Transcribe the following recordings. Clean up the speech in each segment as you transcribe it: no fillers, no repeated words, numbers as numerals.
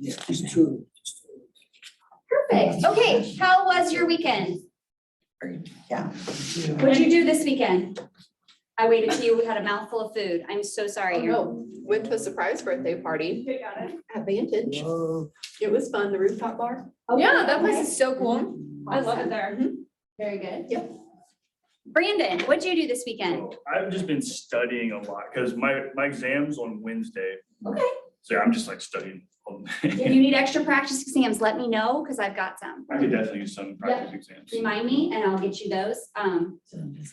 Yeah, just two. Perfect. Okay, how was your weekend? Yeah. What did you do this weekend? I waited till you had a mouthful of food. I'm so sorry. No, went to a surprise birthday party at Vantage. It was fun, the rooftop bar. Yeah, that place is so cool. I love it there. Very good. Yep. Brandon, what did you do this weekend? So I've just been studying a lot because my exam's on Wednesday. Okay. So I'm just like studying all If day. you need extra practice exams, let me know because I've got some. I could definitely use some practice exams. Remind me and I'll get you those.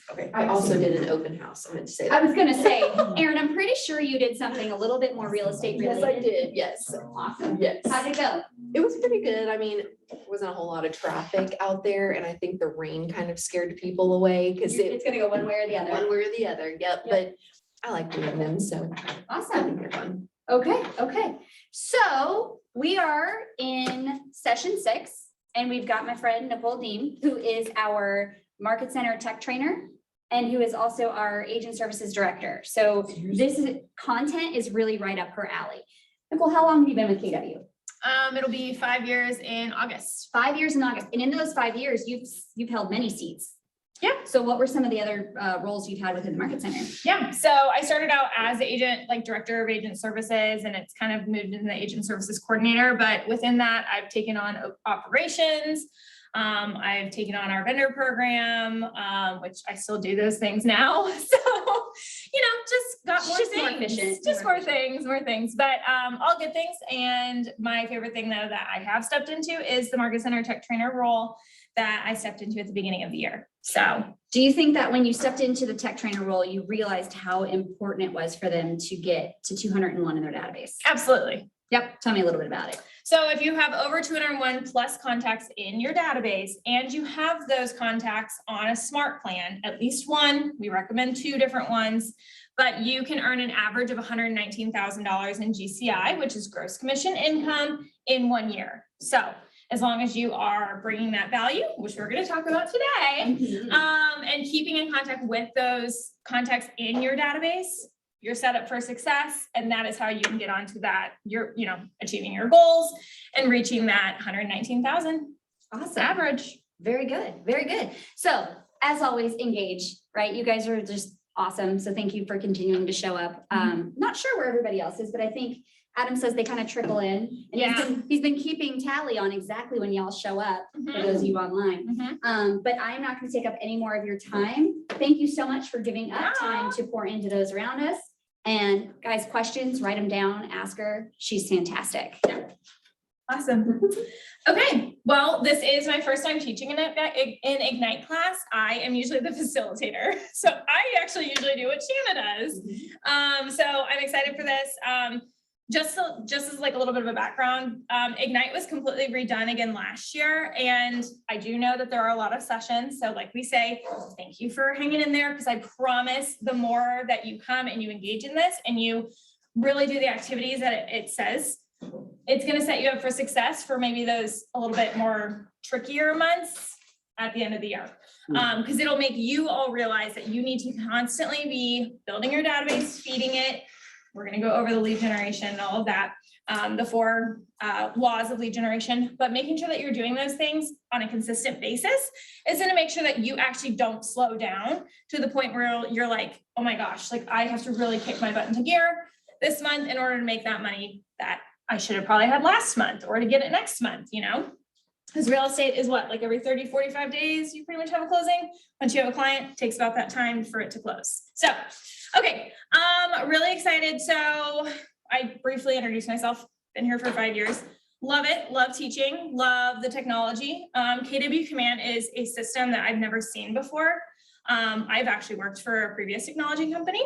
Okay, I also did an open house, I meant to say I that. was gonna say, Erin, I'm pretty sure you did something a little bit more real estate Yes, I related. did, yes. Awesome. Yes. How'd it go? It was pretty good. I mean, wasn't a whole lot of traffic out there, and I think the rain kind of scared people away because It's gonna go one way or the one other. way or the other, yep, but I like doing them, so I Awesome. think they're fun. Okay, okay. So we are in session 6 and we've got my friend Nicole Deem, who is our Market Center Tech Trainer and who is also our Agent Services Director. So content is really right up her alley. Nicole, how long have you been with KW? It'll be 5 years in August. 5 years in August. And in those 5 years, you've held many seats. Yeah. So what were some of the other roles you've had within the Market Center? Yeah, so I started out as the agent, like director of agent services, and it's kind of moved into the agent services coordinator. But within that, I've taken on operations. I've taken on our vendor program, which I still do those things now. So, just got more Just more things, efficient. just more things, but all good things. And my favorite thing though that I have stepped into is the Market Center Tech Trainer role that I stepped into at the beginning of the year. So Do you think that when you stepped into the tech trainer role, you realized how important it was for them to get to 201 in their database? absolutely. Yep. Tell me a little bit about it. So if you have over 201 plus contacts in your database and you have those contacts on a smart plan, at least one, we recommend 2 different ones, but you can earn an average of $119,000 in GCI, which is gross commission income in 1 year. So as long as you are bringing that value, which we're going to talk about today, and keeping in contact with those contacts in your database, you're set up for success. And that is how you can get onto that. You're, achieving your goals and reaching that 119,000 Awesome. average. Very good. Very good. So as always, engage, right? You guys are just awesome. So thank you for continuing to show up. Not sure where everybody else is, but I think Adam says they kind of trickle in. And Yeah. he's been keeping tally on exactly when y'all show up for those of you online. But I'm not going to take up any more of your time. Thank you so much for giving up time to pour into those around us. And guys, questions, write them down, ask her. She's fantastic. Awesome. Okay, well, this is my first time teaching in Ignite class. I am usually the facilitator. So I actually usually do what Shanna does. So I'm excited for this. Just as like a little bit of a background, Ignite was completely redone again last year. And I do know that there are a lot of sessions. So like we say, thank you for hanging in there, because I promise the more that you come and you engage in this and you really do the activities that it says, it's going to set you up for success for maybe those a little bit more trickier months at the end of the year. Because it'll make you all realize that you need to constantly be building your database, feeding it. We're going to go over the lead generation and all of that, the 4 laws of lead generation, but making sure that you're doing those things on a consistent basis is going to make sure that you actually don't slow down to the point where you're like, oh my gosh, like I have to really kick my butt into gear this month in order to make that money that I should have probably had last month or to get it next month, Because real estate is what, like every 30, 45 days, you pretty much have a closing. Once you have a client, it takes about that time for it to close. So, okay, really excited. So I briefly introduced myself, been here for 5 years. Love it, love teaching, love the technology. KW Command is a system that I've never seen before. I've actually worked for a previous technology company.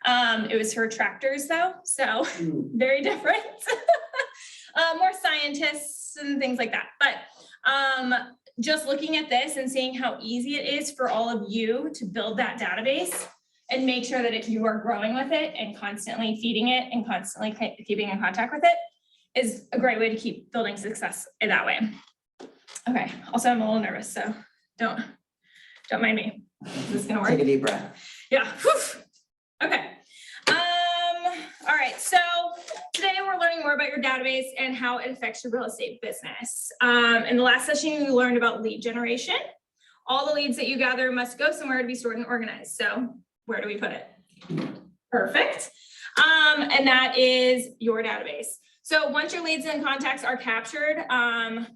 It was for tractors though, so very different. More scientists and things like that. But just looking at this and seeing how easy it is for all of you to build that database and make sure that you are growing with it and constantly feeding it and constantly keeping in contact with it is a great way to keep building success in that way. Okay, also I'm a little nervous, so don't mind me. Is this gonna work? Take a deep breath. Yeah. Whew. Okay. All right. So today we're learning more about your database and how it affects your real estate business. In the last session, you learned about lead generation. All the leads that you gather must go somewhere to be stored and organized. So where do we put it? Perfect. And that is your database. So once your leads and contacts are captured,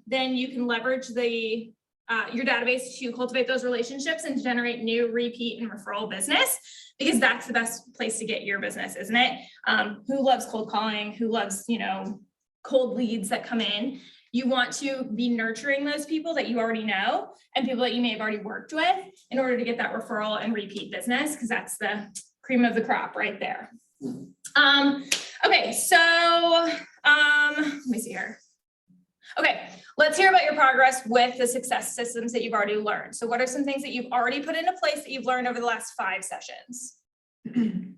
then you can leverage your database to cultivate those relationships and to generate new repeat and referral business, because that's the best place to get your business, isn't it? Who loves cold calling? Who loves, cold leads that come in? You want to be nurturing those people that you already know and people that you may have already worked with in order to get that referral and repeat business, because that's the cream of the crop right there. Okay, so let me see here. Okay, let's hear about your progress with the success systems that you've already learned. So what are some things that you've already put into place that you've learned over the last 5 sessions? On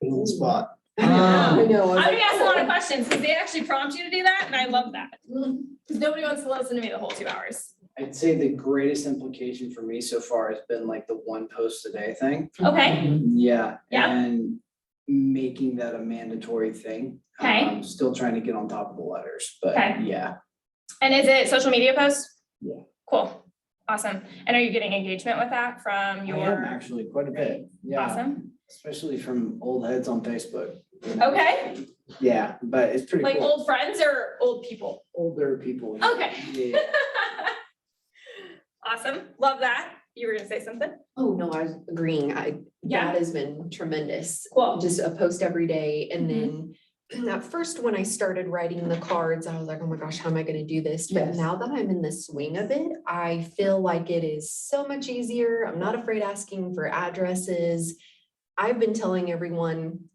the spot. I know. I'm gonna ask a lot of questions because they actually prompt you to do that, and I love that. Because nobody wants to listen to me the whole 2 hours. I'd say the greatest implication for me so far has been like the 1 post a day thing. Okay, Yeah. Yeah. And making that a mandatory thing. Okay. I'm still trying to get on top of the letters, but Okay. yeah. and is it social media posts? Yeah. Cool, awesome. And are you getting engagement with that from I am your? actually quite a bit. Yeah. Awesome, Especially from old heads on Facebook. okay, Yeah, but it's pretty like cool. old friends or old people? Older people. Okay. Yeah. Awesome, love that. You were gonna say something? Oh, no, I was agreeing. Yeah. That has been tremendous. Cool. Just a post every day. And Mhm. then at first, when I started writing the cards, I was like, oh my gosh, how am I gonna do this? But Yes. now that I'm in the swing of it, I feel like it is so much easier. I'm not afraid asking for addresses. I've been telling everyone,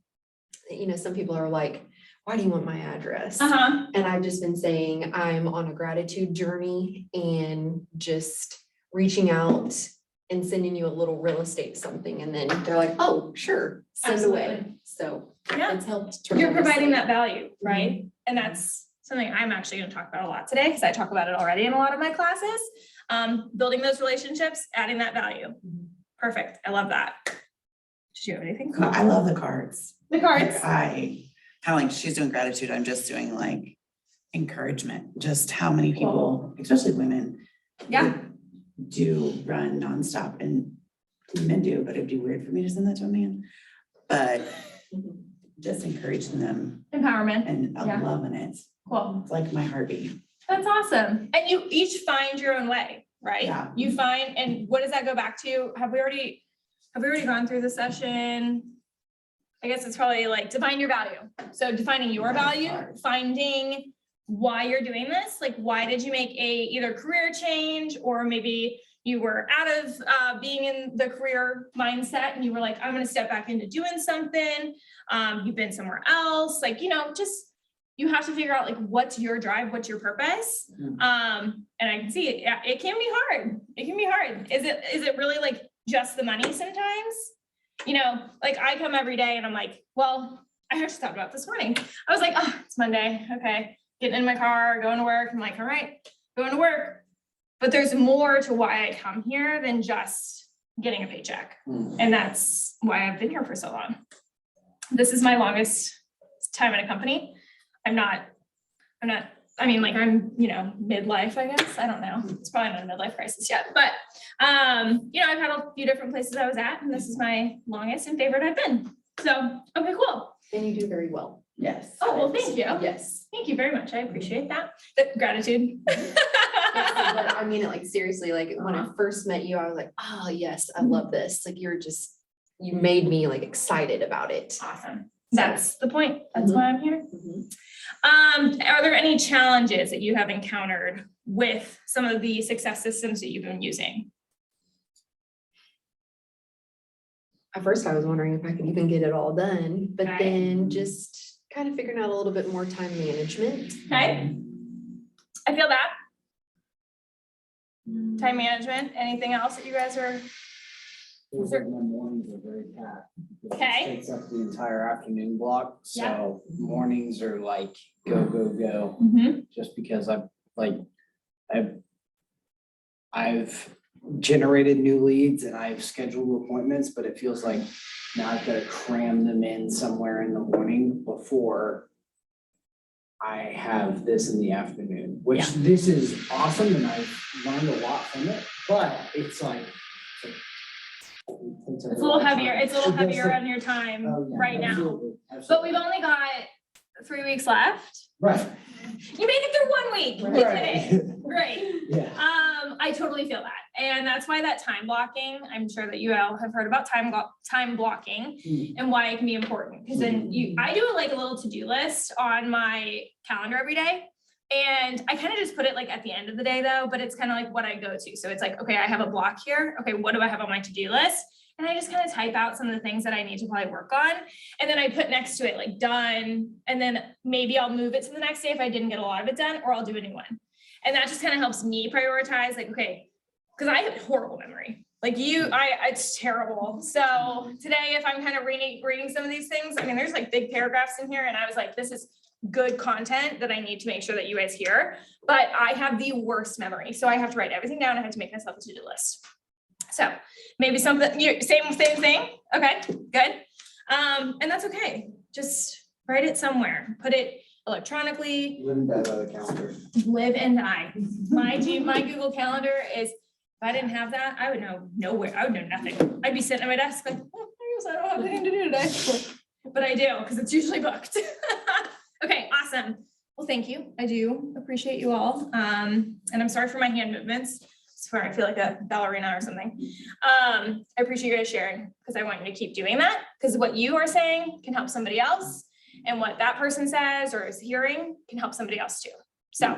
some people are like, why do you want my address? Uh-huh, And I've just been saying I'm on a gratitude journey and just reaching out and sending you a little real estate something. And then they're like, oh, sure, send away. Absolutely. So yeah. it's helped. You're providing tremendously. that value, right? And that's something I'm actually gonna talk about a lot today, because I talk about it already in a lot of my classes. Building those relationships, adding that value. Perfect, I love that. Did you have anything? I love the cards. The cards, I kind of like, she's doing gratitude, I'm just doing like encouragement, just how many people, especially women. yeah, Do run nonstop, and men do, but it'd be weird for me to send that to a man. But just encouraging them, empowerment, and Yeah. I'm loving it. cool. It's like my heartbeat. That's awesome. And you each find your own way, right? Yeah. You find, and what does that go back to? Have we already gone through the session? I guess it's probably like define your value. So defining your value, finding why you're doing this, like why did you make either career change, or maybe you were out of being in the career mindset and you were like, I'm gonna step back into doing something. You've been somewhere else, like, just you have to figure out like what's your drive, what's your purpose. Mhm. And I can see it, yeah, it can be hard. It can be hard. Is it really like just the money sometimes? Like I come every day and I'm like, well, I actually thought about this morning. I was like, oh, it's Monday. Okay. Getting in my car, going to work. I'm like, all right, going to work. But there's more to why I come here than just getting a paycheck. Mm. And that's why I've been here for so long. This is my longest time in a company. I'm midlife, I guess. I don't know. It's probably not a midlife crisis yet, but I've had a few different places I was at, and this is my longest and favorite I've been. So, okay, cool. And you do very well. Yes. Oh, well, thank you. Yes. Thank you very much. I appreciate that. The gratitude. But I mean it like seriously, like when I first met you, I was like, oh, yes, I love this. Like you made me like excited about it. Awesome. That's the point. That's why I'm here. Are there any challenges that you have encountered with some of the success systems that you've been using? At first, I was wondering if I could even get it all done, but Right. then just kind of figuring out a little bit more time management. Okay. I feel that. Time management, anything else that you guys are, Feels like my mornings are very packed. because it Okay. Takes up the entire afternoon block, Yeah. so mornings are like go, go, go. Just because I've generated new leads and I've scheduled appointments, but it feels like now I've got to cram them in somewhere in the morning before I have this in the afternoon, which Yeah. this is awesome and I've learned a lot from it, but it's like. It's a little heavier, it's a little heavier on your time Oh, yeah, right now, absolutely, but absolutely. we've only got 3 weeks left. Right. You made it through 1 week, look at it, Right. great. Yeah. I totally feel that, and that's why that time blocking, I'm sure that you all have heard about time blocking Mm. and why it can be important, because then I do like a little to-do list on my calendar every day. And I kind of just put it like at the end of the day though, but it's kind of like what I go to. So it's like, okay, I have a block here. Okay, what do I have on my to-do list? And I just kind of type out some of the things that I need to probably work on. And then I put next to it like done. And then maybe I'll move it to the next day if I didn't get a lot of it done, or I'll do a new one. And that just kind of helps me prioritize, like, okay, because I have horrible memory. Like it's terrible. So today, if I'm kind of reading some of these things, I mean, there's like big paragraphs in here and I was like, this is good content that I need to make sure that you guys hear, but I have the worst memory. So I have to write everything down. I have to make myself a to-do list. So maybe something, same thing. Okay, good. And that's okay. Just write it somewhere, put it electronically, Live and die by the calendar. live and die. My Google Calendar is, if I didn't have that, I would know nowhere. I would know nothing. I'd be sitting at my desk like, oh, I guess I don't have anything to do today. But I do, because it's usually booked. Okay, awesome. Well, thank you. I do appreciate you all. And I'm sorry for my hand movements. I swear I feel like a ballerina or something. I appreciate you guys sharing, because I want you to keep doing that, because what you are saying can help somebody else. And what that person says or is hearing can help somebody else too. So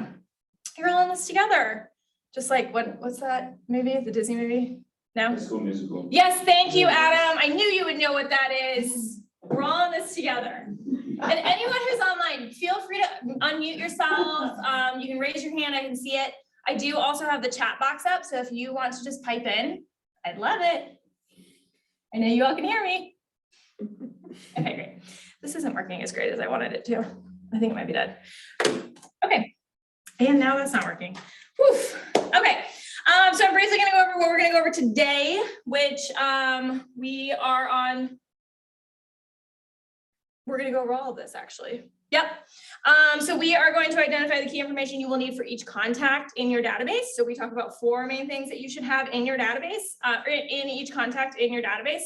you're all in this together. Just like, what's that movie, the Disney movie? No? High School Musical. Yes, thank you, Adam. I knew you would know what that is. We're all in this together. And anyone who's online, feel free to unmute yourself. You can raise your hand, I can see it. I do also have the chat box up, so if you want to just pipe in, I'd love it. I know you all can hear me. Okay, great. This isn't working as great as I wanted it to. I think it might be dead. Okay, and now that's not working. Whew. Okay, so I'm briefly gonna go over what we're gonna go over today, which we are on. We're gonna go over all of this actually. Yep. So we are going to identify the key information you will need for each contact in your database. So we talk about 4 main things that you should have in your database, in each contact in your database.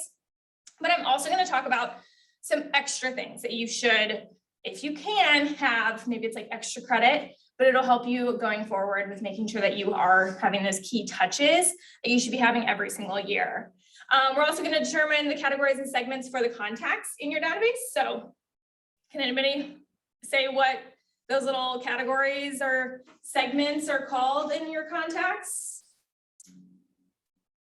But I'm also going to talk about some extra things that you should, if you can, have. Maybe it's like extra credit, but it'll help you going forward with making sure that you are having those key touches that you should be having every single year. We're also going to determine the categories and segments for the contacts in your database. So can anybody say what those little categories or segments are called in your contacts?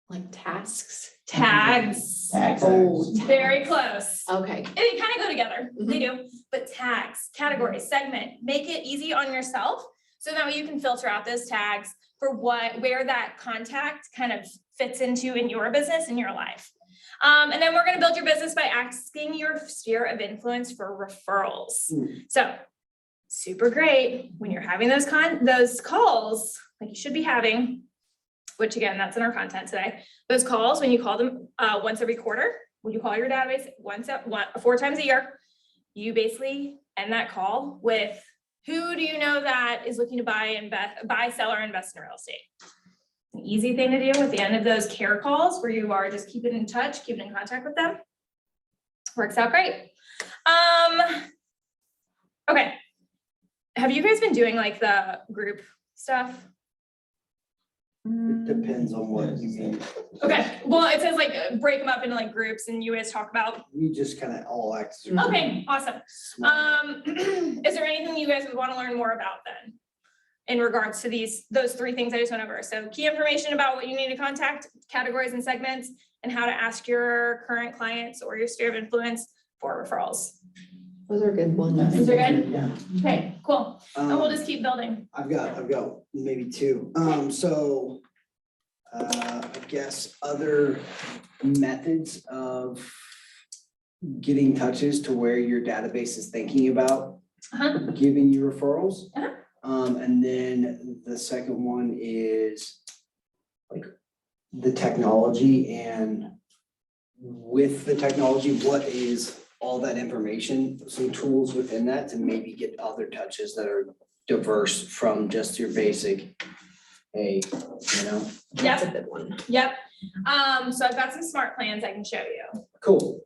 Like tasks. Tags. Tags. Oh, Very close. okay. They kind of go together. They do. But tags, categories, segment, make it easy on yourself. So that way you can filter out those tags for where that contact kind of fits into in your business, in your life. And then we're going to build your business by asking your sphere of influence for referrals. So super great when you're having those calls, like you should be having, which again, that's in our content today. Those calls, when you call them once every quarter, when you call your database 4 times a year, you basically end that call with, who do you know that is looking to buy, sell, or invest in real estate? An easy thing to do at the end of those care calls where you are just keeping in touch, keeping in contact with them. Works out great. Okay. Have you guys been doing like the group stuff? It depends on what you mean. Okay, well, it says like break them up into like groups and you guys talk about. We just kind of all act. Okay, awesome. Is there anything you guys would want to learn more about then? In regards to those 3 things I just went over. So key information about what you need to contact, categories and segments, and how to ask your current clients or your sphere of influence for referrals. Those are good ones. Those are good? Yeah. Okay, cool. And we'll just keep building. I've got maybe 2. So I guess other methods of getting touches to where your database is thinking about giving you referrals. And then the second one is like the technology, and with the technology, what is all that information, some tools within that to maybe get other touches that are diverse from just your basic, hey, you know, That's a good one. Yep. So I've got some smart plans I can show you. cool.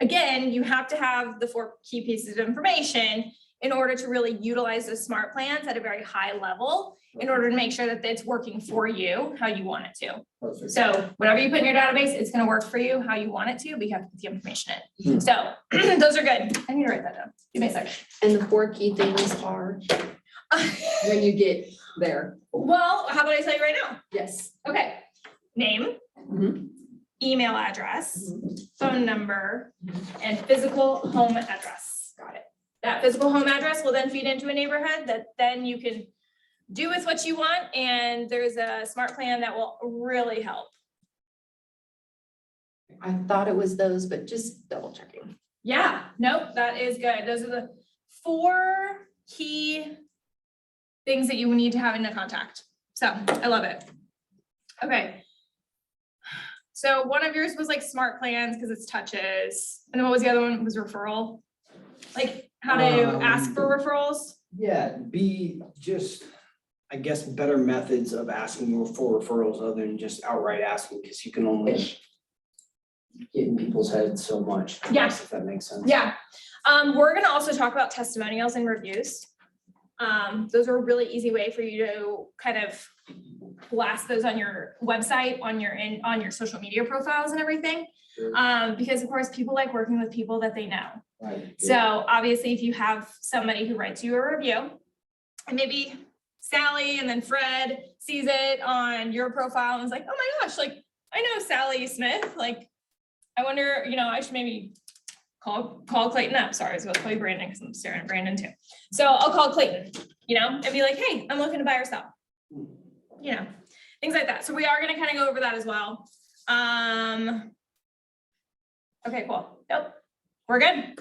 Again, you have to have the 4 key pieces of information in order to really utilize those smart plans at a very high level, in order to make sure that it's working for you how you want it to. Perfect. So whatever you put in your database, it's gonna work for you how you want it to, but you have to put the information in. So those are good. I need to write that down. Give me a second. And the 4 key things are when you get there. Well, how about I tell you right now? Yes. Okay. Name, Mhm. email address, phone number, and physical home address. Got it. That physical home address will then feed into a neighborhood that then you can do with what you want, and there's a smart plan that will really help. I thought it was those, but just double checking. Yeah, nope, that is good. Those are the 4 key things that you need to have in a contact. So I love it. Okay. So one of yours was like smart plans because it's touches. And then what was the other one? Was referral? Like how to ask for referrals? Yeah, be just, I guess, better methods of asking for referrals other than just outright asking, because you can only get in people's heads so much. Yeah. If that makes sense. Yeah. We're gonna also talk about testimonials and reviews. Those are a really easy way for you to kind of blast those on your website, on your social media profiles and everything. Sure. Because of course, people like working with people that they know. Right. So obviously, if you have somebody who writes you a review, and maybe Sally and then Fred sees it on your profile and is like, oh my gosh, like, I know Sally Smith, like, I wonder, I should maybe call Clayton up. Sorry, I was about to call you Brandon because I'm staring at Brandon too. So I'll call Clayton, and be like, hey, I'm looking to buy or sell. Things like that. So we are gonna kind of go over that as well. Okay, cool. Nope, we're good.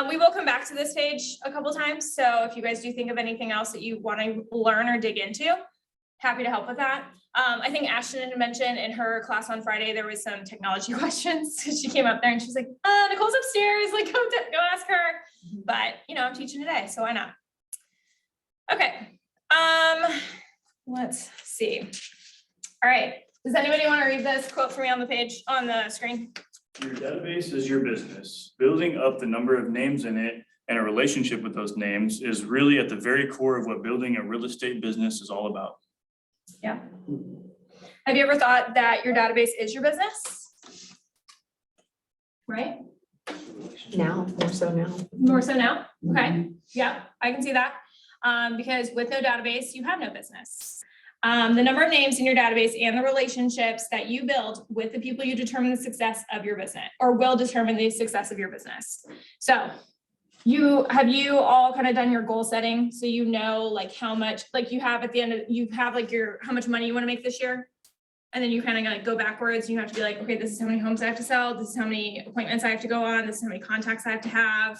We will come back to this page a couple times. So if you guys do think of anything else that you want to learn or dig into, happy to help with that. I think Ashton had mentioned in her class on Friday, there was some technology questions. She came up there and she's like, Nicole's upstairs, like go ask her. But I'm teaching today, so why not? Okay, let's see. All right, does anybody want to read this quote for me on the page, on the screen? Your database is your business. Building up the number of names in it and a relationship with those names is really at the very core of what building a real estate business is all about. Yeah. Have you ever thought that your database is your business? Right? Now, more so now. More so now? Okay, yeah, I can see that. Because with no database, you have no business. The number of names in your database and the relationships that you build with the people you determine the success of your business, or will determine the success of your business. So have you all kind of done your goal setting? So like how much, like you have at the end of, you have like how much money you want to make this year? And then you kind of like go backwards. You have to be like, okay, this is how many homes I have to sell. This is how many appointments I have to go on. This is how many contacts I have to have,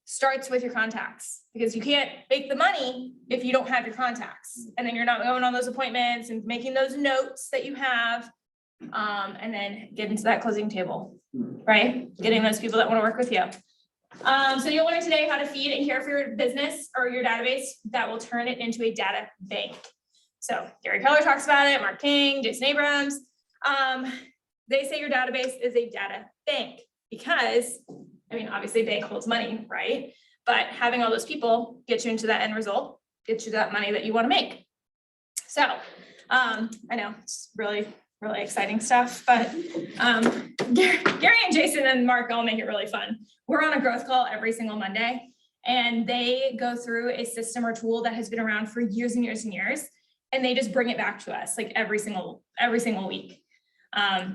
Starts with your contacts, because you can't make the money if you don't have your contacts. And then you're not going on those appointments and making those notes that you have. And then get into that closing table, right? Getting those people that want to work with you. So you'll learn today how to feed and care for your business or your database that will turn it into a data bank. So Gary Keller talks about it, Mark King, Jason Abrams. They say your database is a data bank because, obviously bank holds money, right? But having all those people get you into that end result, get you that money that you want to make. So I know it's really, really exciting stuff, but Gary and Jason and Mark all make it really fun. We're on a growth call every single Monday, and they go through a system or tool that has been around for years and years and years, and they just bring it back to us like every single week.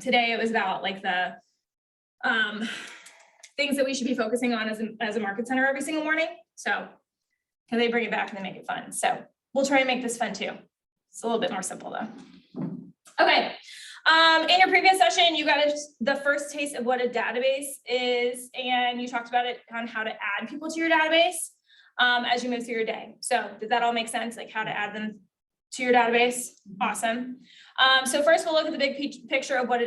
Today it was about like the things that we should be focusing on as a market center every single morning. So they bring it back and they make it fun. So we'll try and make this fun too. It's a little bit more simple though. Okay. In your previous session, you got the first taste of what a database is, and you talked about it on how to add people to your database as you move through your day. So did that all make sense? Like how to add them to your database? Awesome. So first we'll look at the big picture of what a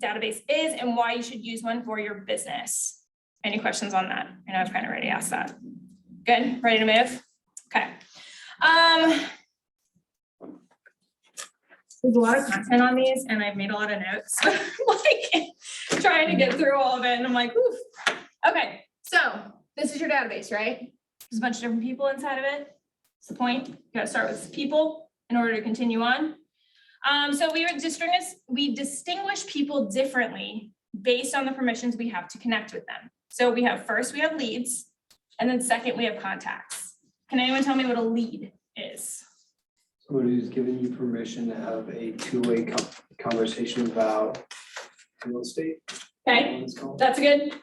database is and why you should use one for your business. Any questions on that? I know I've kind of already asked that. Good, ready to move? Okay. There's a lot of content on these and I've made a lot of notes, like trying to get through all of it. And I'm like, oof. Okay, so this is your database, right? There's a bunch of different people inside of it. That's the point. You gotta start with people in order to continue on. So we distinguish people differently based on the permissions we have to connect with them. So we have leads, and then second, we have contacts. Can anyone tell me what a lead is? Someone who's given you permission to have a two-way conversation about real estate. Okay, that's good.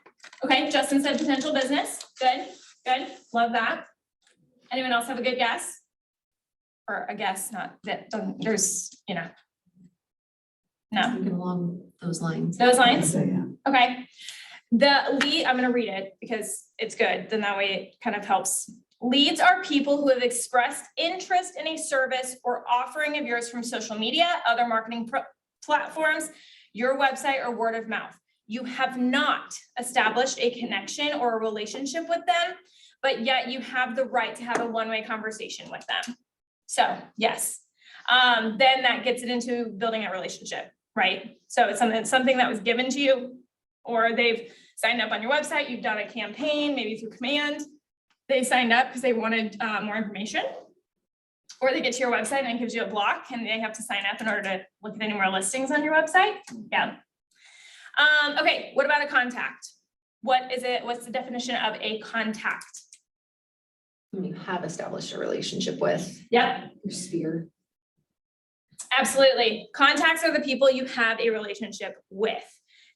Okay, Justin said potential business. Good, good, love that. Anyone else have a good guess? Or a guess, not that, there's, you know. No, Thinking along those lines. those lines? So, yeah. Okay. The lead, I'm gonna read it because it's good, then that way it kind of helps. Leads are people who have expressed interest in a service or offering of yours from social media, other marketing platforms, your website, or word of mouth. You have not established a connection or a relationship with them, but yet you have the right to have a one-way conversation with them. So yes, then that gets it into building a relationship, right? So it's something that was given to you, or they've signed up on your website, you've done a campaign, maybe through command. They signed up because they wanted more information, or they get to your website and it gives you a block and they have to sign up in order to look at any more listings on your website. Yeah. Okay, what about a contact? What is it? What's the definition of a contact? When you have established a relationship with Yep, your sphere. absolutely. Contacts are the people you have a relationship with.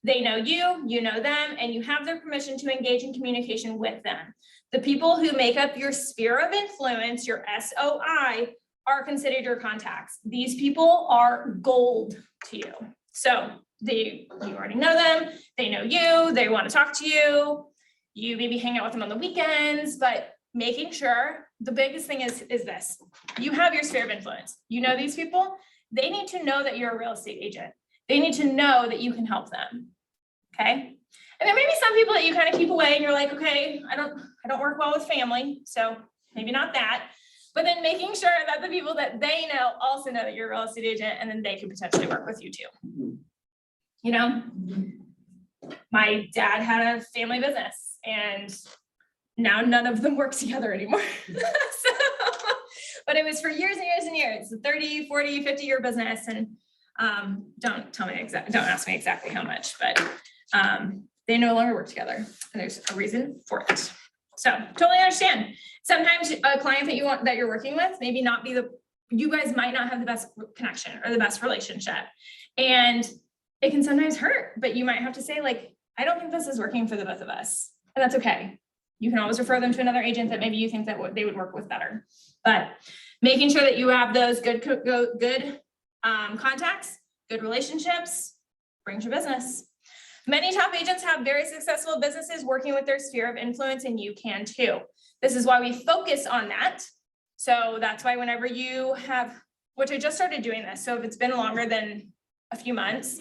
They know you, you know them, and you have their permission to engage in communication with them. The people who make up your sphere of influence, your SOI, are considered your contacts. These people are gold to you. So you already know them, they know you, they want to talk to you, you maybe hang out with them on the weekends, but making sure the biggest thing is this: you have your sphere of influence. You know these people, they need to know that you're a real estate agent. They need to know that you can help them. Okay. And there may be some people that you kind of keep away and you're like, okay, I don't work well with family, so maybe not that. But then making sure that the people that they know also know that you're a real estate agent, and then they can potentially work with you too. You know, my dad had a family business and now none of them work together anymore. But it was for years and years and years, 30, 40, 50-year business. And don't ask me exactly how much, but they no longer work together, and there's a reason for it. So totally understand. Sometimes a client that you're working with, maybe not be you guys might not have the best connection or the best relationship. And it can sometimes hurt, but you might have to say, like, I don't think this is working for the both of us. And that's okay. You can always refer them to another agent that maybe you think that they would work with better. But making sure that you have those good contacts, good relationships, brings your business. Many top agents have very successful businesses working with their sphere of influence, and you can too. This is why we focus on that. So that's why whenever you have, which I just started doing this, so if it's been longer than a few months,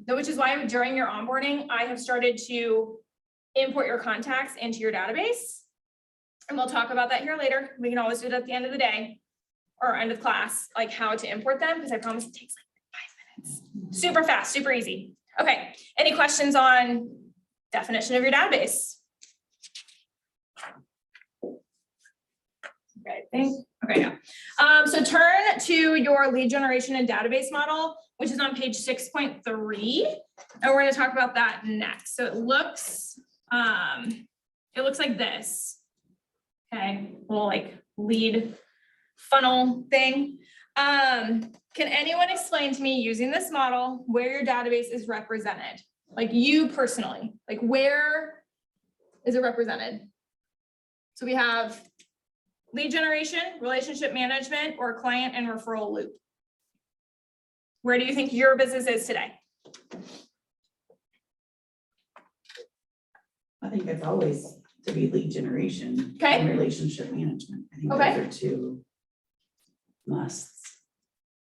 which is why during your onboarding, I have started to import your contacts into your database. And we'll talk about that here later. We can always do it at the end of the day or end of class, like how to import them, because I promise it takes like 5 minutes. Super fast, super easy. Okay, any questions on definition of your database? Okay, yeah. So turn to your lead generation and database model, which is on page 6.3, and we're going to talk about that next. So it looks like this. Okay, little like lead funnel thing. Can anyone explain to me, using this model, where your database is represented? Like you personally, like where is it represented? So we have lead generation, relationship management, or client and referral loop. Where do you think your business is today? I think it's always to be lead generation. Okay. And relationship management. I think Okay. those are two. Musts.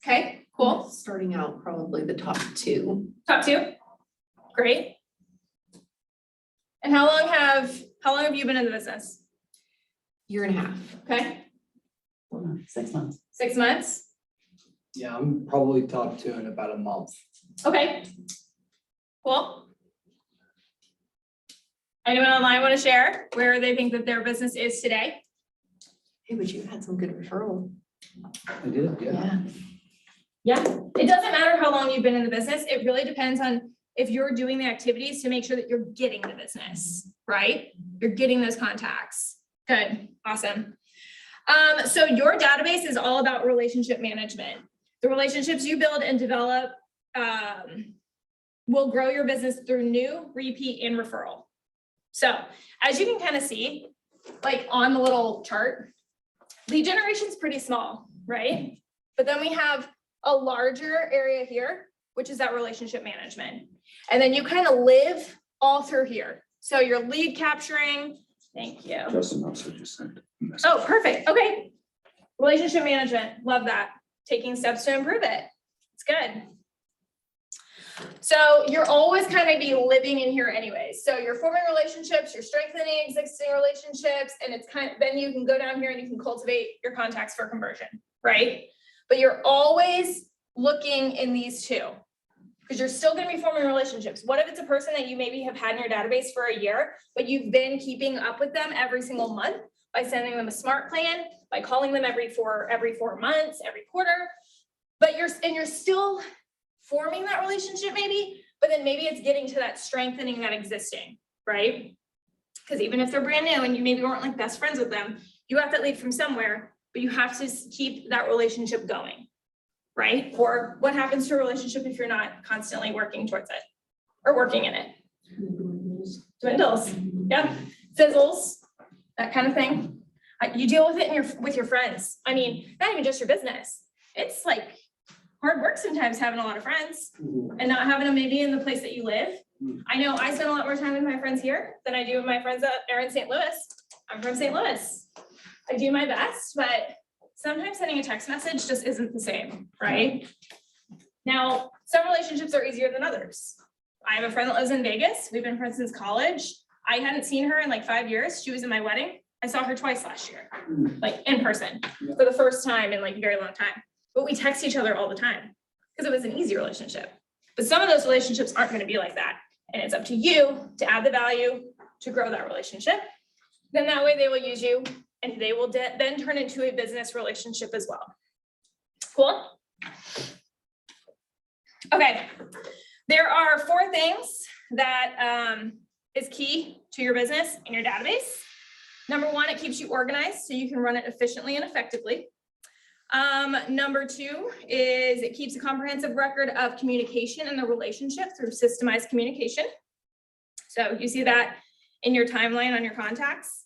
Okay, cool. Starting out, probably the top two. Top two. Great. And how long have you been in the business? Year and a half. Okay, 4 months, 6 months. 6 months. Yeah, I'm probably top 2 in about a month. Okay. Cool. Anyone online want to share where they think that their business is today? Hey, but you had some good referral. I did, yeah. Yeah, it doesn't matter how long you've been in the business. It really depends on if you're doing the activities to make sure that you're getting the business, right? You're getting those contacts. Good, awesome. So your database is all about relationship management. The relationships you build and develop will grow your business through new, repeat, and referral. So as you can kind of see, like on the little chart, lead generation is pretty small, right? But then we have a larger area here, which is that relationship management. And then you kind of live all through here. So you're lead capturing, thank you. Justin also just sent a message. Oh, perfect, okay. Relationship management, love that. Taking steps to improve it, it's good. So you're always kind of be living in here anyways. So you're forming relationships, you're strengthening existing relationships, and it's kind of, then you can go down here and you can cultivate your contacts for conversion, right? But you're always looking in these two because you're still going to be forming relationships. What if it's a person that you maybe have had in your database for a year, but you've been keeping up with them every single month by sending them a smart plan, by calling them every 4 months, every quarter, but you're still forming that relationship maybe, but then maybe it's getting to that strengthening that existing, right? Because even if they're brand new and you maybe weren't like best friends with them, you have that lead from somewhere, but you have to keep that relationship going, right? Or what happens to a relationship if you're not constantly working towards it or working in it? Dwindles, yep, fizzles, that kind of thing. You deal with it with your friends. I mean, not even just your business. It's like hard work sometimes having a lot of friends and not having them maybe in the place that you live. I know I spend a lot more time with my friends here than I do with my friends that are in St. Louis. I'm from St. Louis. I do my best, but sometimes sending a text message just isn't the same, right? Now, some relationships are easier than others. I have a friend that lives in Vegas. We've been friends since college. I hadn't seen her in like 5 years. She was in my wedding. I saw her twice last year, like in person for the first time in like a very long time. But we text each other all the time because it was an easy relationship. But some of those relationships aren't going to be like that. And it's up to you to add the value to grow that relationship. Then that way they will use you and they will then turn into a business relationship as well. Cool? Okay. There are 4 things that is key to your business and your database. Number 1, it keeps you organized so you can run it efficiently and effectively. Number 2 is it keeps a comprehensive record of communication and the relationship through systemized communication. So you see that in your timeline on your contacts.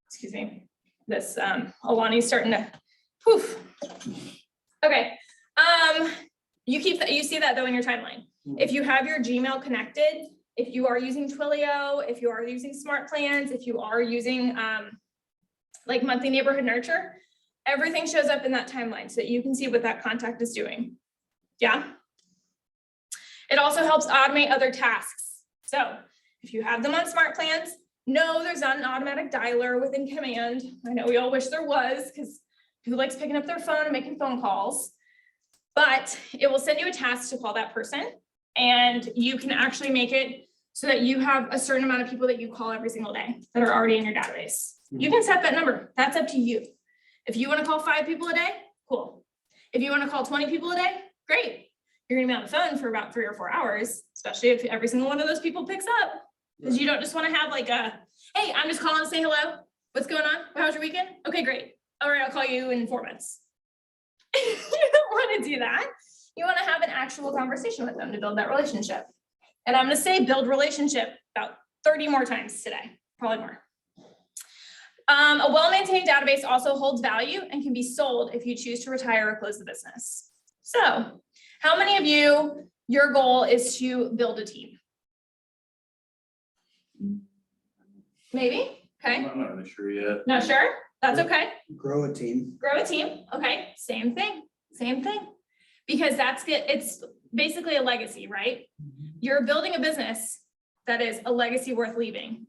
Excuse me, this Alani's starting to poof. Okay, you see that though in your timeline. If you have your Gmail connected, if you are using Twilio, if you are using smart plans, if you are using like monthly neighborhood nurture, everything shows up in that timeline so that you can see what that contact is doing. Yeah. It also helps automate other tasks. So if you have them on smart plans, no, there's not an automatic dialer within command. I know we all wish there was because who likes picking up their phone and making phone calls, but it will send you a task to call that person and you can actually make it so that you have a certain amount of people that you call every single day that are already in your database. You can set that number. That's up to you. If you want to call 5 people a day, cool. If you want to call 20 people a day, great. You're gonna be on the phone for about 3 or 4 hours, especially if every single one of those people picks up. Because you don't just want to have like a, hey, I'm just calling to say hello. What's going on? How was your weekend? Okay, great. All right, I'll call you in 4 months. You don't want to do that. You want to have an actual conversation with them to build that relationship. And I'm going to say build relationship about 30 more times today, probably more. A well-maintained database also holds value and can be sold if you choose to retire or close the business. So how many of you, your goal is to build a team? Maybe, okay. I'm not really sure yet. Not sure? That's okay. Grow a team. Grow a team. Okay, same thing. Because that's good. It's basically a legacy, right? You're building a business that is a legacy worth leaving.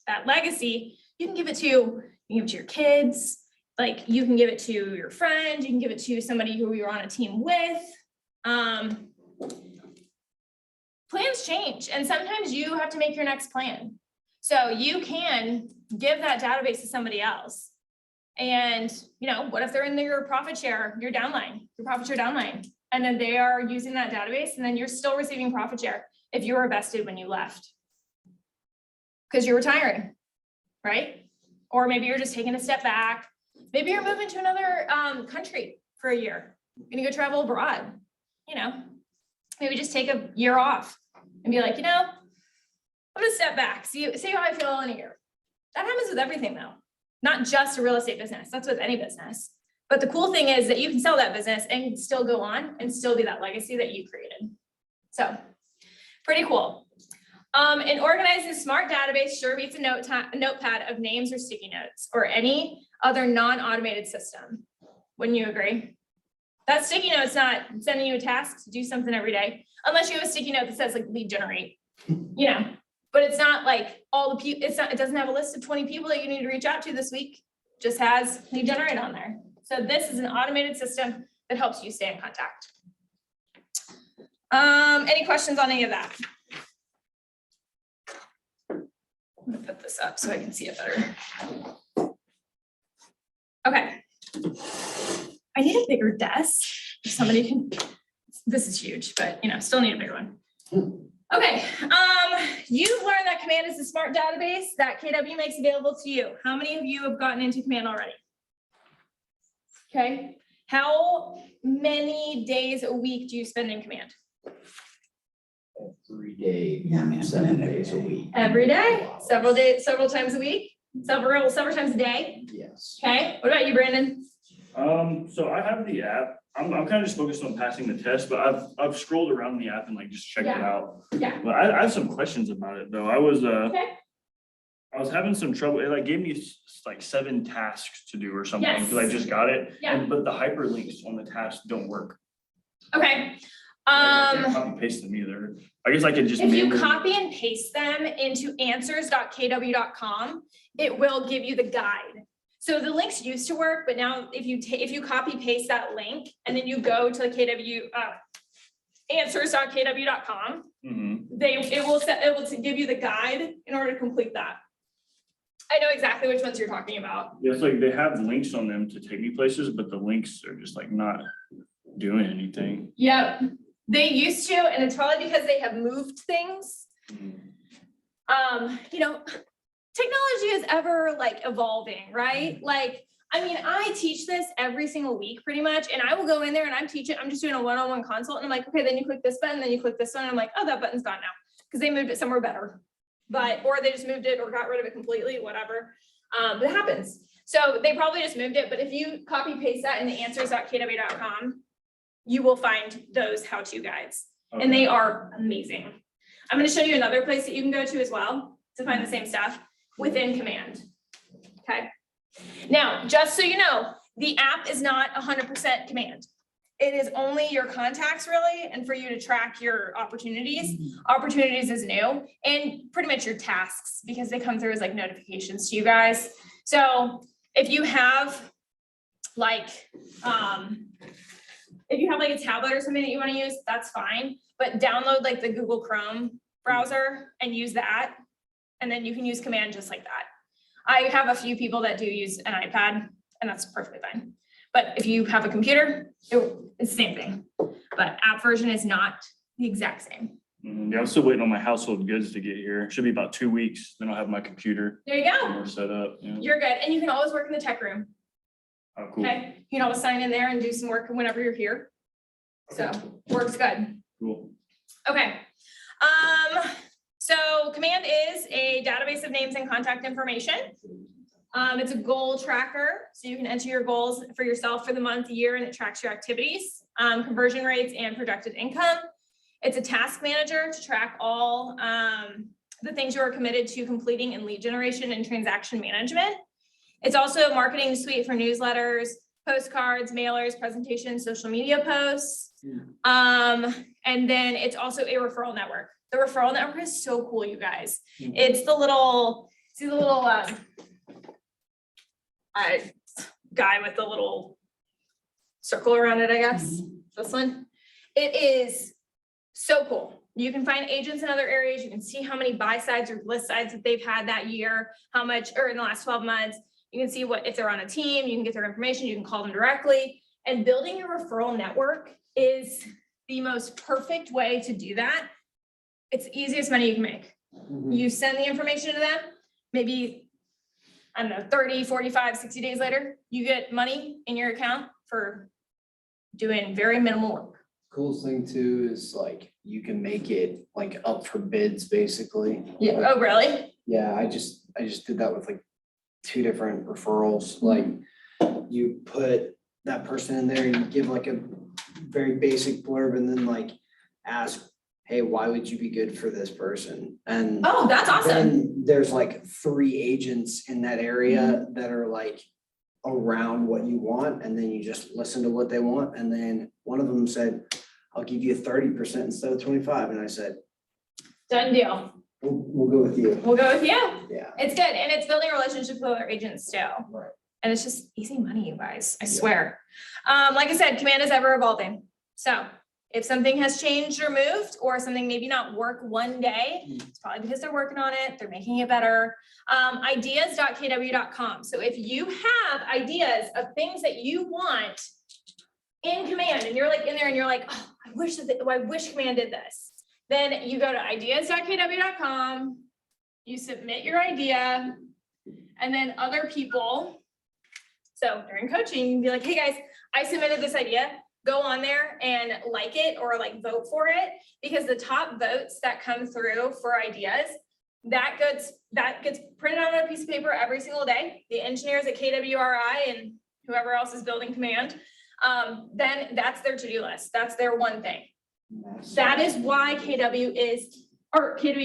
That legacy, you can give it to your kids, like you can give it to your friend, you can give it to somebody who you're on a team with. Plans change, and sometimes you have to make your next plan. So you can give that database to somebody else. And what if they're in your profit share, your profit share downline, and then they are using that database, and then you're still receiving profit share if you were vested when you left. Because you're retiring, right? Or maybe you're just taking a step back. Maybe you're moving to another country for a year. You're gonna go travel abroad, maybe just take a year off and be like, I'm gonna step back, see how I feel in a year. That happens with everything though, not just a real estate business. That's with any business. But the cool thing is that you can sell that business and still go on and still be that legacy that you created. So pretty cool. An organized and smart database sure beats a notepad of names or sticky notes or any other non-automated system. Wouldn't you agree? That sticky note's not sending you a task to do something every day, unless you have a sticky note that says like lead generate, but it's not like all the people, it doesn't have a list of 20 people that you need to reach out to this week, just has lead generate on there. So this is an automated system that helps you stay in contact. Any questions on any of that? I'm gonna put this up so I can see it better. Okay. I need a bigger desk. If somebody can, this is huge, but still need a bigger one. Okay, you've learned that Command is a smart database that KW makes available to you. How many of you have gotten into Command already? Okay, how many days a week do you spend in Command? Every day, Yeah, man, 7 every days a day. week. Every day, several times a week, several times a day. Yes. Okay, what about you, Brandon? So I have the app. I'm kind of just focused on passing the test, but I've scrolled around the app and like just checked it Yeah. out. Yeah. But I have some questions about it though. I was Okay. having some trouble. It like gave me like 7 tasks to do or something Yes. because I just got it. Yeah. But the hyperlinks on the tasks don't work. Okay. I can't copy paste them either. I guess I could just If you manually- copy and paste them into answers.kw.com, it will give you the guide. So the links used to work, but now if you copy paste that link and then you go to the KW answers.kw.com, it will give you the guide in order to complete that. I know exactly which ones you're talking about. Yeah, it's like they have links on them to take me places, but the links are just like not doing anything. Yep, they used to, and it's probably because they have moved things. Technology is ever like evolving, right? Like, I teach this every single week pretty much, and I will go in there and I'm just doing a one-on-one consult, and I'm like, okay, then you click this button, then you click this one, and I'm like, oh, that button's gone now, because they moved it somewhere better. Or they just moved it or got rid of it completely, whatever. But it happens. So they probably just moved it, but if you copy paste that in the answers.kw.com, you will find those how-to guides, and they are amazing. I'm going to show you another place that you can go to as well to find the same stuff within Command. Okay. Now, just so you know, the app is not 100% Command. It is only your contacts really, and for you to track your opportunities. Opportunities is new, and pretty much your tasks, because they come through as like notifications to you guys. So if you have like, a tablet or something that you want to use, that's fine. But download like the Google Chrome browser and use that. And then you can use Command just like that. I have a few people that do use an iPad, and that's perfectly fine. But if you have a computer, it's the same thing. But app version is not the exact same. Yeah, I'm still waiting on my household goods to get here. Should be about 2 weeks. Then I'll have my computer There you go. more set up. Yeah. You're good. And you can always work in the tech room. Oh, cool. Okay. You can always sign in there and do some work whenever you're here. So works good. Cool. Okay. So Command is a database of names and contact information. It's a goal tracker, so you can enter your goals for yourself for the month, year, and it tracks your activities, conversion rates, and projected income. It's a task manager to track all the things you are committed to completing in lead generation and transaction management. It's also a marketing suite for newsletters, postcards, mailers, presentations, social media posts. And then it's also a referral network. The referral network is so cool, you guys. It's the little, see the little guy with the little circle around it, I guess. This one. It is so cool. You can find agents in other areas. You can see how many buy sides or list sides that they've had that year, how much, or in the last 12 months. You can see what, if they're on a team, you can get their information, you can call them directly. And building your referral network is the most perfect way to do that. It's the easiest money you can make. You send the information to them, maybe, I don't know, 30, 45, 60 days later, you get money in your account for doing very minimal work. Coolest thing too is like, you can make it like up for bids, basically. Yeah. Oh, really? Yeah, I just did that with like 2 different referrals, like you put that person in there, you give like a very basic blurb and then like ask, hey, why would you be good for this person? And Oh, that's awesome. then there's like 3 agents in that area that are like around what you want, and then you just listen to what they want. And then one of them said, I'll give you 30% instead of 25. And I said, Done deal. we'll go with you. We'll go with you. Yeah. It's good. And it's building relationships with other agents too. Right. And it's just easy money, you guys, I swear. Like I said, command is ever evolving. So if something has changed or moved, or something maybe not work one day, it's probably because they're working on it, they're making it better. Ideas.kw.com. So if you have ideas of things that you want in command, and you're like in there and you're like, oh, I wish command did this. Then you go to ideas.kw.com, you submit your idea, and then other people. So during coaching, you can be like, hey guys, I submitted this idea. Go on there and like it or like vote for it, because the top votes that come through for ideas, that gets printed on a piece of paper every single day. The engineers at KWRI and whoever else is building command, then that's their to-do list. That's their one thing. That is why KW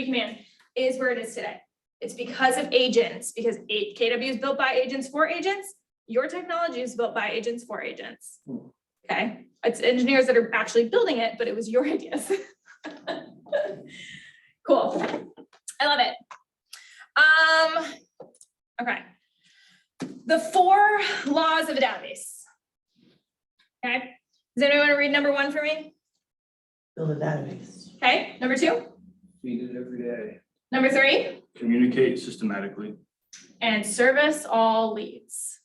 command is where it is today. It's because of agents, because KW is built by agents for agents. Your technology is built by agents for agents. Okay, it's engineers that are actually building it, but it was your ideas. Cool. I love it. Okay. The 4 laws of a database. Okay. Does anyone want to read number 1 for me? Build a database. Okay. Number 2. Feed it every day. Number 3. Communicate systematically. And service all leads.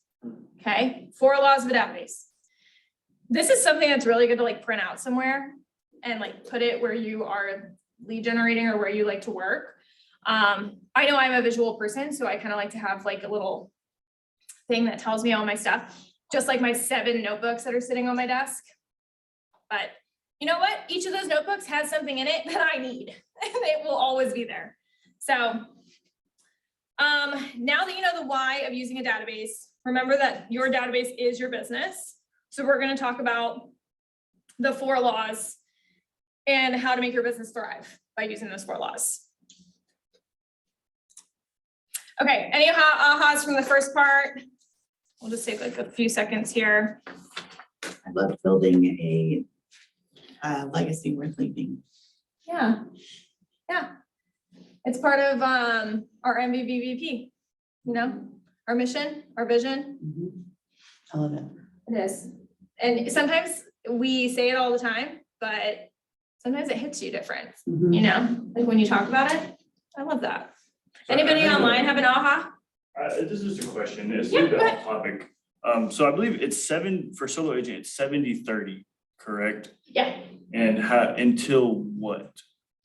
Okay. 4 laws of a database. This is something that's really good to like print out somewhere and like put it where you are lead generating or where you like to work. I know I'm a visual person, so I kind of like to have like a little thing that tells me all my stuff, just like my 7 notebooks that are sitting on my desk. But you know what? Each of those notebooks has something in it that I need, and it will always be there. So now that you know the why of using a database, remember that your database is your business. So we're going to talk about the 4 laws and how to make your business thrive by using those 4 laws. Okay, any ahas from the first part? We'll just take like a few seconds here. I love building a legacy worth leaving. Yeah, yeah. It's part of our MVVP, you know, our mission, our vision. I love it. It is. And sometimes we say it all the time, but sometimes it hits you different, you know, like when you talk about it. I love that. Anybody online have an aha? This is just a question. It's a Yeah, little go bit off topic. So I believe it's 7 for solo agent, it's 70-30, correct? Yeah. And until what?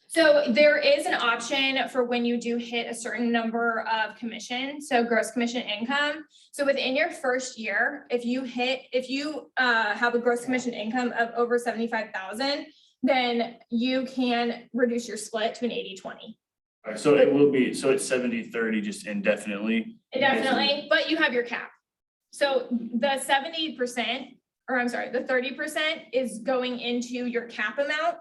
So there is an option for when you do hit a certain number of commission, so gross commission income. So within your first year, if you have a gross commission income of over 75,000, then you can reduce your split to an 80-20. Alright, so it will be, so it's 70-30 just indefinitely? Definitely, but you have your cap. So the 70%, or I'm sorry, the 30% is going into your cap amount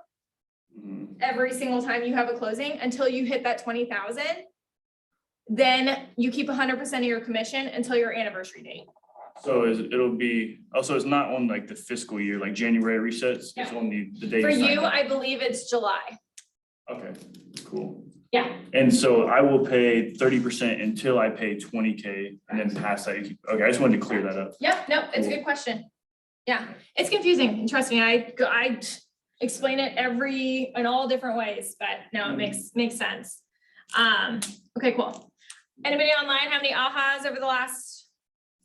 every single time you have a closing until you hit that 20,000. then you keep 100% of your commission until your anniversary date. So it'll be, also, it's not on like the fiscal year, like January resets, it's Yeah. on the day. For sign you, up. I believe it's July. Okay, cool. Yeah. And so I will pay 30% until I pay 20K and then pass that. Okay, I just wanted to clear that up. Yep, no, it's a good question. Yeah, it's confusing. And trust me, I explain it in all different ways, but no, it makes sense. Okay, cool. Anybody online have any ahas over the last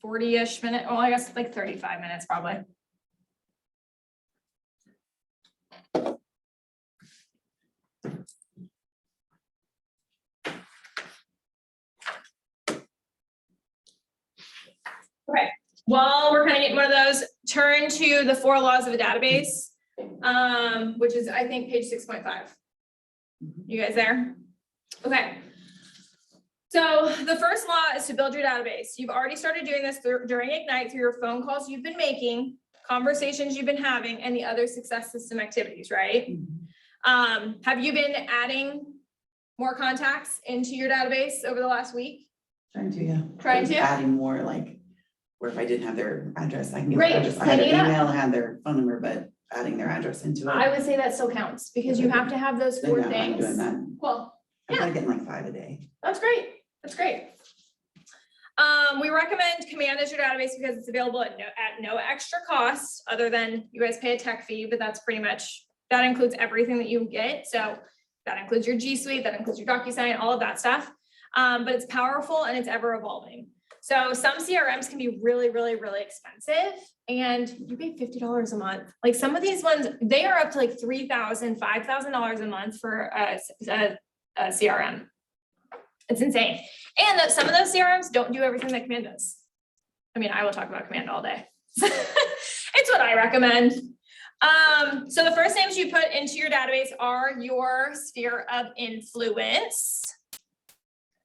40-ish minute? Well, I guess like 35 minutes probably. Okay, while we're kind of getting one of those, turn to the 4 laws of a database, which is, I think, page 6.5. You guys there? Okay. So the first law is to build your database. You've already started doing this during Ignite through your phone calls you've been making, conversations you've been having, and the other success system activities, right? Have you been adding more contacts into your database over the last week? Trying to, yeah. Trying to? Adding more, like, where if I didn't have their address, I can get Great, their address. I had their cleaning it up. email, I had their phone number, but adding their address into it. I would say that still counts because you have to have those Then 4 now I'm doing things. that. Cool. I'm probably getting like 5 a day. That's great. That's great. We recommend Command as your database because it's available at no extra cost, other than you guys pay a tech fee, but that's pretty much, that includes everything that you get. So that includes your G Suite, that includes your DocuSign, all of that stuff. But it's powerful and it's ever evolving. So some CRMs can be really, really, really expensive and you pay $50 a month. Like some of these ones, they are up to like $3,000, $5,000 a month for a CRM. It's insane. And some of those CRMs don't do everything that Command does. I mean, I will talk about Command all day. It's what I recommend. So the first names you put into your database are your sphere of influence.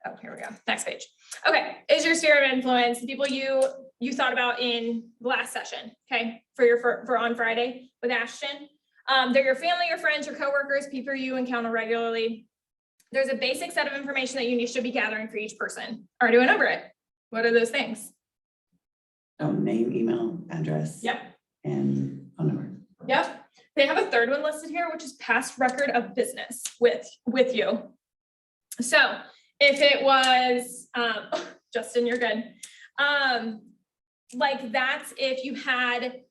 Oh, here we go. Next page. Okay, is your sphere of influence the people you thought about in the last session? Okay, for on Friday with Ashton. They're your family, your friends, your coworkers, people you encounter regularly. There's a basic set of information that you should be gathering for each person. Are doing over it. What are those things? Oh, name, email, address. Yep. And phone number. Yep. They have a third one listed here, which is past record of business with you. So if it was, Justin, you're good. Like that's if you had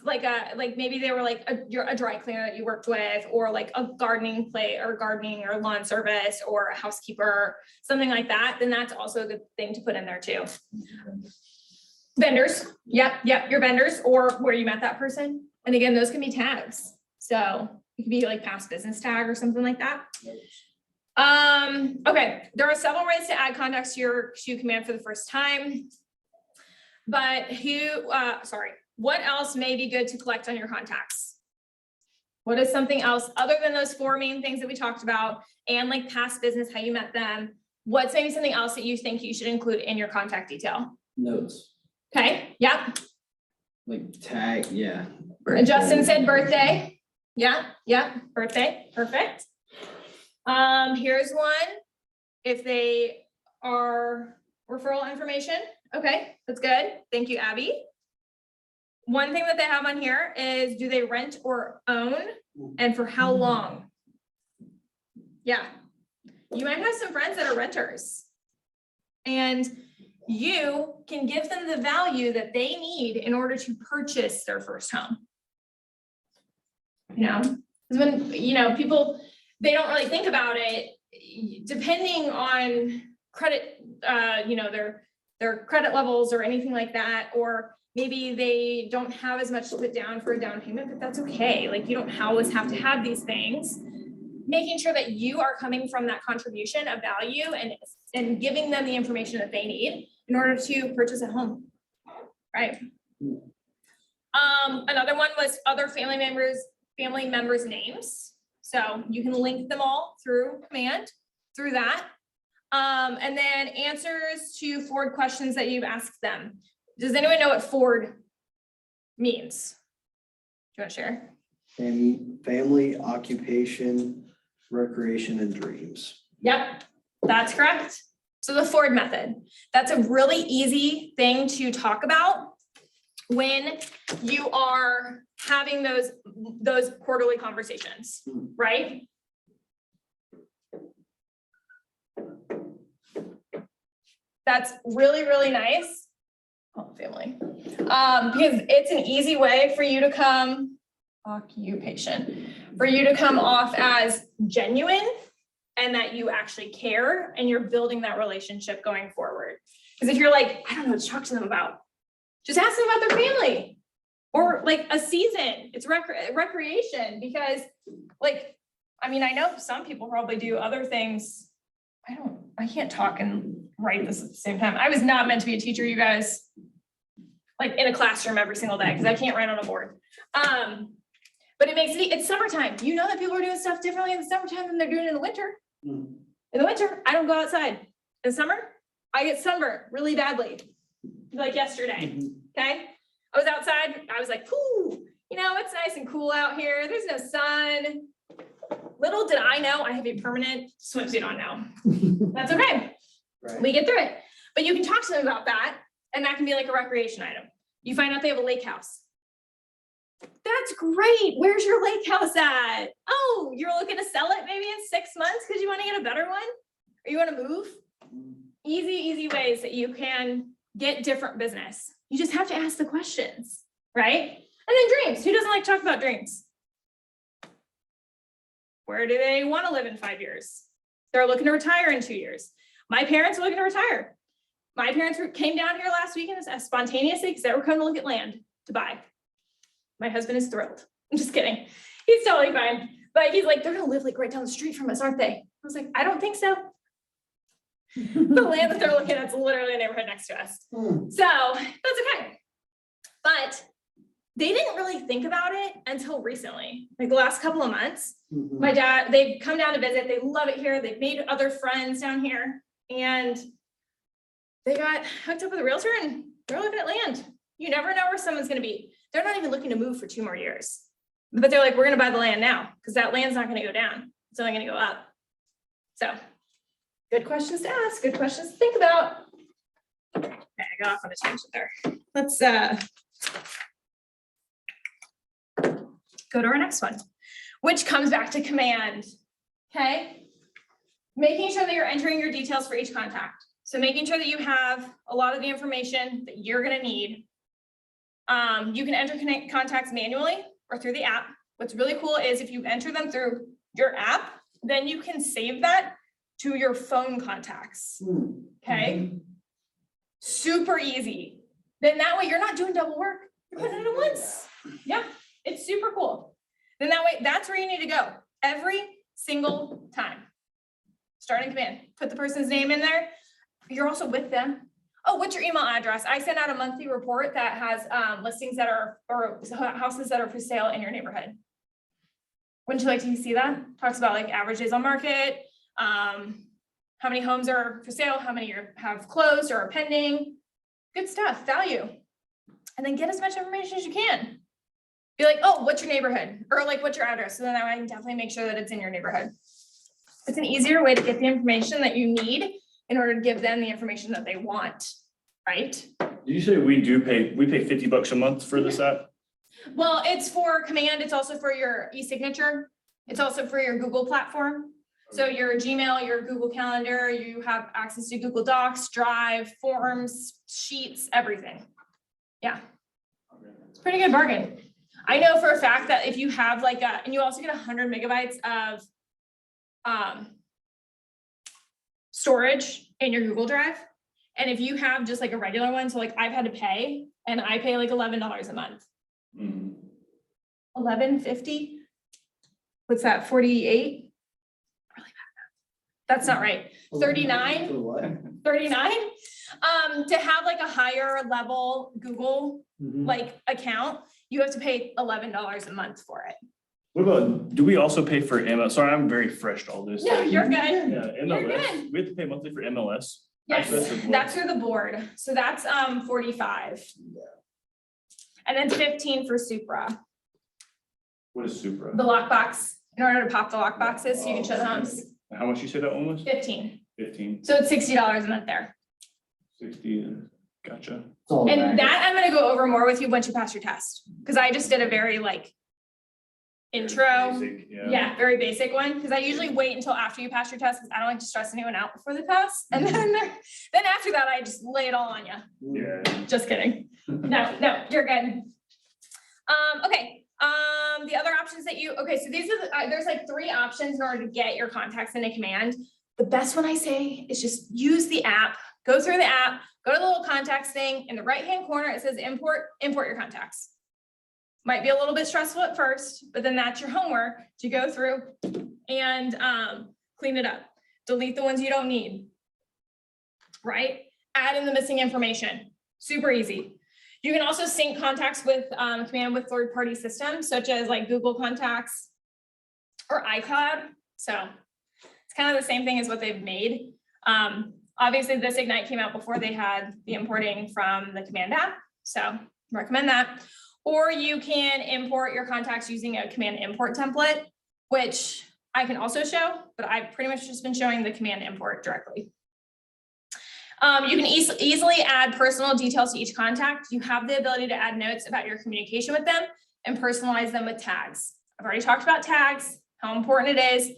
like maybe they were like a dry cleaner that you worked with, or like a gardening or lawn service or a housekeeper, something like that, then that's also a good thing to put in there too. Vendors, yep, your vendors or where you met that person. And again, those can be tags. So it could be like past business tag or something like that. Okay, there are several ways to add contacts to your Command for the first time. But what else may be good to collect on your contacts? What is something else other than those 4 main things that we talked about and like past business, how you met them? What's maybe something else that you think you should include in your contact detail? Notes, Okay, yeah. like tag, yeah. And Justin said birthday. Yeah, birthday, perfect. Here's one. If they are referral information, okay, that's good. Thank you, Abby. One thing that they have on here is, do they rent or own and for how long? Yeah, you might have some friends that are renters and you can give them the value that they need in order to purchase their first home. You know, 'cause when, people, they don't really think about it, depending on credit, their credit levels or anything like that, or maybe they don't have as much to put down for a down payment, but that's okay. Like you don't always have to have these things. Making sure that you are coming from that contribution of value and giving them the information that they need in order to purchase a home, right? Another one was other family members' names. So you can link them all through Command, through that. And then answers to Ford questions that you've asked them. Does anyone know what Ford means? Do you want to share? Family, occupation, recreation, and dreams. Yep. That's correct. So the Ford method, that's a really easy thing to talk about when you are having those quarterly conversations, right? That's really, really nice. Oh, family. Because it's an easy way for you to come off as genuine and that you actually care and you're building that relationship going forward. Because if you're like, I don't know what to talk to them about, just ask them about their family or like a season. It's recreation because like, I mean, I know some people probably do other things. I can't talk and write this at the same time. I was not meant to be a teacher, you guys, like in a classroom every single day because I can't write on a board. But it's summertime. You know that people are doing stuff differently in the summertime than they're doing in the winter. In the winter, I don't go outside. In the summer, I get sunburned really badly, like yesterday, okay? I was outside, I was like, whoo, it's nice and cool out here. There's no sun. Little did I know, I have a permanent swimsuit on now. That's okay. Right. We get through it. But you can talk to them about that, and that can be like a recreation item. You find out they have a lake house. That's great. Where's your lake house at? Oh, you're looking to sell it maybe in 6 months because you want to get a better one? Or you want to move? Easy ways that you can get different business. You just have to ask the questions, right? And then dreams. Who doesn't like to talk about dreams? Where do they want to live in 5 years? They're looking to retire in 2 years. My parents are looking to retire. My parents came down here last weekend spontaneously because they were coming to look at land to buy. My husband is thrilled. I'm just kidding. He's totally fine. But he's like, they're gonna live like right down the street from us, aren't they? I was like, I don't think so. The land that they're looking at is literally a neighborhood next to us. So that's okay. But they didn't really think about it until recently, like the last couple of months. My dad, they've come down to visit. They love it here. They've made other friends down here. And they got hooked up with a realtor and they're looking at land. You never know where someone's gonna be. They're not even looking to move for 2 more years. But they're like, we're gonna buy the land now because that land's not gonna go down. It's only gonna go up. So good questions to ask, good questions to think about. Okay, I got off on a tangent there. Let's go to our next one, which comes back to command, okay? Making sure that you're entering your details for each contact. So making sure that you have a lot of the information that you're gonna need. You can enter contacts manually or through the app. What's really cool is if you enter them through your app, then you can save that to your phone contacts, okay? Super easy. Then that way you're not doing double work. You're putting it in once. Yeah, it's super cool. Then that way, that's where you need to go every single time. Starting command, put the person's name in there. You're also with them. Oh, what's your email address? I send out a monthly report that has listings that are, or houses that are for sale in your neighborhood. Wouldn't you like to see that? Talks about like average days on market, how many homes are for sale, how many have closed or are pending. Good stuff, value. And then get as much information as you can. Be like, oh, what's your neighborhood? Or like, what's your address? So then I can definitely make sure that it's in your neighborhood. It's an easier way to get the information that you need in order to give them the information that they want, right? Did you say we pay $50 a month for this app? Well, it's for command. It's also for your e-signature. It's also for your Google platform. So your Gmail, your Google Calendar, you have access to Google Docs, Drive, Forms, Sheets, everything. Yeah, it's a pretty good bargain. I know for a fact that if you have like and you also get 100 megabytes of storage in your Google Drive. And if you have just like a regular one, so like I've had to pay, and I pay like $11 a month. $11.50. What's that? 48? Really bad. That's not right. 39. For what? 39. To have like a higher level Google like account, you have to pay $11 a month for it. What about, do we also pay for MLS? Sorry, I'm very fresh to all this. No, you're good. Yeah, You're MLS. good. We have to pay monthly for MLS. Yes, access as well? that's through the board. So that's 45. And then 15 for Supra, What is Supra? the lockbox, in order to pop the lock boxes so you can show the homes. How much you said that one was? 15. 15, So it's $60 a month there. 60, gotcha. It's all And back. that I'm gonna go over more with you once you pass your test, because I just did a very like intro. Basic, Yeah, very basic one, because I usually wait until after you pass your test, because I don't like to stress anyone out before the test. And then after that, I just lay it all on you. Yeah. Just kidding. No, you're good. Okay, the other options that okay, so these are there's like 3 options in order to get your contacts into command. The best one I say is just use the app, go through the app, go to the little contacts thing. In the right-hand corner, it says import your contacts. Might be a little bit stressful at first, but then that's your homework to go through and clean it up. Delete the ones you don't need, right? Add in the missing information, super easy. You can also sync contacts with command with third-party systems, such as like Google Contacts or iCloud. So it's kind of the same thing as what they've made. Obviously, this Ignite came out before they had the importing from the command app. So recommend that. Or you can import your contacts using a command import template, which I can also show, but I've pretty much just been showing the command import directly. You can easily add personal details to each contact. You have the ability to add notes about your communication with them and personalize them with tags. I've already talked about tags, how important it is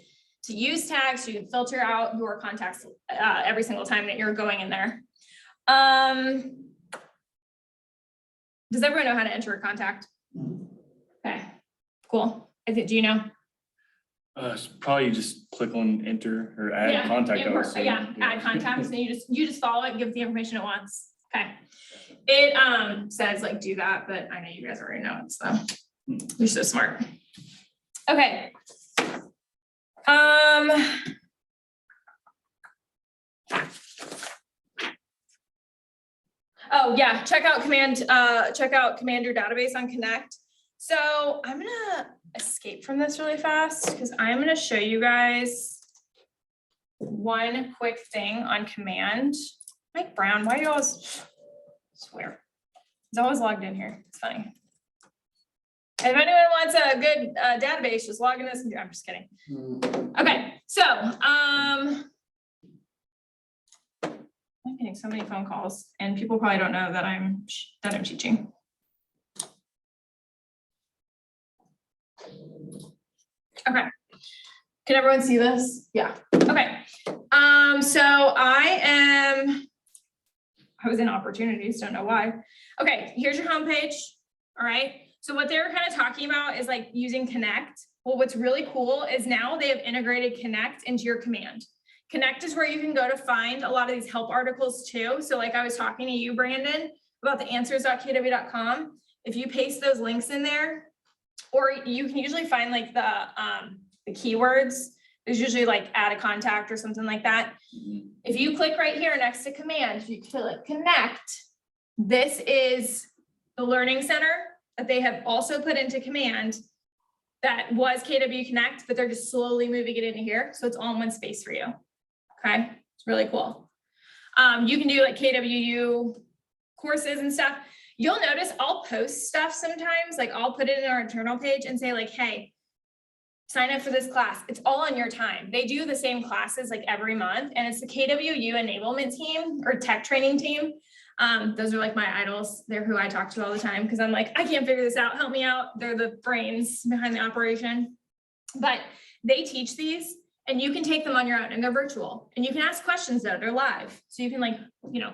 to use tags so you can filter out your contacts every single time that you're going in there. Does everyone know how to enter a contact? Okay, cool. Do you know? Probably just click on enter or add Yeah, contact. I would import, say. yeah, add contacts, and you just follow it and give the information at once. Okay. It says like do that, but I know you guys already know it, so you're so smart. Okay. Oh yeah, check out Commander database on Connect. So I'm gonna escape from this really fast because I'm gonna show you guys one quick thing on Command. Mike Brown, why do you always swear? He's always logged in here. It's funny. If anyone wants a good database, just log in this. I'm just kidding. Okay, so I'm getting so many phone calls, and people probably don't know that I'm teaching. Okay, can everyone see this? Yeah. Okay. So I was in opportunities, don't know why. Okay, here's your homepage. All right. So what they're kind of talking about is like using Connect. Well, what's really cool is now they have integrated Connect into your command. Connect is where you can go to find a lot of these help articles too. So like I was talking to you, Brandon, about the answers.kw.com. If you paste those links in there, or you can usually find like the keywords. There's usually like add a contact or something like that. If you click right here next to command, if you click connect, this is the learning center that they have also put into command that was KW Connect, but they're just slowly moving it into here. So it's all in one space for you. Okay, it's really cool. You can do like KWU courses and stuff. You'll notice I'll post stuff sometimes, like I'll put it in our internal page and say like, hey, sign up for this class. It's all on your time. They do the same classes like every month, and it's the KWU enablement team or tech training team. Those are like my idols. They're who I talk to all the time because I'm like, I can't figure this out. Help me out. They're the brains behind the operation. But they teach these and you can take them on your own and they're virtual. And you can ask questions though, they're live. So you can like,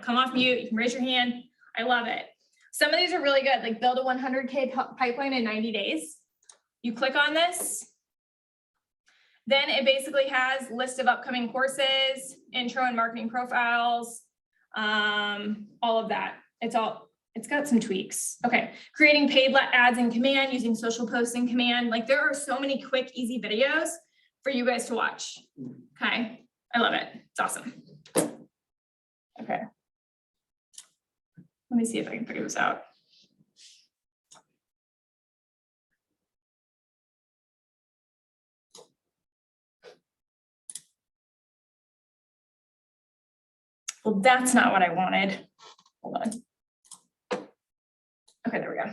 come off mute, you can raise your hand. I love it. Some of these are really good, like build a 100K pipeline in 90 days. You click on this. Then it basically has list of upcoming courses, intro and marketing profiles, all of that. It's got some tweaks. Okay, creating paid ads in command, using social posts in command. Like there are so many quick, easy videos for you guys to watch. Okay, I love it. It's awesome. Okay. Let me see if I can figure this out. Well, that's not what I wanted. Hold on. Okay, there we go.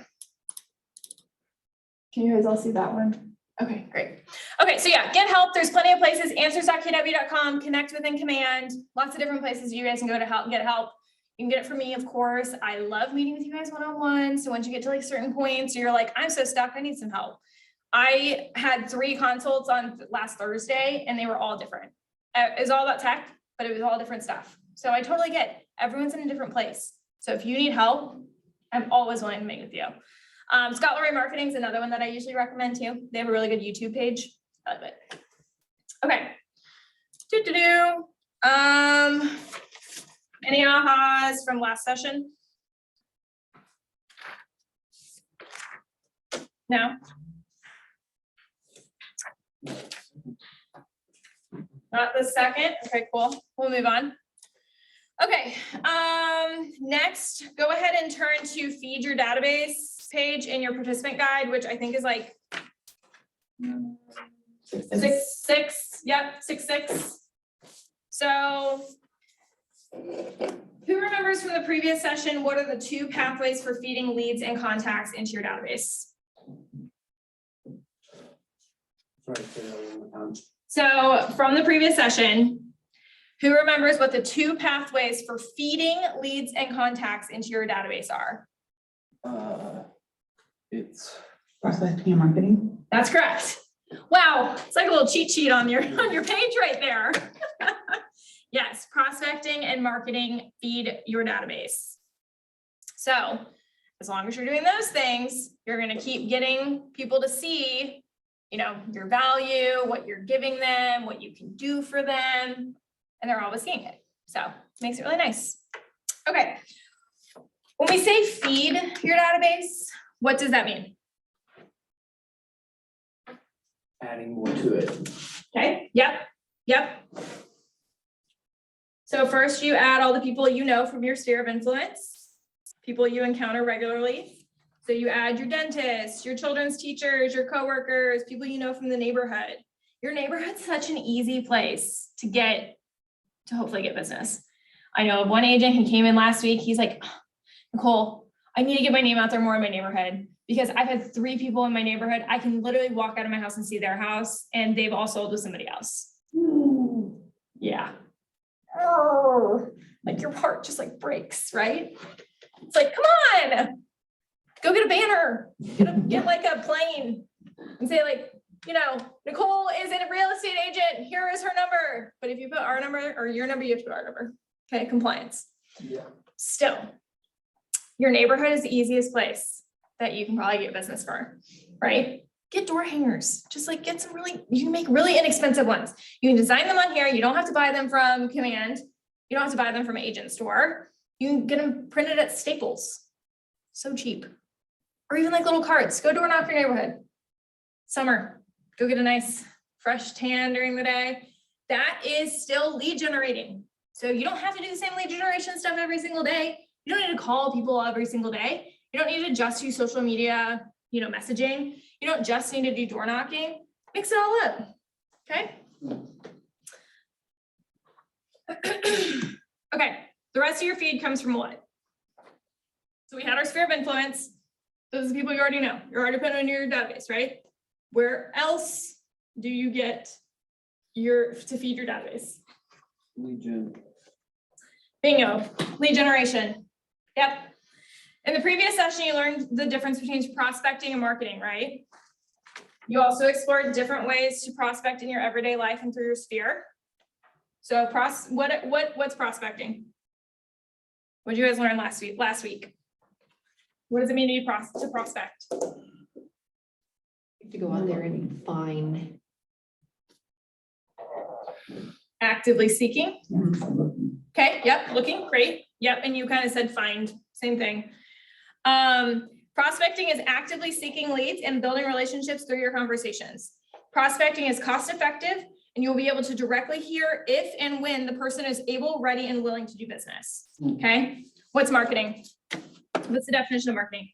Can you guys all see that one? Okay, great. Okay, so yeah, get help. There's plenty of places, answers.kw.com, connect with In Command, lots of different places you guys can go to help, get help. You can get it from me, of course. I love meeting with you guys one-on-one. So once you get to like certain points, you're like, I'm so stuck, I need some help. I had 3 consults on last Thursday and they were all different. It was all about tech, but it was all different stuff. So I totally get it. Everyone's in a different place. So if you need help, I'm always willing to meet with you. Scott Lorray Marketing is another one that I usually recommend too. They have a really good YouTube page. I love it. Okay. Any ahas from last session? No? Not the second? Okay, cool. We'll move on. Okay, next, go ahead and turn to feed your database page in your participant guide, which I think is like 6.6, yep, 6.6. So who remembers from the previous session, what are the 2 pathways for feeding leads and contacts into your database? So from the previous session, who remembers what the 2 pathways for feeding leads and contacts into your database are? It's Prospecting and marketing. That's correct. Wow, it's like a little cheat sheet on your page right there. Yes, prospecting and marketing feed your database. So as long as you're doing those things, you're going to keep getting people to see, you know, your value, what you're giving them, what you can do for them, and they're always seeing it. So it makes it really nice. Okay. When we say feed your database, what does that mean? adding more to it. Okay, yep. So first you add all the people you know from your sphere of influence, people you encounter regularly. So you add your dentist, your children's teachers, your coworkers, people you know from the neighborhood. Your neighborhood's such an easy place to hopefully get business. I know of one agent who came in last week, he's like, Nicole, I need to get my name out there more in my neighborhood because I've had 3 people in my neighborhood. I can literally walk out of my house and see their house and they've all sold with somebody else. Ooh, yeah. Oh, like your heart just like breaks, right? It's like, come on, go get a banner, get like a plane and say like, you know, Nicole is a real estate agent. Here is her number. But if you put our number or your number, you have to put our number. Okay, compliance. Yeah. Still, your neighborhood is the easiest place that you can probably get business for, right? Get door hangers. Just like get some you can make really inexpensive ones. You can design them on here. You don't have to buy them from Command. You don't have to buy them from an agent store. You can get them printed at Staples. So cheap. Or even like little cards. Go door knock your neighborhood. Summer, go get a nice fresh tan during the day. That is still lead generating. So you don't have to do the same lead generation stuff every single day. You don't need to call people every single day. You don't need to just use social media, you know, messaging. You don't just need to do door knocking. Mix it all up, okay? Okay, the rest of your feed comes from what? So we had our sphere of influence. Those are the people you already know. You're already putting in your database, right? Where else do you get to feed your database? Lead gen. Bingo, lead generation. Yep. In the previous session, you learned the difference between prospecting and marketing, right? You also explored different ways to prospect in your everyday life and through your sphere. So what's prospecting? What did you guys learn last week? What does it mean to prospect? To go out there and find. Actively seeking. Mm-hmm. Okay, yep, looking, great. Yep, and you kind of said find, same thing. Prospecting is actively seeking leads and building relationships through your conversations. Prospecting is cost effective and you'll be able to directly hear if and when the person is able, ready, and willing to do business. Okay, what's marketing? What's the definition of marketing?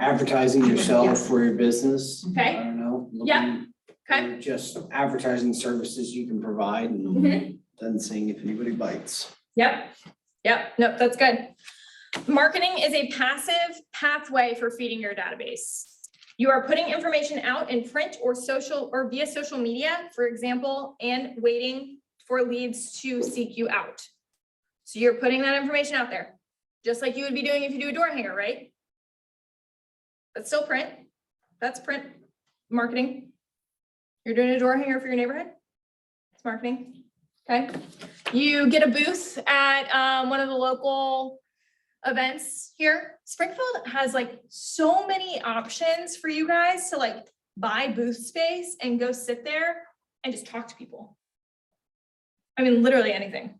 Advertising yourself for your business. Okay. I don't know. Yeah. Okay. Or just advertising services you can provide and then seeing if anybody bites. Yep, nope, that's good. Marketing is a passive pathway for feeding your database. You are putting information out in print or social or via social media, for example, and waiting for leads to seek you out. So you're putting that information out there, just like you would be doing if you do a door hanger, right? That's still print. That's print marketing. You're doing a door hanger for your neighborhood. It's marketing. Okay. You get a booth at one of the local events here. Springfield has like so many options for you guys to like buy booth space and go sit there and just talk to people. I mean, literally anything.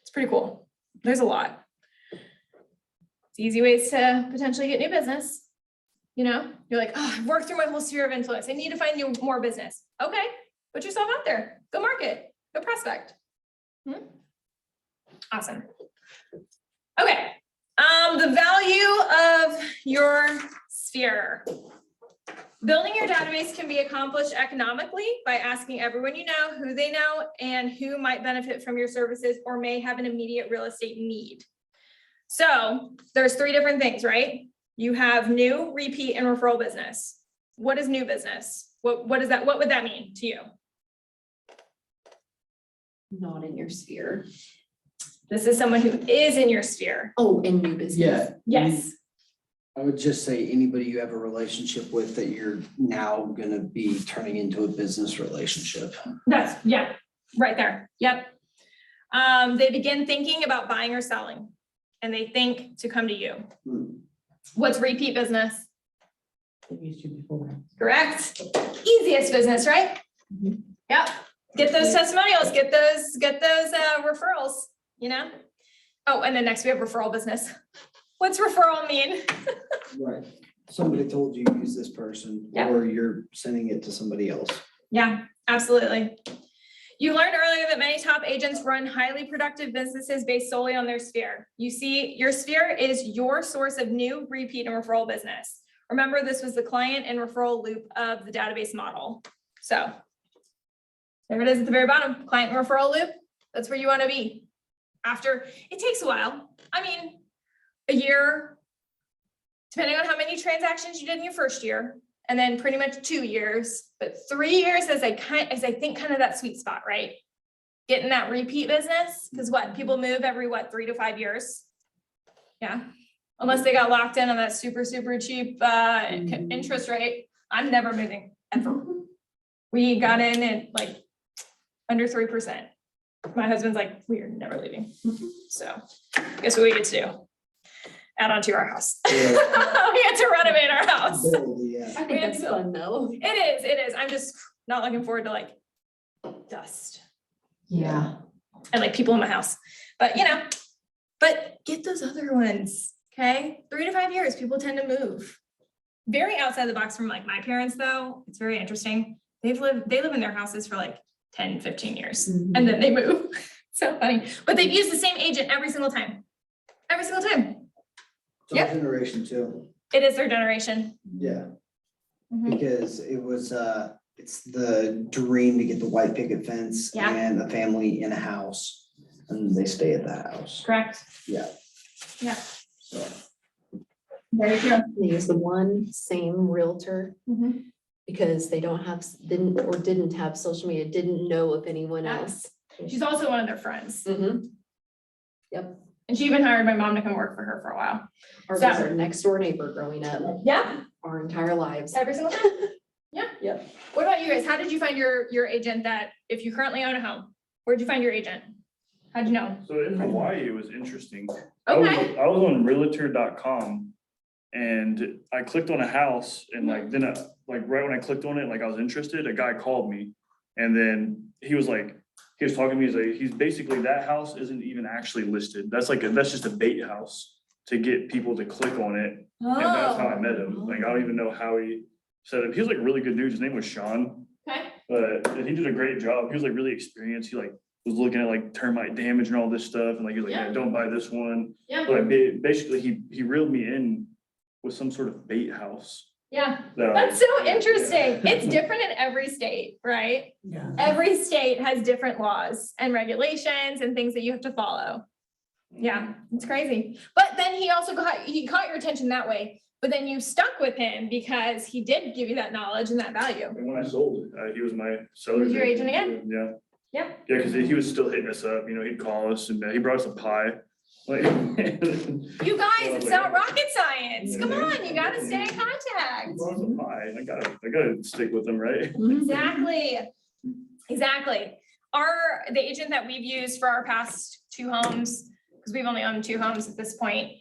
It's pretty cool. There's a lot. It's easy ways to potentially get new business. You know, you're like, oh, I've worked through my whole sphere of influence. I need to find you more business. Okay, put yourself out there. Go market. Go prospect. Awesome. Okay. The value of your sphere. Building your database can be accomplished economically by asking everyone you know who they know and who might benefit from your services or may have an immediate real estate need. So there's 3 different things, right? You have new, repeat, and referral business. What is new business? What is that? What would that mean to you? Not in your sphere. This is someone who is in your sphere. Oh, in new business. Yeah. Yes. I would just say anybody you have a relationship with that you're now gonna be turning into a business relationship. That's, yeah, right there. Yep. They begin thinking about buying or selling, and they think to come to you. What's repeat business? They've used you before. Correct. Easiest business, right? Yep. Get those testimonials, get those referrals, you know? Oh, and then next we have referral business. What's referral mean? Right. Somebody told you use this person, Yeah. or you're sending it to somebody else. Yeah, absolutely. You learned earlier that many top agents run highly productive businesses based solely on their sphere. You see, your sphere is your source of new, repeat, and referral business. Remember, this was the client and referral loop of the database model. So there it is at the very bottom, client and referral loop. That's where you want to be. After, it takes a while. I mean, a year, depending on how many transactions you did in your first year, and then pretty much 2 years, but 3 years as I think kind of that sweet spot, right? Getting that repeat business, because what, people move every 3 to 5 years? Yeah, unless they got locked in on that super, super cheap interest rate. I'm never moving, ever. We got in at like under 3%. My husband's like, we are never leaving. So guess what we get to do? Add on to our house. We had to renovate our house. Yeah. I think that's fun though. It is. I'm just not looking forward to like dust Yeah. and like people in my house. But you know, but get those other ones. Okay. 3 to 5 years, people tend to move. Very outside the box from like my parents though. It's very interesting. They live in their houses for like 10, 15 years and then they move. So funny. But they've used the same agent every single time. Every single time. It's our Yep. generation too. It is their generation. Yeah, Mhm. because it was, it's the dream to get the white picket fence Yeah. and a family in a house, and they stay at that house. Correct. Yeah. Yeah. So. Very true. They use the one same realtor because they didn't have social media, didn't know of anyone Yeah. else. She's also one of their friends. Yep. And she even hired my mom to come work for her for a while. Or So- was our next door neighbor growing up Yeah, our entire lives. every single time. Yeah. Yep. What about you guys? How did you find your agent that, if you currently own a home, where'd you find your agent? How'd you know? So in Hawaii, it was interesting. Okay. I was on realtor.com and I clicked on a house and like, then right when I clicked on it, like I was interested, a guy called me. And then he was talking to me, he's basically, that house isn't even actually listed. That's just a bait house to get people to click on it. And that's how I met him. Like, I don't even know how he set it. He was like really good dude. His name was Sean. Okay. But he did a great job. He was like really experienced. He like was looking at like termite damage and all this stuff. And like, he was like, Yeah. yeah, don't buy this one. Yeah. But basically he reeled me in with some sort of bait house. Yeah. So, That's so interesting. It's different in every state, right? Yeah. Every state has different laws and regulations and things that you have to follow. Yeah, it's crazy. But then he also caught your attention that way. but then you stuck with him because he did give you that knowledge and that value. And when I sold, he was my seller. Was your agent again? Yeah. Yeah. Yeah, because he was still hitting us up, he'd call us and he brought us a pie. Like. You guys, it's not rocket science. Come on, you gotta stay in contact. He brought us a pie. I gotta stick with him, right? Exactly, exactly. The agent that we've used for our past 2 homes, because we've only owned 2 homes at this point,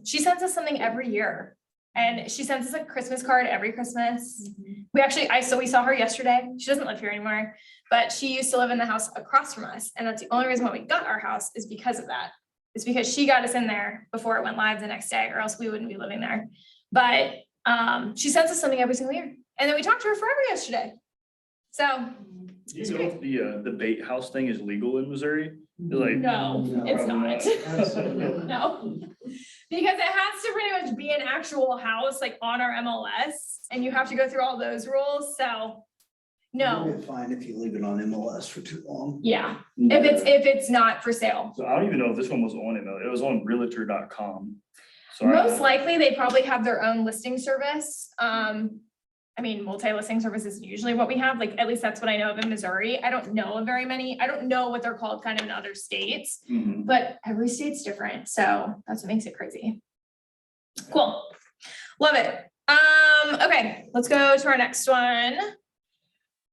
she sends us something every year. And she sends us a Christmas card every Christmas. We saw her yesterday. She doesn't live here anymore, but she used to live in the house across from us. And that's the only reason why we got our house is because of that. It's because she got us in there before it went live the next day, or else we wouldn't be living there. But she sends us something every single year. And then we talked to her forever yesterday. So Do you know if the bait house thing is legal in Missouri? Like. no, it's not. Absolutely. No, because it has to pretty much be an actual house, like on our MLS, and you have to go through all those rules, so. No, You'll be fine if you leave it on MLS for too long. yeah, if it's not for sale. So I don't even know if this one was on it was on realtor.com. So Most likely, they probably have their own listing service. I mean, multi-listing service is usually what we have, like, at least that's what I know of in Missouri. I don't know of very many. I don't know what they're called kind of in other states, Mhm. but every state's different, so that's what makes it crazy. Cool, love it. Okay, let's go to our next one.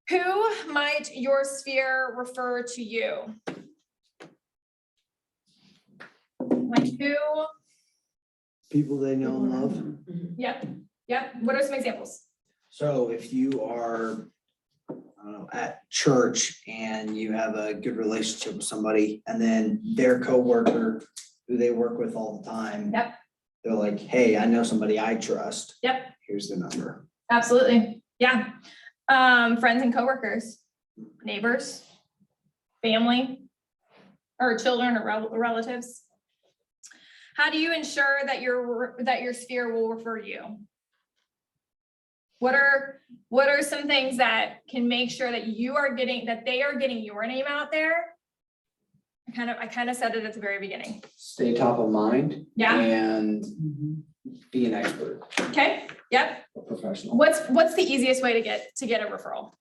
Who might your sphere refer to you? Like who? People they know and love. Yep. What are some examples? So if you are, I don't know, at church and you have a good relationship with somebody and then their coworker who they work with all the time. Yep. They're like, hey, I know somebody I trust. Yep. Here's the number. Absolutely. Yeah. Friends and coworkers, neighbors, family, or children or relatives. How do you ensure that your sphere will refer you? What are some things that can make sure that they are getting your name out there? I kind of said it at the very beginning. Stay top of mind Yeah. and be an expert, Okay. Yep. a professional. What's the easiest way to get a referral?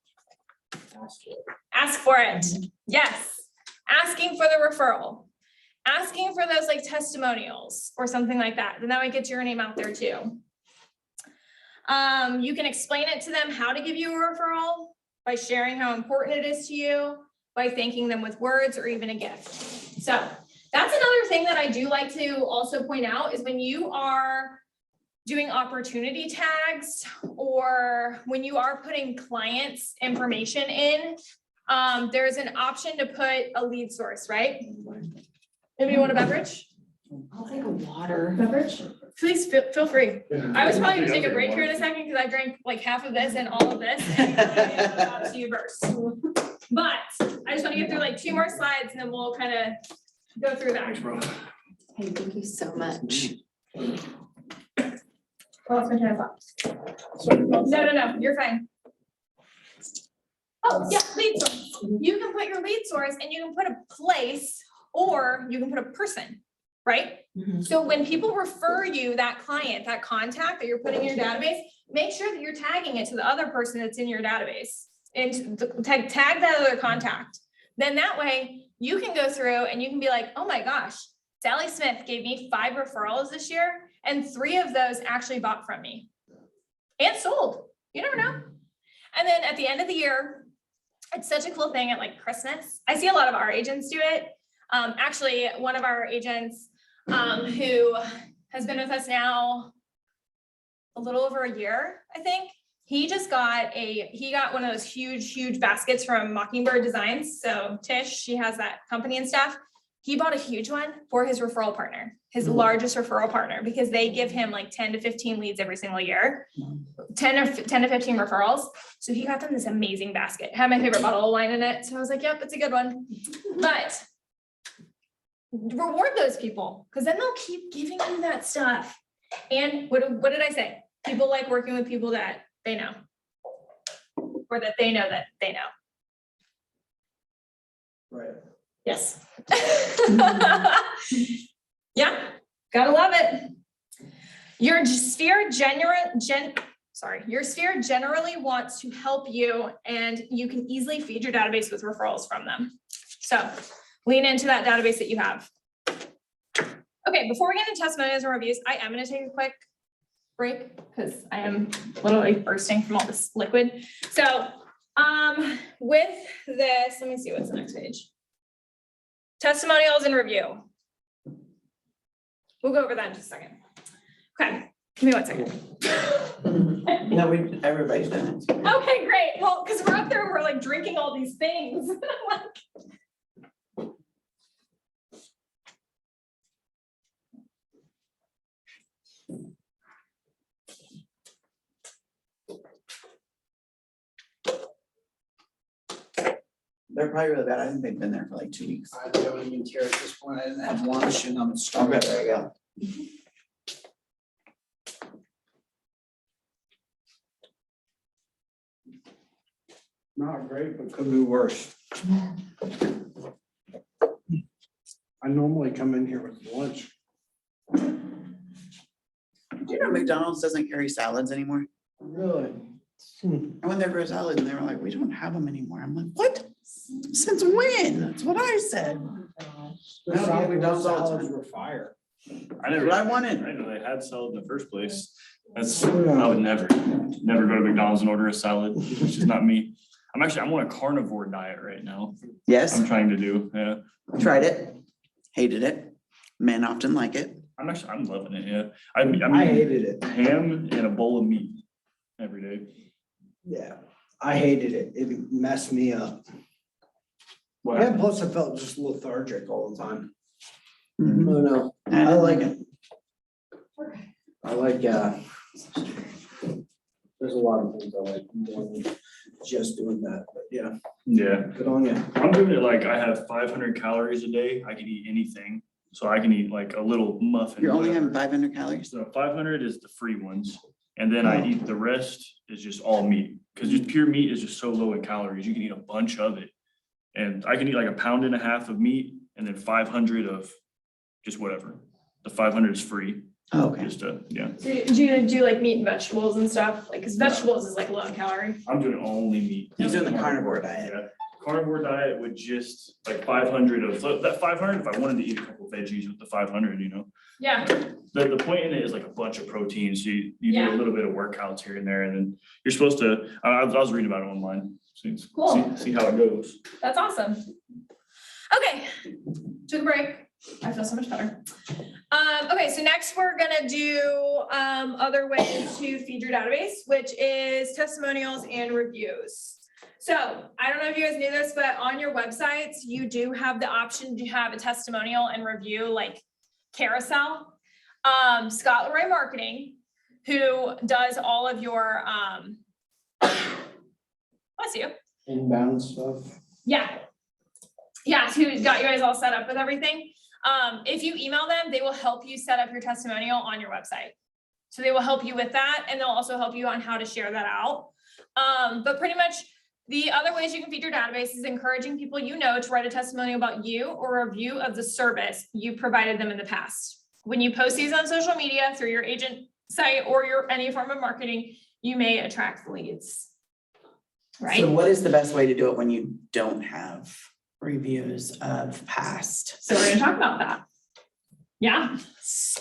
Ask for it. Yes. Asking for the referral. Asking for those like testimonials or something like that. Then that would get your name out there too. You can explain it to them how to give you a referral by sharing how important it is to you, by thanking them with words or even a gift. So that's another thing that I do like to also point out is when you are doing opportunity tags or when you are putting clients' information in, there's an option to put a lead source, right? Anybody want a beverage? I'll take a water. Beverage? Please feel free. I was probably gonna take a break here in a second because I drank like half of this and all of this. And to you first. But I just want to get through like 2 more slides and then we'll kind of go through that. Hey, thank you so much. Oh, it's my train of thought. No, you're fine. Oh, yeah, lead source. You can put your lead source and you can put a place or you can put a person, right? Mhm. So when people refer you that client, that contact that you're putting in your database, make sure that you're tagging it to the other person that's in your database and tag that other contact. Then that way you can go through and you can be like, oh my gosh, Sally Smith gave me 5 referrals this year and 3 of those actually bought from me and sold. You never know. And then at the end of the year, it's such a cool thing at like Christmas. I see a lot of our agents do it. Actually, one of our agents who has been with us now a little over a year, I think. He got one of those huge baskets from Mockingbird Designs. So Tish, she has that company and stuff. He bought a huge one for his referral partner, his largest referral partner, because they give him like 10 to 15 leads every single year, 10 to 15 referrals. So he got them this amazing basket. Had my favorite bottle of wine in it. So I was like, yep, it's a good one. But reward those people because then they'll keep giving you that stuff. And what did I say? People like working with people that they know or that they know that they know. Right. Yes. Yeah, gotta love it. Your sphere your sphere generally wants to help you, and you can easily feed your database with referrals from them. So lean into that database that you have. Okay, before we get into testimonials and reviews, I am gonna take a quick break because I am literally bursting from all this liquid. So with this, let me see what's the next page. Testimonials and review. We'll go over that in just a second. Okay, give me 1 second. No, everybody's done it. Okay, great. Well, because we're up there, we're like drinking all these things. They're probably really bad. I think they've been there for like 2 weeks. I don't even care at this point. I didn't have lunch and I'm starving. Okay, there you go. Not great, but could be worse. I normally come in here with lunch. Do you know McDonald's doesn't carry salads anymore? Really? I went there for a salad and they were like, we don't have them anymore. I'm like, what? Since when? That's what I said. The No, yeah, McDonald's McDonald's all the salads time. were fire. I That's never, what I I wanted. didn't know they had salad in the first place. That's, I would never go to McDonald's and order a salad. It's just not me. I'm on a carnivore diet right now. Yes, I'm trying to do, yeah. tried it, hated it. Men often like it. I'm loving it, yeah. I'm I eating hated it. ham and a bowl of meat every day. Yeah, I hated it. It messed me up. What Yeah, happened? plus I felt just lethargic all the time. Mhm. Oh, no. I I didn't like like it. I like, there's a lot of things I like more than just doing that, but yeah, Yeah, good on you. I'm doing it like I have 500 calories a day. I can eat anything. So I can eat like a little muffin. You're only whatever. having 500 calories? So 500 is the free ones. And then I eat the rest is just all meat. Because just pure meat is just so low in calories. You can eat a bunch of it. And I can eat like 1.5 pounds of meat and then 500 of just whatever. The 500 is free. Oh, okay. Just yeah. So do you do like meat and vegetables and stuff? Like, cause vegetables is like low in calorie. I'm doing only meat. He's doing the carnivore diet. Yeah. Carnivore diet would just like 500 of so that 500 if I wanted to eat a couple veggies with the 500, you know. Yeah, The point in it is like a bunch of protein. So you do Yeah. a little bit of workouts here and there, and then you're supposed to, I was reading about it online. Cool. See how it goes. that's awesome. Okay, took a break. I feel so much better. Okay, so next we're gonna do other ways to feed your database, which is testimonials and reviews. So I don't know if you guys knew this, but on your websites, you do have the option to have a testimonial and review like carousel. Scott Leroy Marketing, who does all of your bless you. Inbound stuff. Yeah. Yeah, who got you guys all set up with everything. If you email them, they will help you set up your testimonial on your website. So they will help you with that, and they'll also help you on how to share that out. But pretty much the other ways you can feed your database is encouraging people you know to write a testimonial about you or a review of the service you provided them in the past. When you post these on social media through your agent site or your any form of marketing, you may attract leads. Right? So what is the best way to do it when you don't have reviews of past? So we're gonna talk about that. Yeah.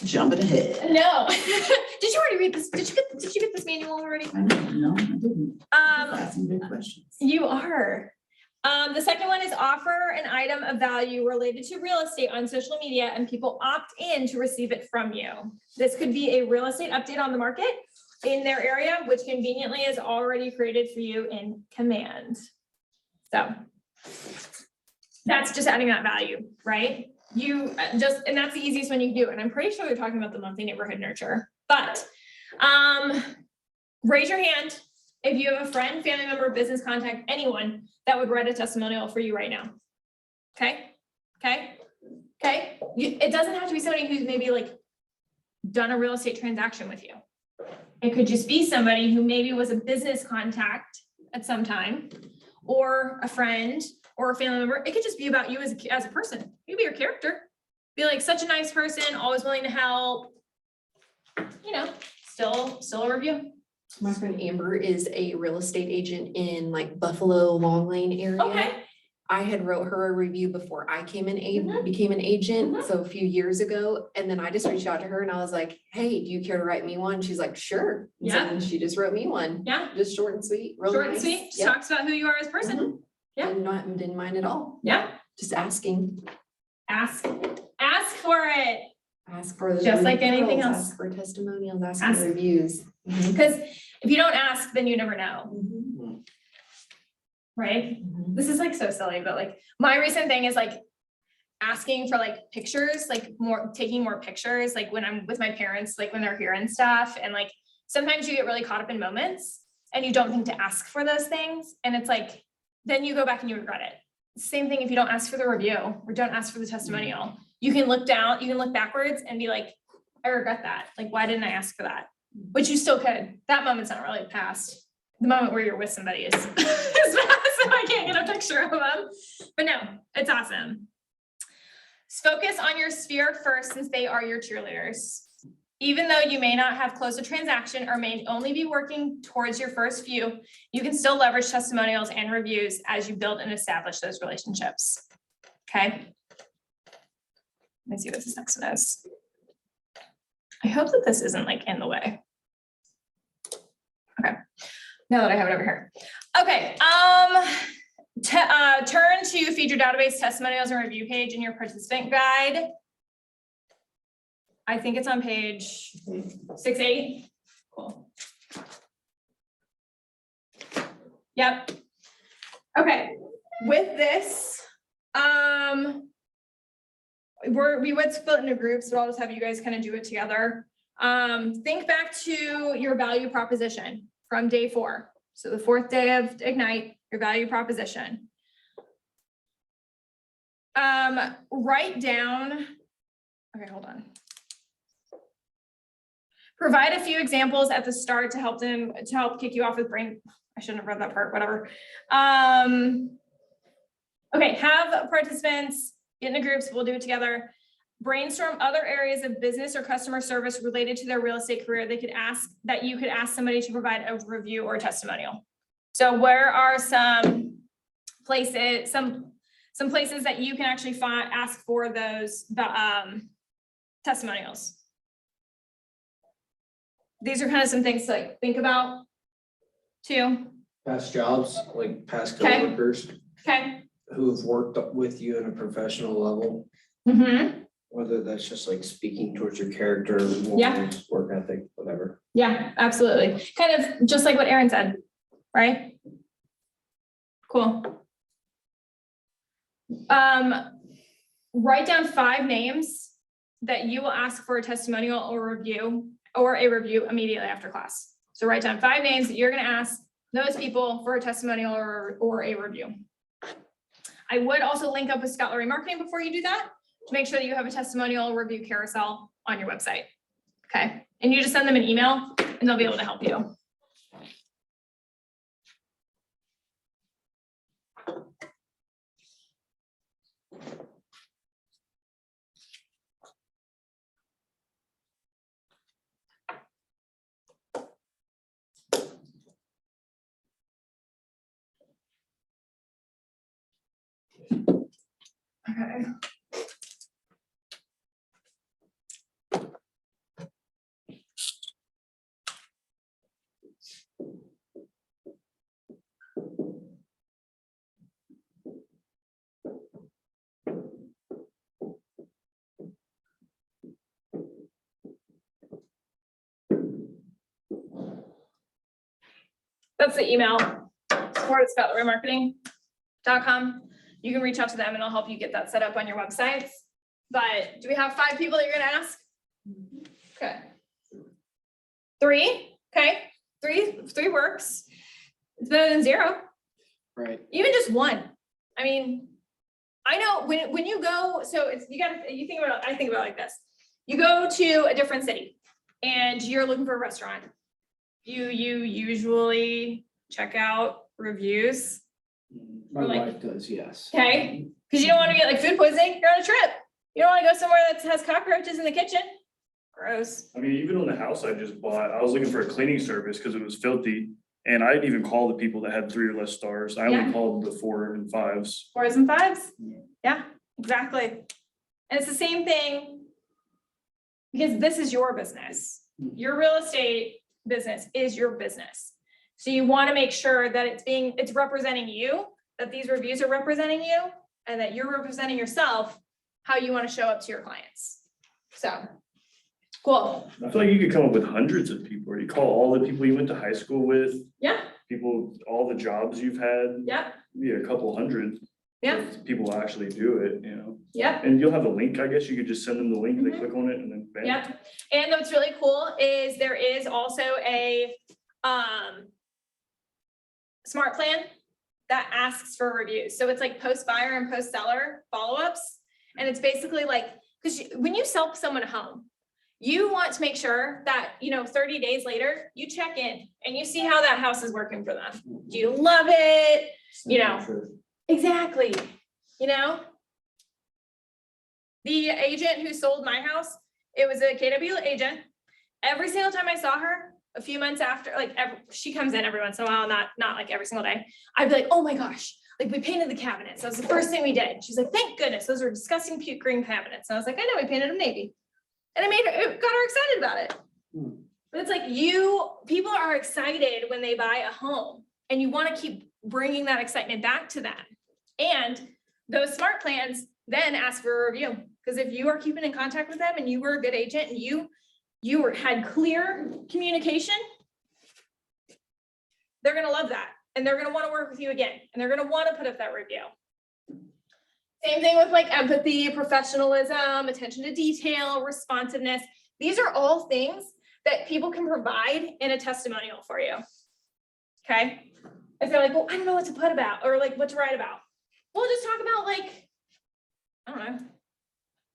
Jumping ahead. No. Did you already read this? Did you get this manual already? I know, no, I didn't. Asking big questions. You are. The second one is offer an item of value related to real estate on social media and people opt in to receive it from you. This could be a real estate update on the market in their area, which conveniently is already created for you in Command. So that's just adding that value, right? You just, and that's the easiest one you can do. And I'm pretty sure they're talking about the monthly neighborhood nurture, but raise your hand if you have a friend, family member, business contact, anyone that would write a testimonial for you right now. Okay, okay, okay. It doesn't have to be somebody who's maybe like done a real estate transaction with you. It could just be somebody who maybe was a business contact at some time, or a friend, or a family member. It could just be about you as a person. You could be your character. Be like such a nice person, always willing to help. you know, still a review. My friend Amber is a real estate agent in like Buffalo, Long Lane area. Okay. I had wrote her a review before I became an Mhm. agent, so a few years ago, and then I just reached out to her and I was like, hey, do you care to write me one? She's like, sure. And so Yeah. then she just wrote me one, Yeah, just short and sweet, real short and nice. sweet, just Yep. talks about who you are as a person. Mhm. Yeah. Didn't mind at all, Yeah, just asking, ask for it. ask for the. Just like anything referrals, else. Ask for testimonials, ask Ask. for reviews. Mhm. Because if you don't ask, then you never know, Mhm. right? Mhm. This is like so silly, but like my recent thing is like asking for like pictures, like taking more pictures, like when I'm with my parents, like when they're here and stuff. And like sometimes you get really caught up in moments and you don't think to ask for those things. And it's like, then you go back and you regret it. Same thing if you don't ask for the review or don't ask for the testimonial. You can look down, you can look backwards and be like, I regret that. Like, why didn't I ask for that? Which you still could. That moment's not really past. The moment where you're with somebody is, is past, so I can't get a picture of them. But no, it's awesome. Focus on your sphere first, since they are your cheerleaders. Even though you may not have closed a transaction or may only be working towards your first few, you can still leverage testimonials and reviews as you build and establish those relationships. Okay. Let me see what this next one is. I hope that this isn't like in the way. Okay, now that I have it over here. Okay, turn to feed your database testimonials and review page in your participant guide. I think it's on page 6-8. Cool. Yep. Okay, with this, we would split into groups, but I'll just have you guys kind of do it together. Think back to your value proposition from day 4. So the 4th day of Ignite, your value proposition. Write down, okay, hold on. Provide a few examples at the start to help kick you off with brain. I shouldn't have read that part, whatever. Okay, have participants get into groups, we'll do it together. Brainstorm other areas of business or customer service related to their real estate career that you could ask somebody to provide a review or a testimonial. So where are some places that you can actually ask for those testimonials? These are kind of some things to like think about too. Past jobs, like past Okay. coworkers Okay. who have worked with you at a professional level, Mm-hmm. whether that's just like speaking towards your character, Yeah. morals, work ethic, whatever. Yeah, absolutely. Kind of just like what Aaron said, right? Cool. Write down 5 names that you will ask for a testimonial or a review immediately after class. So write down 5 names that you're going to ask those people for a testimonial or a review. I would also link up with Scott Lurie Marketing before you do that to make sure that you have a testimonial review carousel on your website. Okay. And you just send them an email and they'll be able to help you. Okay. That's the email, support@scottlurie-marketing.com. You can reach out to them and they'll help you get that set up on your websites. But do we have 5 people that you're gonna ask? Okay. 3, okay, 3 works. It's better than 0. Right. Even just 1. I mean, I know when you go, so I think about it like this. You go to a different city and you're looking for a restaurant. You usually check out reviews. My Or like- wife does, yes. Okay, because you don't want to get like food poisoning. You're on a trip. You don't want to go somewhere that has cockroaches in the kitchen, Gross. I mean, even on the house I just bought, I was looking for a cleaning service because it was filthy. And I didn't even call the people that had 3 or less stars. I Yeah. only called the 4 and 5s. 4s and 5s? Yeah. Yeah, exactly. And it's the same thing because this is your business. Your real estate business is your business. So you want to make sure that it's representing you, that these reviews are representing you, and that you're representing yourself, how you want to show up to your clients. So, cool. I feel like you could come up with hundreds of people, or you call all the people you went to high school with, Yeah, people, all the jobs you've had, yeah, maybe a couple hundred. yeah, if People actually do it, yeah. and you'll have a link, I guess you could just send them the link, they Mhm. click on it and then bam. Yep. And what's really cool is there is also a smart plan that asks for reviews. So it's like post buyer and post seller follow-ups. And it's basically like, because when you sell someone a home, you want to make sure that, 30 days later, you check in and you see how that house is working for them. Do you love it? Exactly. The agent who sold my house, it was a KW agent. Every single time I saw her, a few months after, she comes in every once in a while, not like every single day. I'd be like, oh my gosh, like we painted the cabinets. That was the first thing we did. She's like, thank goodness, those are disgusting puke green cabinets. And I was like, I know, we painted them navy. And it got her excited about it. But it's like people are excited when they buy a home and you want to keep bringing that excitement back to them. And those smart plans then ask for a review. Because if you are keeping in contact with them and you were a good agent and you had clear communication, they're going to love that. And they're going to want to work with you again. And they're going to want to put up that review. Same thing with like empathy, professionalism, attention to detail, responsiveness. These are all things that people can provide in a testimonial for you. Okay. If they're like, well, I don't know what to put about or like what to write about. We'll just talk about like, I don't know,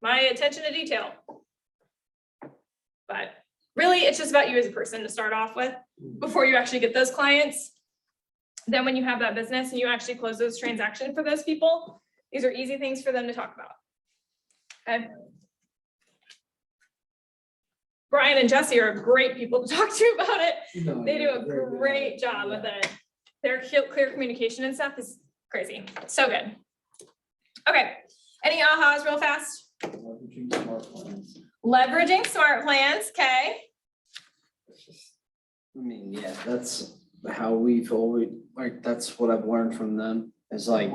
my attention to detail. But really, it's just about you as a person to start off with before you actually get those clients. Then when you have that business and you actually close those transactions for those people, these are easy things for them to talk about. Okay. Brian and Jesse are great people to talk to about it. They do a great job with it. Their clear communication and stuff is crazy. So good. Okay. Any ahas real fast? Leveraging smart plans. Okay. I mean, yeah, that's how we've always, like, that's what I've learned from them, is like,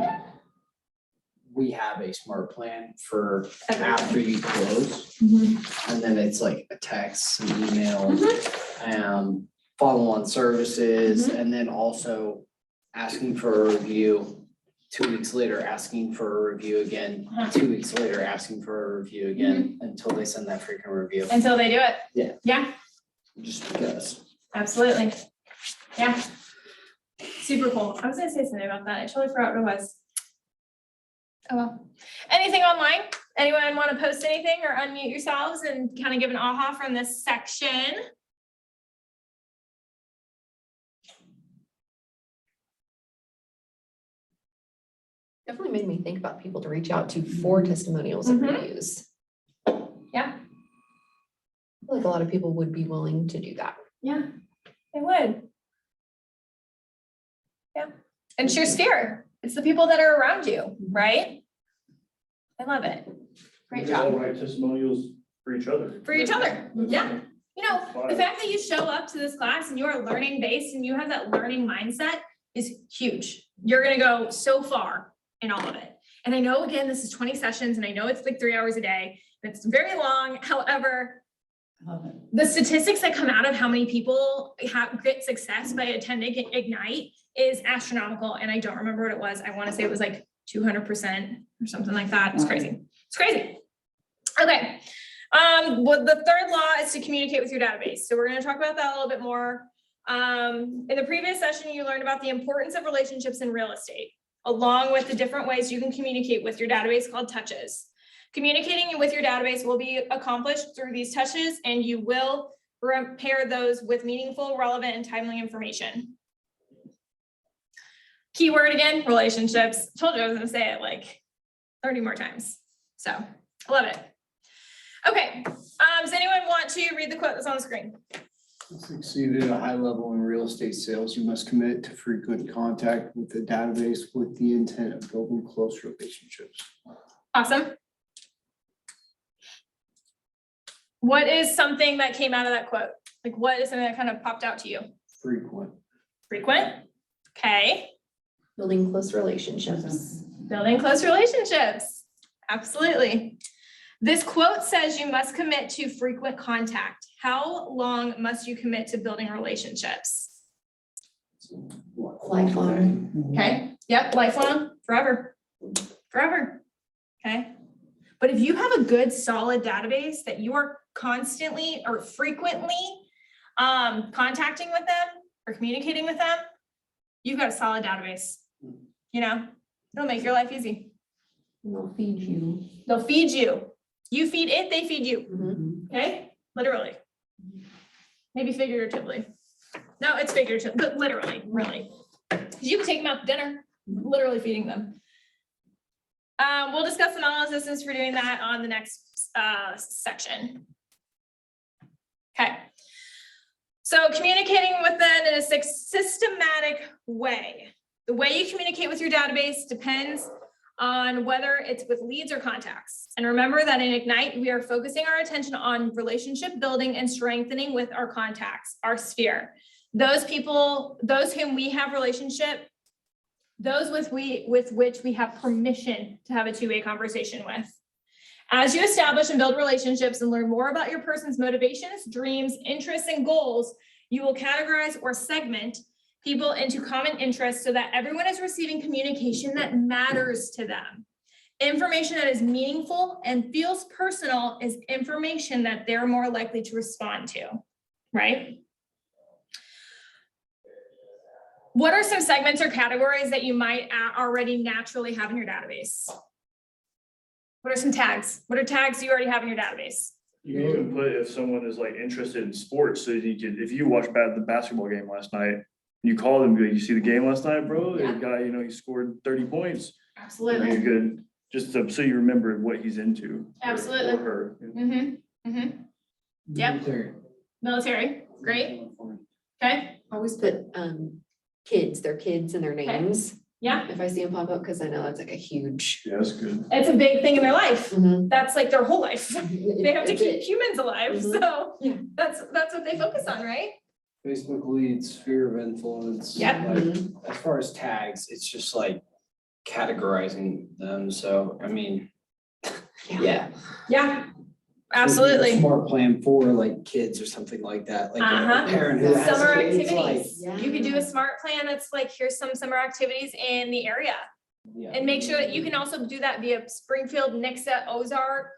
we have a smart plan for after you close, and then it's like a text, an email, follow-on services, and then also asking for a review, 2 weeks later, asking for a review again, 2 weeks later, asking for a review again, until they send that freaking review, Until they do it. Yeah. Yeah, just because. absolutely. Yeah. Super cool. I was gonna say something about that. I totally forgot what it was. Oh well. Anything online? Anyone want to post anything or unmute yourselves and kind of give an aha from this section? Definitely made me think about people to reach out to for testimonials and Mhm. reviews. Yeah. I feel like a lot of people would be willing to do that. Yeah, they would. Yeah, and sheer sphere. It's the people that are around you, right? I love it. Great We all job. write testimonials for each other. For each other, yeah. The Fine. fact that you show up to this class and you are learning based and you have that learning mindset is huge. You're gonna go so far in all of it. And I know, again, this is 20 sessions and I know it's like 3 hours a day. And it's very long. However, the statistics that come out of how many people get success by attending Ignite is astronomical. And I don't remember what it was. I want to say it was like 200% or something like that. It's crazy. It's crazy. Okay. Well, the third law is to communicate with your database. So we're going to talk about that a little bit more. In the previous session, you learned about the importance of relationships in real estate, along with the different ways you can communicate with your database called touches. Communicating with your database will be accomplished through these touches, and you will pair those with meaningful, relevant, and timely information. Keyword again, relationships. Told you I was going to say it like 30 more times. So I love it. Okay. Does anyone want to read the quote that's on the screen? To succeed at a high level in real estate sales, you must commit to frequent contact with the database with the intent of building close relationships. Awesome. What is something that came out of that quote? Like what is something that kind of popped out to you? Frequent. Frequent? Okay. Building close relationships. Building close relationships. Absolutely. This quote says you must commit to frequent contact. How long must you commit to building relationships? Lifelong. Okay, yep, lifelong, forever, forever. Okay. But if you have a good solid database that you are constantly or frequently contacting with them or communicating with them, you've got a solid database. You know, it'll make your life easy. They'll feed you. They'll feed you. You feed it, they feed you. Mhm. Okay, literally. Maybe figuratively. No, it's figurative, but literally, really. 'Cause you can take them out to dinner, literally feeding them. We'll discuss the knowledge systems for doing that on the next section. Okay. So communicating with them in a systematic way. The way you communicate with your database depends on whether it's with leads or contacts. And remember that in Ignite, we are focusing our attention on relationship building and strengthening with our contacts, our sphere. Those people, those whom we have relationship, those with which we have permission to have a two-way conversation with. As you establish and build relationships and learn more about your person's motivations, dreams, interests, and goals, you will categorize or segment people into common interests so that everyone is receiving communication that matters to them. Information that is meaningful and feels personal is information that they're more likely to respond to, right? What are some segments or categories that you might already naturally have in your database? What are some tags? What are tags you already have in your database? You can even put if someone is like interested in sports, so you could, if you watched the basketball game last night, you call them, you see the game last night, bro? The guy, you know, he scored 30 points. Absolutely. You could, just so you remember what he's into. Absolutely. Or her. Mm-hmm, mm-hmm. Yep. Military, great. Okay, Always put kids, their kids and their names. yeah, If I see them pop up, because I know that's like a huge. Yeah, that's good. it's a big thing in their life. Mhm. That's like their whole life. They have to It's keep it. humans alive, Mhm. so Yeah. that's what they focus on, right? Facebook leads, sphere of influence. Yep. Like, as far as tags, it's just like categorizing them, so, I mean, yeah. Yeah, absolutely. Smart plan for like kids or something like that, like Uh-huh. a parent who has Summer kids, like. activities. You could do a smart plan that's like, here's some summer activities in the area. Yeah. And make sure that you can also do that via Springfield, Nixa, Ozark,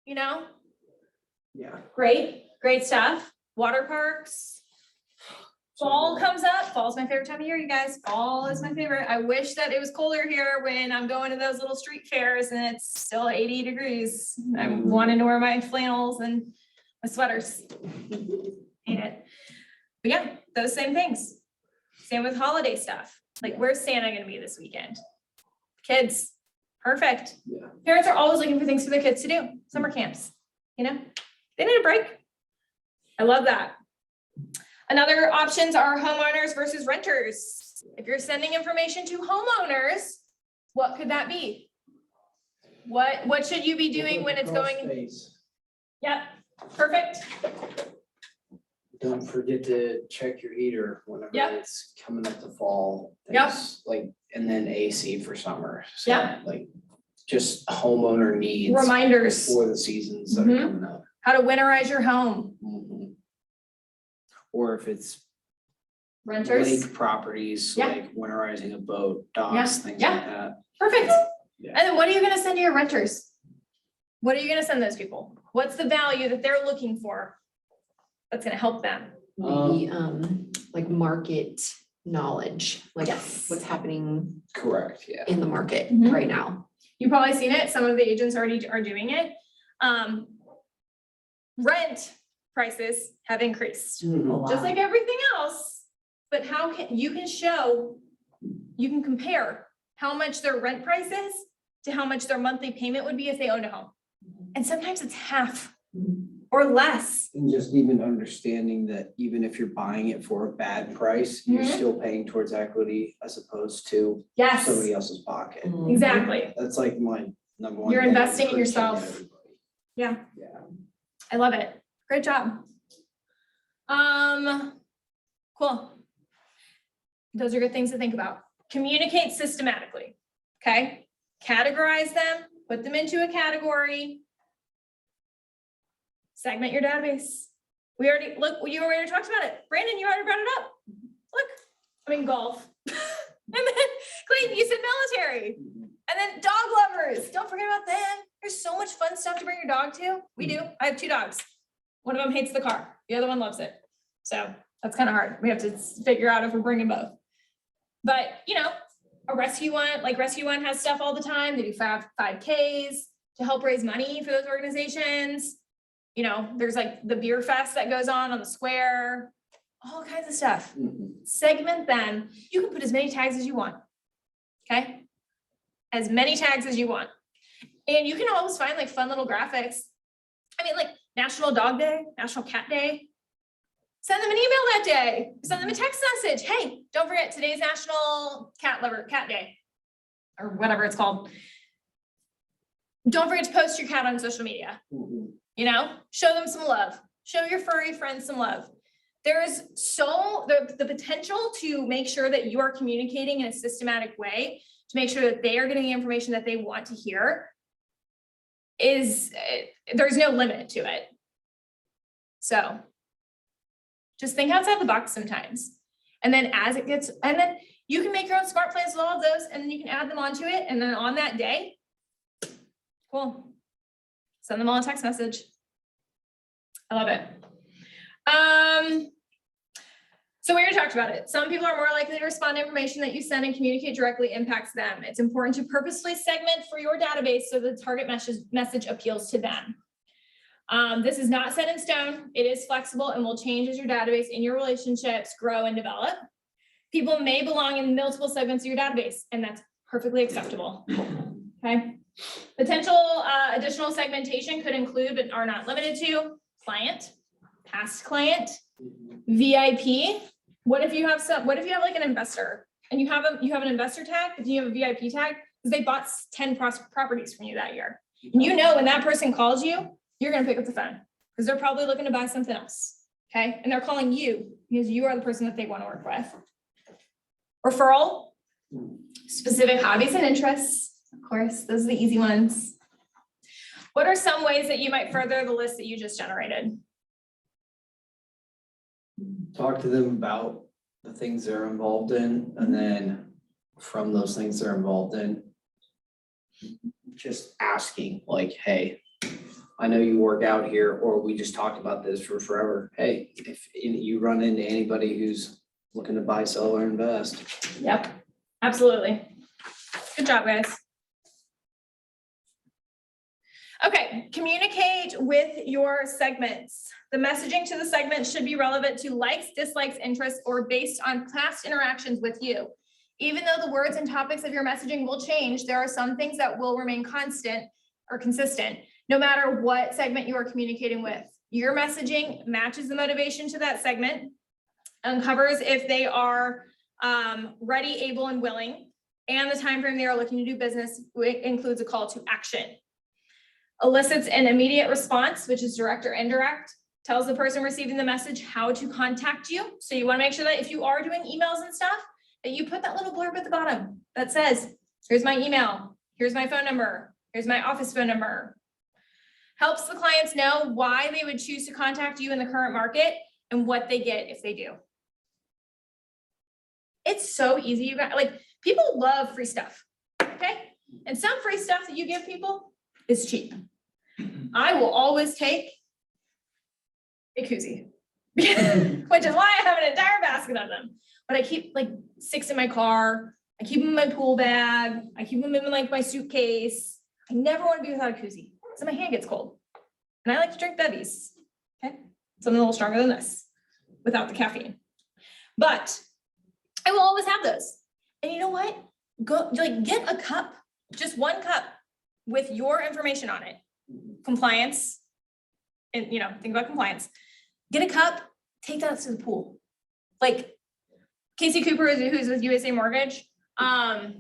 you know, Yeah. great stuff. Water parks. Fall comes up. Fall's my favorite time of year, you guys. Fall is my favorite. I wish that it was colder here when I'm going to those little street fairs and it's still 80 degrees. I'm wanting to wear my flannels and my sweaters. Hate it. But yeah, those same things. Same with holiday stuff. Like, where's Santa gonna be this weekend? Kids, perfect. Yeah. Parents are always looking for things for their kids to do. Summer camps, you know? They need a break. I love that. Another options are homeowners versus renters. If you're sending information to homeowners, what could that be? What should you be doing when it's going? Yep, perfect. Don't forget to check your heater whenever Yep. it's coming up to fall. Yep. Things Like, and then AC for summer. So, Yep. like, just homeowner needs. Reminders, For the seasons that are Mhm. coming up. how to winterize your home. Mhm. Or if it's Renters, lake properties, Yeah. like winterizing a boat, docks, things Yeah. like that. perfect. Yeah. And then what are you gonna send to your renters? What are you gonna send those people? What's the value that they're looking for? That's gonna help them. Maybe like market knowledge, like Yes. what's happening Correct, yeah. in the market Mhm. right now. You've probably seen it. Some of the agents already are doing it. Rent prices have increased, just like everything else. But how can you can compare how much their rent price is to how much their monthly payment would be if they owned a home. And sometimes it's half or less. And just even understanding that even if you're buying it for a bad price, you're Mhm. still paying towards equity as opposed to Yes, somebody else's pocket. exactly. That's like my number one. You're thing I'm investing in preaching to yourself. everybody. Yeah, Yeah. I love it. Great job. Cool. Those are good things to think about. Communicate systematically, okay? Categorize them, put them into a category. Segment your database. We already, look, you already talked about it. Brandon, you already brought it up. Look, I mean, golf. And then Clayton, you said military. And then dog lovers. Don't forget about them. There's so much fun stuff to bring your dog to. We do. I have 2 dogs. One of them hates the car. The other one loves it. So that's kind of hard. We have to figure out if we're bringing both. But, you know, a rescue one, like Rescue One has stuff all the time. They do 5Ks to help raise money for those organizations. You know, there's like the beer fest that goes on the square, all kinds of stuff. Segment them. You can put as many tags as you want. Okay? As many tags as you want. And you can always find like fun little graphics. I mean, like National Dog Day, National Cat Day. Send them an email that day. Send them a text message. Hey, don't forget today's National Cat Day, or whatever it's called. Don't forget to post your cat on social media. You know, show them some love. Show your furry friends some love. There is the potential to make sure that you are communicating in a systematic way to make sure that they are getting the information that they want to hear. There's no limit to it. So just think outside the box sometimes. And then and then you can make your own smart plans with all of those, and then you can add them onto it. And then on that day, cool. Send them all a text message. I love it. So we already talked about it. Some people are more likely to respond to information that you send and communicate directly impacts them. It's important to purposefully segment for your database so the target message appeals to them. This is not set in stone. It is flexible and will change as your database and your relationships grow and develop. People may belong in multiple segments of your database, and that's perfectly acceptable. Okay. Potential additional segmentation could include, but are not limited to, client, past client, VIP. What if you have like an investor and you have an investor tag, but you have a VIP tag because they bought 10 properties from you that year. And you know when that person calls you, you're going to pick up the phone because they're probably looking to buy something else. Okay. And they're calling you because you are the person that they want to work with. Referral, specific hobbies and interests. Of course, those are the easy ones. What are some ways that you might further the list that you just generated? Talk to them about the things they're involved in, and then from those things they're involved in, just asking like, hey, I know you work out here, or we just talked about this for forever. Hey, if you run into anybody who's looking to buy, sell, or invest. Yep, absolutely. Good job, guys. Okay, communicate with your segments. The messaging to the segment should be relevant to likes, dislikes, interests, or based on past interactions with you. Even though the words and topics of your messaging will change, there are some things that will remain constant or consistent, no matter what segment you are communicating with. Your messaging matches the motivation to that segment, uncovers if they are ready, able, and willing, and the time frame they are looking to do business includes a call to action. Elicits an immediate response, which is direct or indirect, tells the person receiving the message how to contact you. So you want to make sure that if you are doing emails and stuff, that you put that little blurb at the bottom that says, here's my email, here's my phone number, here's my office phone number. Helps the clients know why they would choose to contact you in the current market and what they get if they do. It's so easy, you guys. Like, people love free stuff, okay? And some free stuff that you give people is cheap. I will always take a koozie, which is why I have an entire basket of them. But I keep like 6 in my car. I keep them in my pool bag. I keep them in like my suitcase. I never want to be without a koozie, so my hand gets cold. And I like to drink bevies, okay? Something a little stronger than this, without the caffeine. But I will always have those. And you know what? Go like get a cup, just one cup with your information on it. Compliance, and, think about compliance. Get a cup, take that to the pool. Like Casey Cooper, who's with USA Mortgage,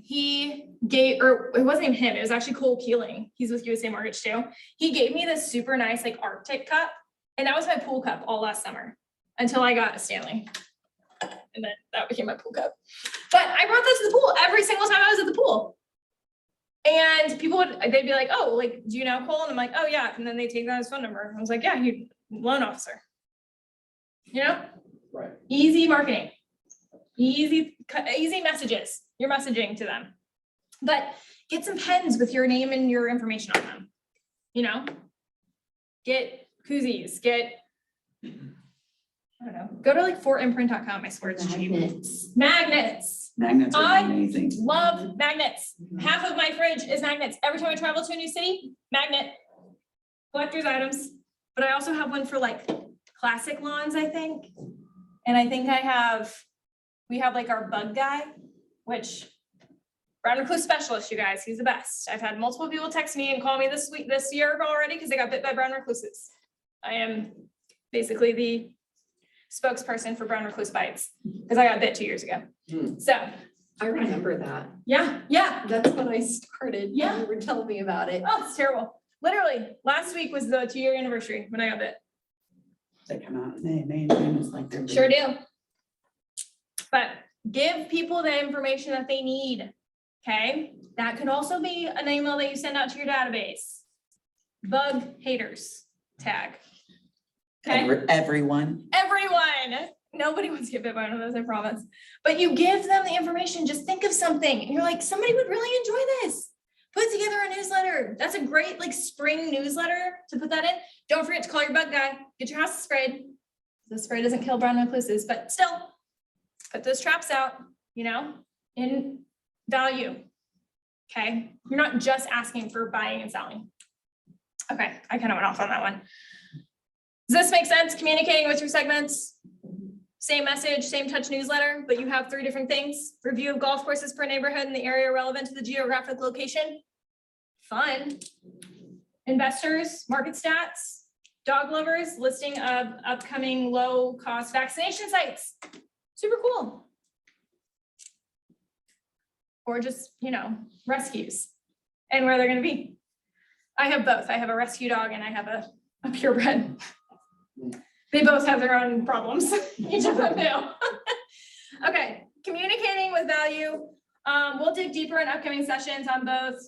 he gave, or it wasn't even him, it was actually Cole Keeling. He's with USA Mortgage too. He gave me this super nice like Arctic cup, and that was my pool cup all last summer until I got a Stanley. And then that became my pool cup. But I brought that to the pool every single time I was at the pool. And people they'd be like, oh, like, do you know Cole? And I'm like, oh yeah. And then they take down his phone number. I was like, yeah, he's loan officer. Right. Easy marketing, easy messages. You're messaging to them, but get some pens with your name and your information on them. Get koozies, I don't know, go to like fortimprint.com. I swear it's cheap. Magnets. Magnets are I amazing. love magnets. Half of my fridge is magnets. Every time I travel to a new city, magnet. Collector's items. But I also have one for like classic lawns, I think. And I think we have like our bug guy, which brown recluse specialist, you guys, he's the best. I've had multiple people text me and call me this year already because they got bit by brown recluses. I am basically the spokesperson for brown recluse bites because I got bit 2 years ago. So I remember that. yeah. That's when I started. Yeah. You were telling me about it. Oh, it's terrible. Literally, last week was the 2-year anniversary when I got bit. They come out in May and June, it's like they're. Sure do. But give people the information that they need, okay? That could also be an email that you send out to your database. Bug haters tag. Okay, Everyone. everyone. Nobody wants to get bit by one of those, I promise. But you give them the information, just think of something. And you're like, somebody would really enjoy this. Put together a newsletter. That's a great like spring newsletter to put that in. Don't forget to call your bug guy. Get your house sprayed. The spray doesn't kill brown recluses, but still put those traps out, in value. Okay. You're not just asking for buying and selling. Okay. I kind of went off on that one. Does this make sense? Communicating with your segments, same message, same touch newsletter, but you have 3 different things. Review of golf courses per neighborhood in the area relevant to the geographic location. Fun. Investors, market stats, dog lovers, listing of upcoming low cost vaccination sites. Super cool. Or just, rescues and where they're going to be. I have both. I have a rescue dog and I have a purebred. They both have their own problems. Each of them do. Okay, communicating with value. We'll dig deeper in upcoming sessions on both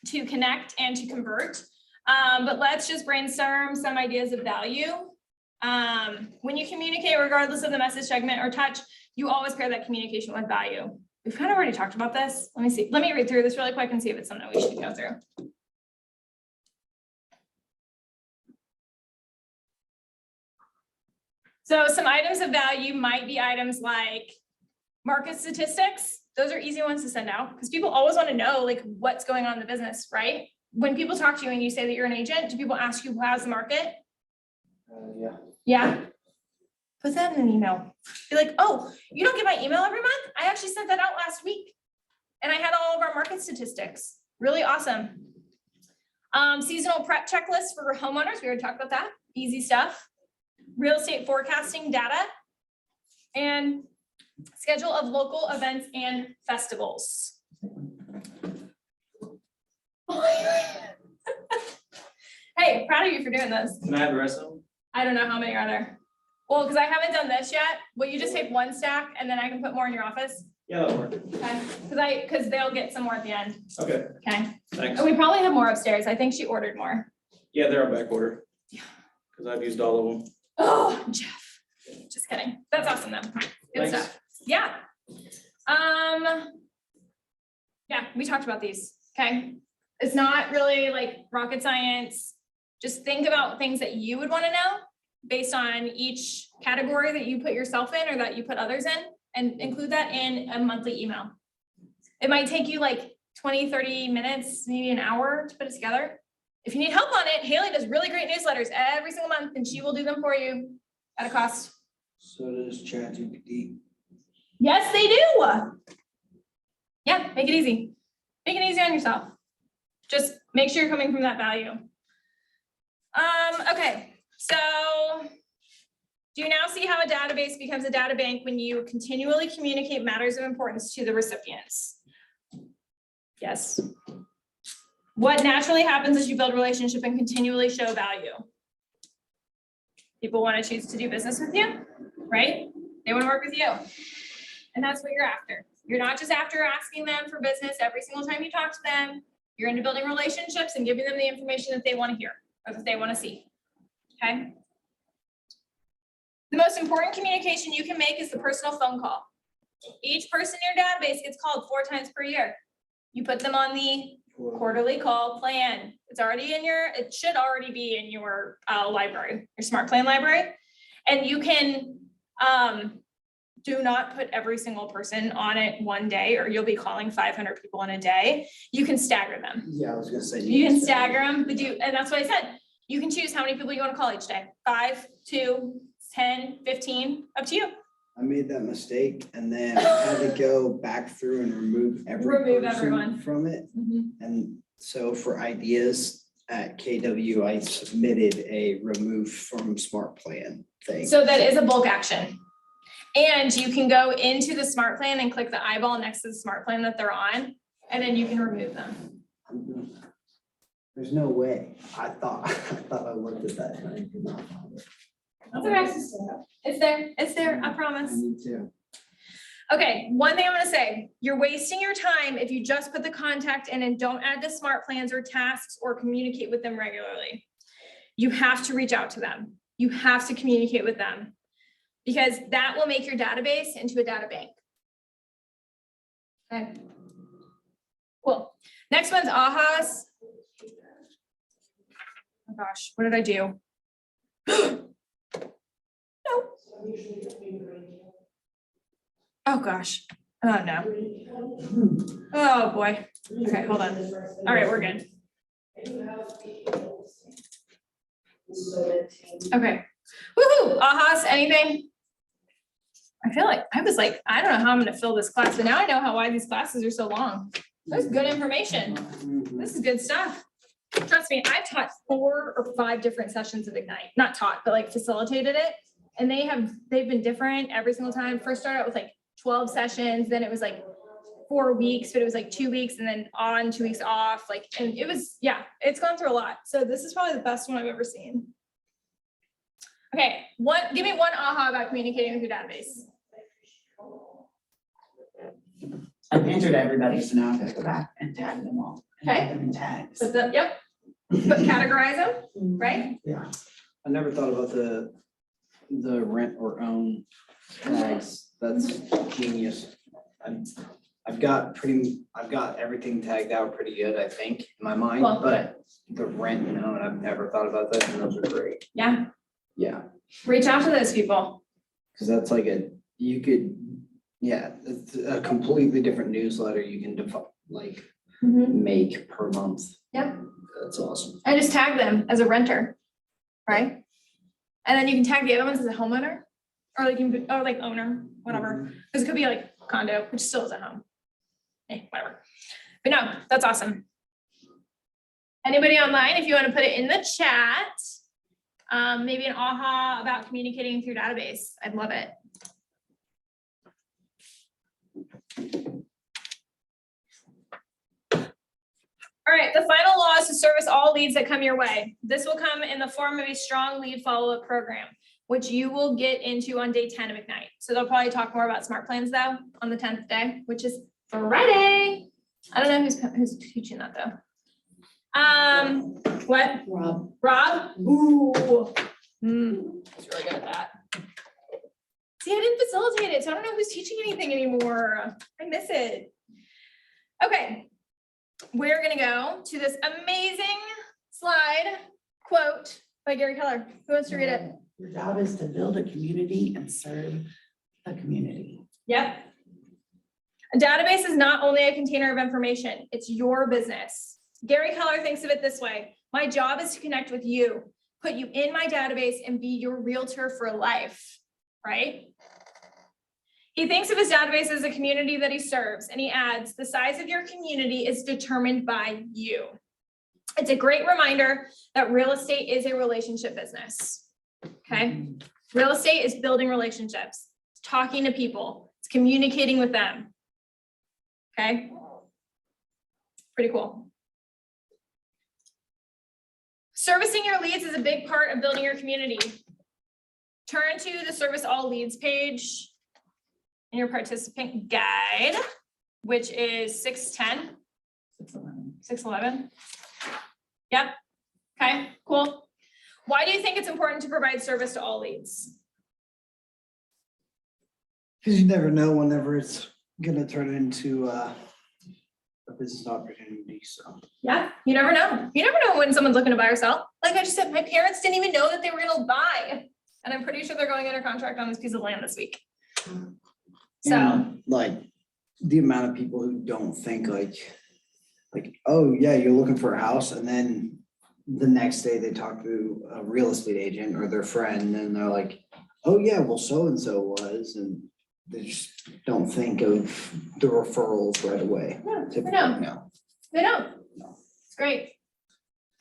to connect and to convert. But let's just brainstorm some ideas of value. When you communicate, regardless of the message, segment, or touch, you always pair that communication with value. We've kind of already talked about this. Let me see. Let me read through this really quick and see if it's something we should go through. So some items of value might be items like market statistics. Those are easy ones to send out because people always want to know like what's going on in the business, right? When people talk to you and you say that you're an agent, do people ask you how's the market? Yeah. Yeah. Put that in an email. Be like, oh, you don't get my email every month? I actually sent that out last week. And I had all of our market statistics. Really awesome. Seasonal prep checklist for homeowners. We already talked about that. Easy stuff. Real estate forecasting data. And schedule of local events and festivals. Hey, proud of you for doing this. Can I have the rest of them? I don't know how many are there. Well, because I haven't done this yet, will you just take one stack and then I can put more in your office? Yeah, that'll work. Okay, because they'll get some more at the end. Okay, Okay. thanks. And we probably have more upstairs. I think she ordered more. Yeah, they're on back order. Yeah. Because I've used all of them. Oh, Jeff. Just kidding. That's awesome though. Good Thanks. stuff. Yeah. Yeah, we talked about these. Okay. It's not really like rocket science. Just think about things that you would want to know based on each category that you put yourself in or that you put others in, and include that in a monthly email. It might take you like 20, 30 minutes, maybe an hour to put it together. If you need help on it, Haley does really great newsletters every single month and she will do them for you at a cost. So does ChatGPT. Yes, they do. Yeah, make it easy. Make it easy on yourself. Just make sure you're coming from that value. Okay. Do you now see how a database becomes a data bank when you continually communicate matters of importance to the recipients? Yes. What naturally happens as you build relationship and continually show value? People want to choose to do business with you, right? They want to work with you. And that's what you're after. You're not just after asking them for business every single time you talk to them. You're into building relationships and giving them the information that they want to hear or that they want to see. Okay. The most important communication you can make is the personal phone call. Each person in your database gets called 4 times per year. You put them on the quarterly call plan. It's already in your, it should already be in your library, your smart plan library. And you can do not put every single person on it one day, or you'll be calling 500 people in a day. You can stagger them. Yeah, I was gonna say. You can stagger them, but and that's what I said. You can choose how many people you want to call each day. 5, 2, 10, 15, up to you. I made that mistake and then I had to go back through and remove Remove person everyone. from it. And so for ideas at KW, I submitted a remove from smart plan thing. So that is a bulk action. And you can go into the smart plan and click the eyeball next to the smart plan that they're on, and then you can remove them. There's no way. I thought I looked at that and I did not find it. That's okay. It's there, I promise. I need to. Okay, one thing I'm gonna say, you're wasting your time if you just put the contact in and don't add the smart plans or tasks or communicate with them regularly. You have to reach out to them. You have to communicate with them, because that will make your database into a data bank. Okay. Cool. Next one's AHAs. Oh gosh, what did I do? No. Oh gosh. Oh no. Oh boy. Okay, hold on. All right, we're good. Okay. Woohoo! AHAs, anything? I feel like I was like, I don't know how I'm gonna fill this class, but now I know why these classes are so long. That's good information. This is good stuff. Trust me, I've taught 4 or 5 different sessions of Ignite. Not taught, but like facilitated it. And they've been different every single time. First started out with like 12 sessions, then it was like 4 weeks, but it was like 2 weeks and then on, 2 weeks off. Like, and it was, yeah, it's gone through a lot. So this is probably the best one I've ever seen. Okay, give me one aha about communicating with your database. I've entered everybody, so now I've got to go back and tag them all. And Okay. add them in tags. Put them, yep. But categorize them, right? Yeah. I never thought about the rent or own tags. That's genius. I've got everything tagged out pretty good, I think, in my mind, Cool. but the rent and own, I've never thought about that, and those are great. Yeah, Yeah, reach out to those people. because that's like it's a completely different newsletter you can make per month. Yep. That's awesome. And just tag them as a renter, right? And then you can tag the other ones as a homeowner, or like owner, whatever. Because it could be like condo, which still is a home. Whatever. But no, that's awesome. Anybody online, if you want to put it in the chat, maybe an aha about communicating with your database. I'd love it. All right, the final law is to service all leads that come your way. This will come in the form of a strong lead follow-up program, which you will get into on day 10 of Ignite. So they'll probably talk more about smart plans though on the 10th day, which is Friday. I don't know who's teaching that though. What? Rob? Ooh. He's really good at that. See, I didn't facilitate it, so I don't know who's teaching anything anymore. I miss it. Okay. We're gonna go to this amazing slide quote by Gary Keller. Who wants to read it? Your job is to build a community and serve the community. Yep. A database is not only a container of information, it's your business. Gary Keller thinks of it this way. My job is to connect with you, put you in my database and be your realtor for life, right? He thinks of his database as a community that he serves, and he adds, the size of your community is determined by you. It's a great reminder that real estate is a relationship business, okay? Real estate is building relationships, it's talking to people, it's communicating with them. Okay? Pretty cool. Servicing your leads is a big part of building your community. Turn to the Service All Leads page in your participant guide, which is 610. 611. Yep. Okay, cool. Why do you think it's important to provide service to all leads? Cause you never know whenever it's gonna turn into a business opportunity, so. Yeah, you never know. You never know when someone's looking to buy or sell. Like I just said, my parents didn't even know that they were gonna buy. And I'm pretty sure they're going under contract on this piece of land this week. So, And, like, the amount of people who don't think like, oh, yeah, you're looking for a house, and then the next day they talk to a real estate agent or their friend, and they're like, oh, yeah, well, so-and-so was, and they just don't think of the referrals right away. No, they Typically, don't. no. They don't. It's great.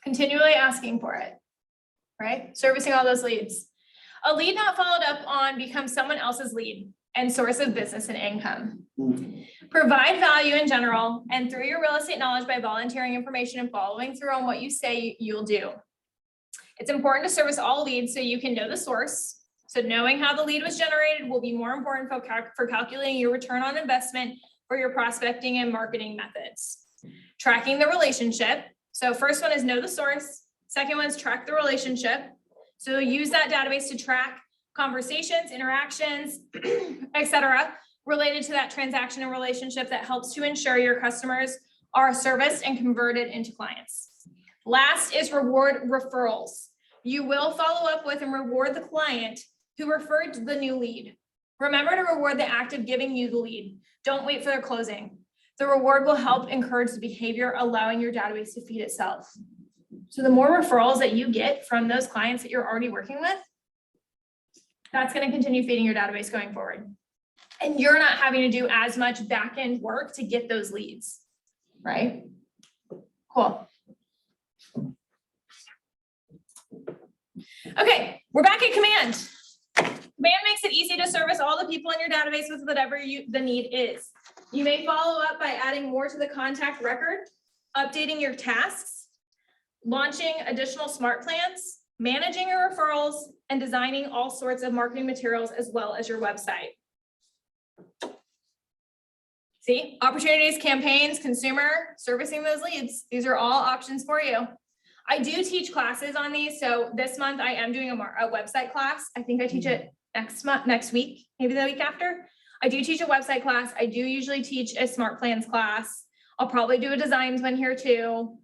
Continually asking for it, right? Servicing all those leads. A lead not followed up on becomes someone else's lead and source of business and income. Provide value in general and through your real estate knowledge by volunteering information and following through on what you say you'll do. It's important to service all leads so you can know the source. So knowing how the lead was generated will be more important for calculating your return on investment for your prospecting and marketing methods. Tracking the relationship. So first one is know the source. Second one is track the relationship. So use that database to track conversations, interactions, etc., related to that transaction and relationship that helps to ensure your customers are serviced and converted into clients. Last is reward referrals. You will follow up with and reward the client who referred the new lead. Remember to reward the act of giving you the lead. Don't wait for their closing. The reward will help encourage the behavior, allowing your database to feed itself. So the more referrals that you get from those clients that you're already working with, that's going to continue feeding your database going forward. And you're not having to do as much back-end work to get those leads, right? Cool. Okay, we're back at command. Command makes it easy to service all the people in your database with whatever the need is. You may follow up by adding more to the contact record, updating your tasks, launching additional smart plans, managing your referrals, and designing all sorts of marketing materials as well as your website. See, opportunities, campaigns, consumer, servicing those leads. These are all options for you. I do teach classes on these. So this month I am doing a website class. I think I teach it next week, maybe the week after. I do teach a website class. I do usually teach a smart plans class. I'll probably do a designs one here too.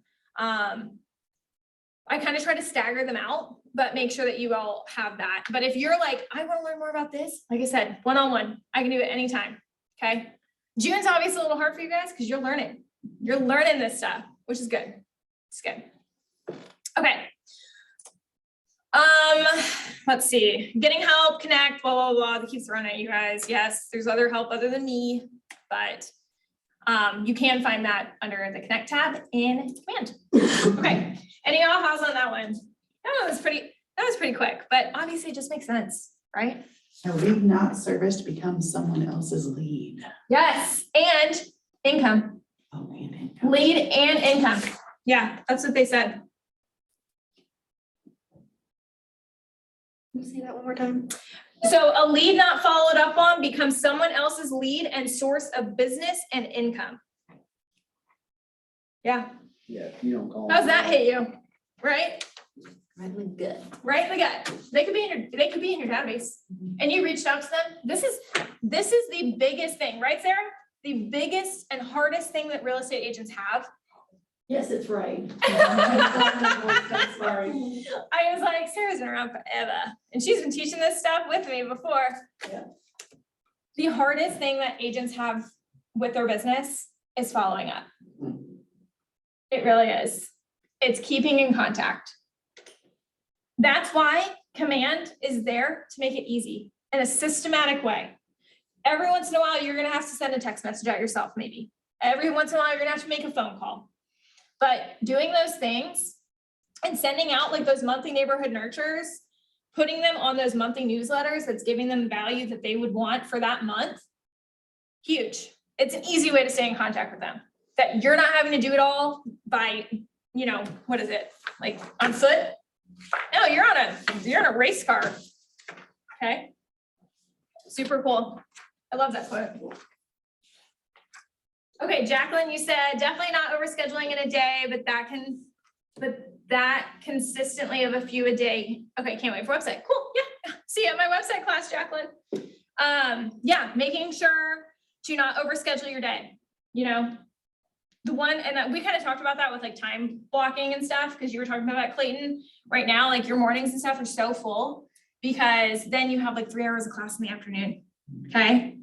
I kind of try to stagger them out, but make sure that you all have that. But if you're like, I want to learn more about this, like I said, one-on-one, I can do it anytime. Okay. June's obviously a little hard for you guys because you're learning. You're learning this stuff, which is good. It's good. Okay. Let's see. Getting help, connect, blah, blah, blah. That keeps throwing at you guys. Yes, there's other help other than me, but you can find that under the Connect tab in Command. Okay. Any ahas on that one? That was pretty quick, but obviously it just makes sense, right? A lead not serviced becomes someone else's lead. Yes, and income. Oh, and income. Lead and income. Yeah, that's what they said. Can you say that one more time? So a lead not followed up on becomes someone else's lead and source of business and income. Yeah, Yeah, you don't call. how's that hit you? Right? Really good. Right in the gut. They could be in your database and you reached out to them. This is the biggest thing, right, Sarah? The biggest and hardest thing that real estate agents have. Yes, it's right. Sorry. I was like, Sarah's been around forever and she's been teaching this stuff with me before. Yeah. The hardest thing that agents have with their business is following up. It really is. It's keeping in contact. That's why Command is there to make it easy in a systematic way. Every once in a while, you're gonna have to send a text message out yourself, maybe. Every once in a while, you're gonna have to make a phone call. But doing those things and sending out like those monthly neighborhood nurtures, putting them on those monthly newsletters that's giving them value that they would want for that month, huge. It's an easy way to stay in contact with them, that you're not having to do it all by, what is it, like on foot? No, you're on a race car. Okay. Super cool. I love that quote. Okay, Jacqueline, you said definitely not overscheduling in a day, but that consistently of a few a day. Okay, can't wait for website. Cool, yeah. See you at my website class, Jacqueline. Yeah, making sure to not overschedule your day. The one, and we kind of talked about that with like time blocking and stuff, because you were talking about that, Clayton. Right now, like your mornings and stuff are so full because then you have like 3 hours of class in the afternoon. Okay.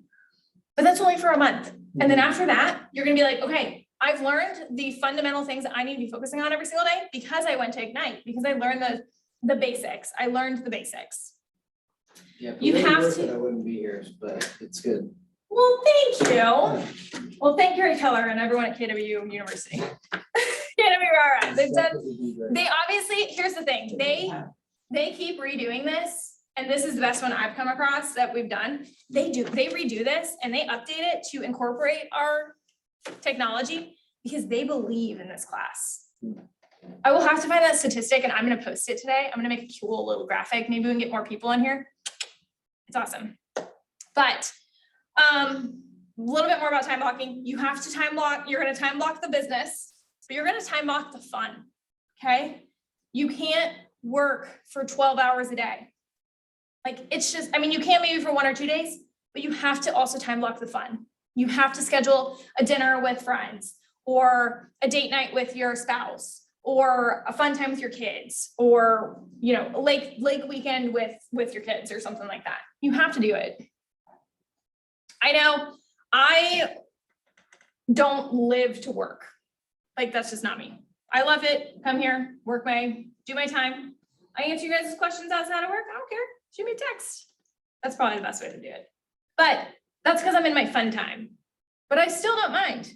But that's only for a month. And then after that, you're going to be like, okay, I've learned the fundamental things that I need to be focusing on every single day because I went to Ignite, because I learned the basics. I learned the basics. Yeah, You have to- I wouldn't be here, but it's good. Well, thank you. Well, thank Gary Keller and everyone at KW University. KWRS. They obviously, here's the thing, they keep redoing this. And this is the best one I've come across that we've done. They redo this and they update it to incorporate our technology because they believe in this class. I will have to find that statistic and I'm going to post it today. I'm going to make a cool little graphic. Maybe we can get more people in here. It's awesome. But a little bit more about time blocking. You have to time block. You're going to time block the business, but you're going to time block the fun. Okay. You can't work for 12 hours a day. Like, it's just, I mean, you can maybe for 1 or 2 days, but you have to also time block the fun. You have to schedule a dinner with friends or a date night with your spouse or a fun time with your kids or, a lake weekend with your kids or something like that. You have to do it. I know I don't live to work. Like, that's just not me. I love it. Come here, do my time. I answer you guys' questions outside of work. I don't care. Shoot me a text. That's probably the best way to do it. But that's because I'm in my fun time. But I still don't mind,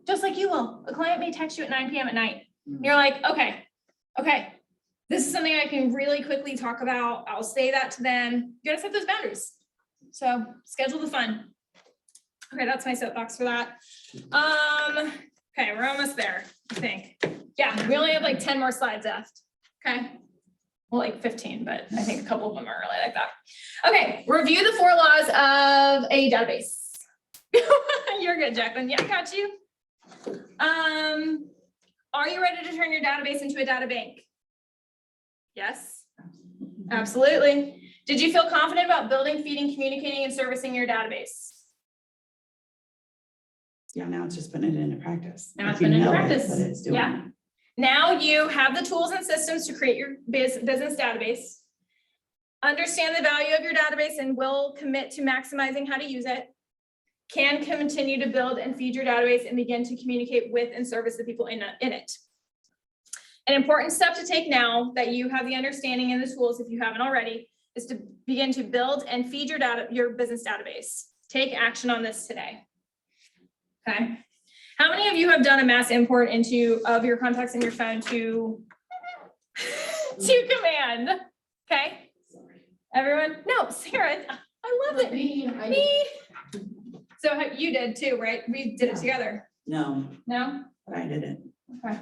just like you will. A client may text you at 9 p.m. at night. You're like, okay, this is something I can really quickly talk about. I'll say that to them. You gotta set those boundaries. So schedule the fun. Okay, that's my soapbox for that. Okay, we're almost there, I think. Yeah, we only have like 10 more slides left. Okay. Well, like 15, but I think a couple of them are really like that. Okay, review the 4 laws of a database. You're good, Jacqueline. Yeah, I got you. Are you ready to turn your database into a data bank? Yes, absolutely. Did you feel confident about building, feeding, communicating, and servicing your database? Yeah, now it's just putting it into practice. Now it's Like, you putting it into know practice. But it's doing Yeah. it. Now you have the tools and systems to create your business database. Understand the value of your database and will commit to maximizing how to use it. Can continue to build and feed your database and begin to communicate with and service the people in it. An important step to take now that you have the understanding and the tools, if you haven't already, is to begin to build and feed your business database. Take action on this today. Okay. How many of you have done a mass import of your contacts in your phone to command? Okay. Everyone? No, Sarah, I love it. Me. So you did too, right? We did it together. No, No? but I did it. Okay.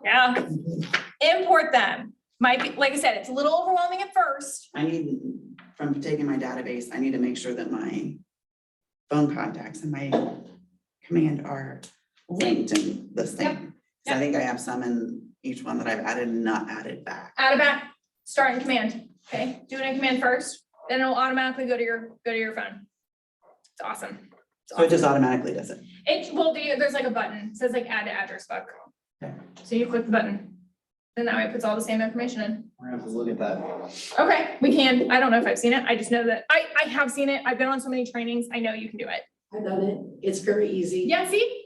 Yeah. Import them. Might be, like I said, it's a little overwhelming at first. From taking my database, I need to make sure that my phone contacts and my command are linked in this thing. Yep. 'Cause I think I have some in each one that I've added and not added back. Add it back, start in command. Okay, do it in command first, then it'll automatically go to your phone. It's awesome. It's So it just automatically does it. It will do, there's like a button, it says like add to address book. Okay. So you click the button. Then that way it puts all the same information in. We're gonna have to look at that. Okay, we can. I don't know if I've seen it. I just know that I have seen it. I've been on so many trainings. I know you can do it. I've done it. It's very easy. Yeah, see?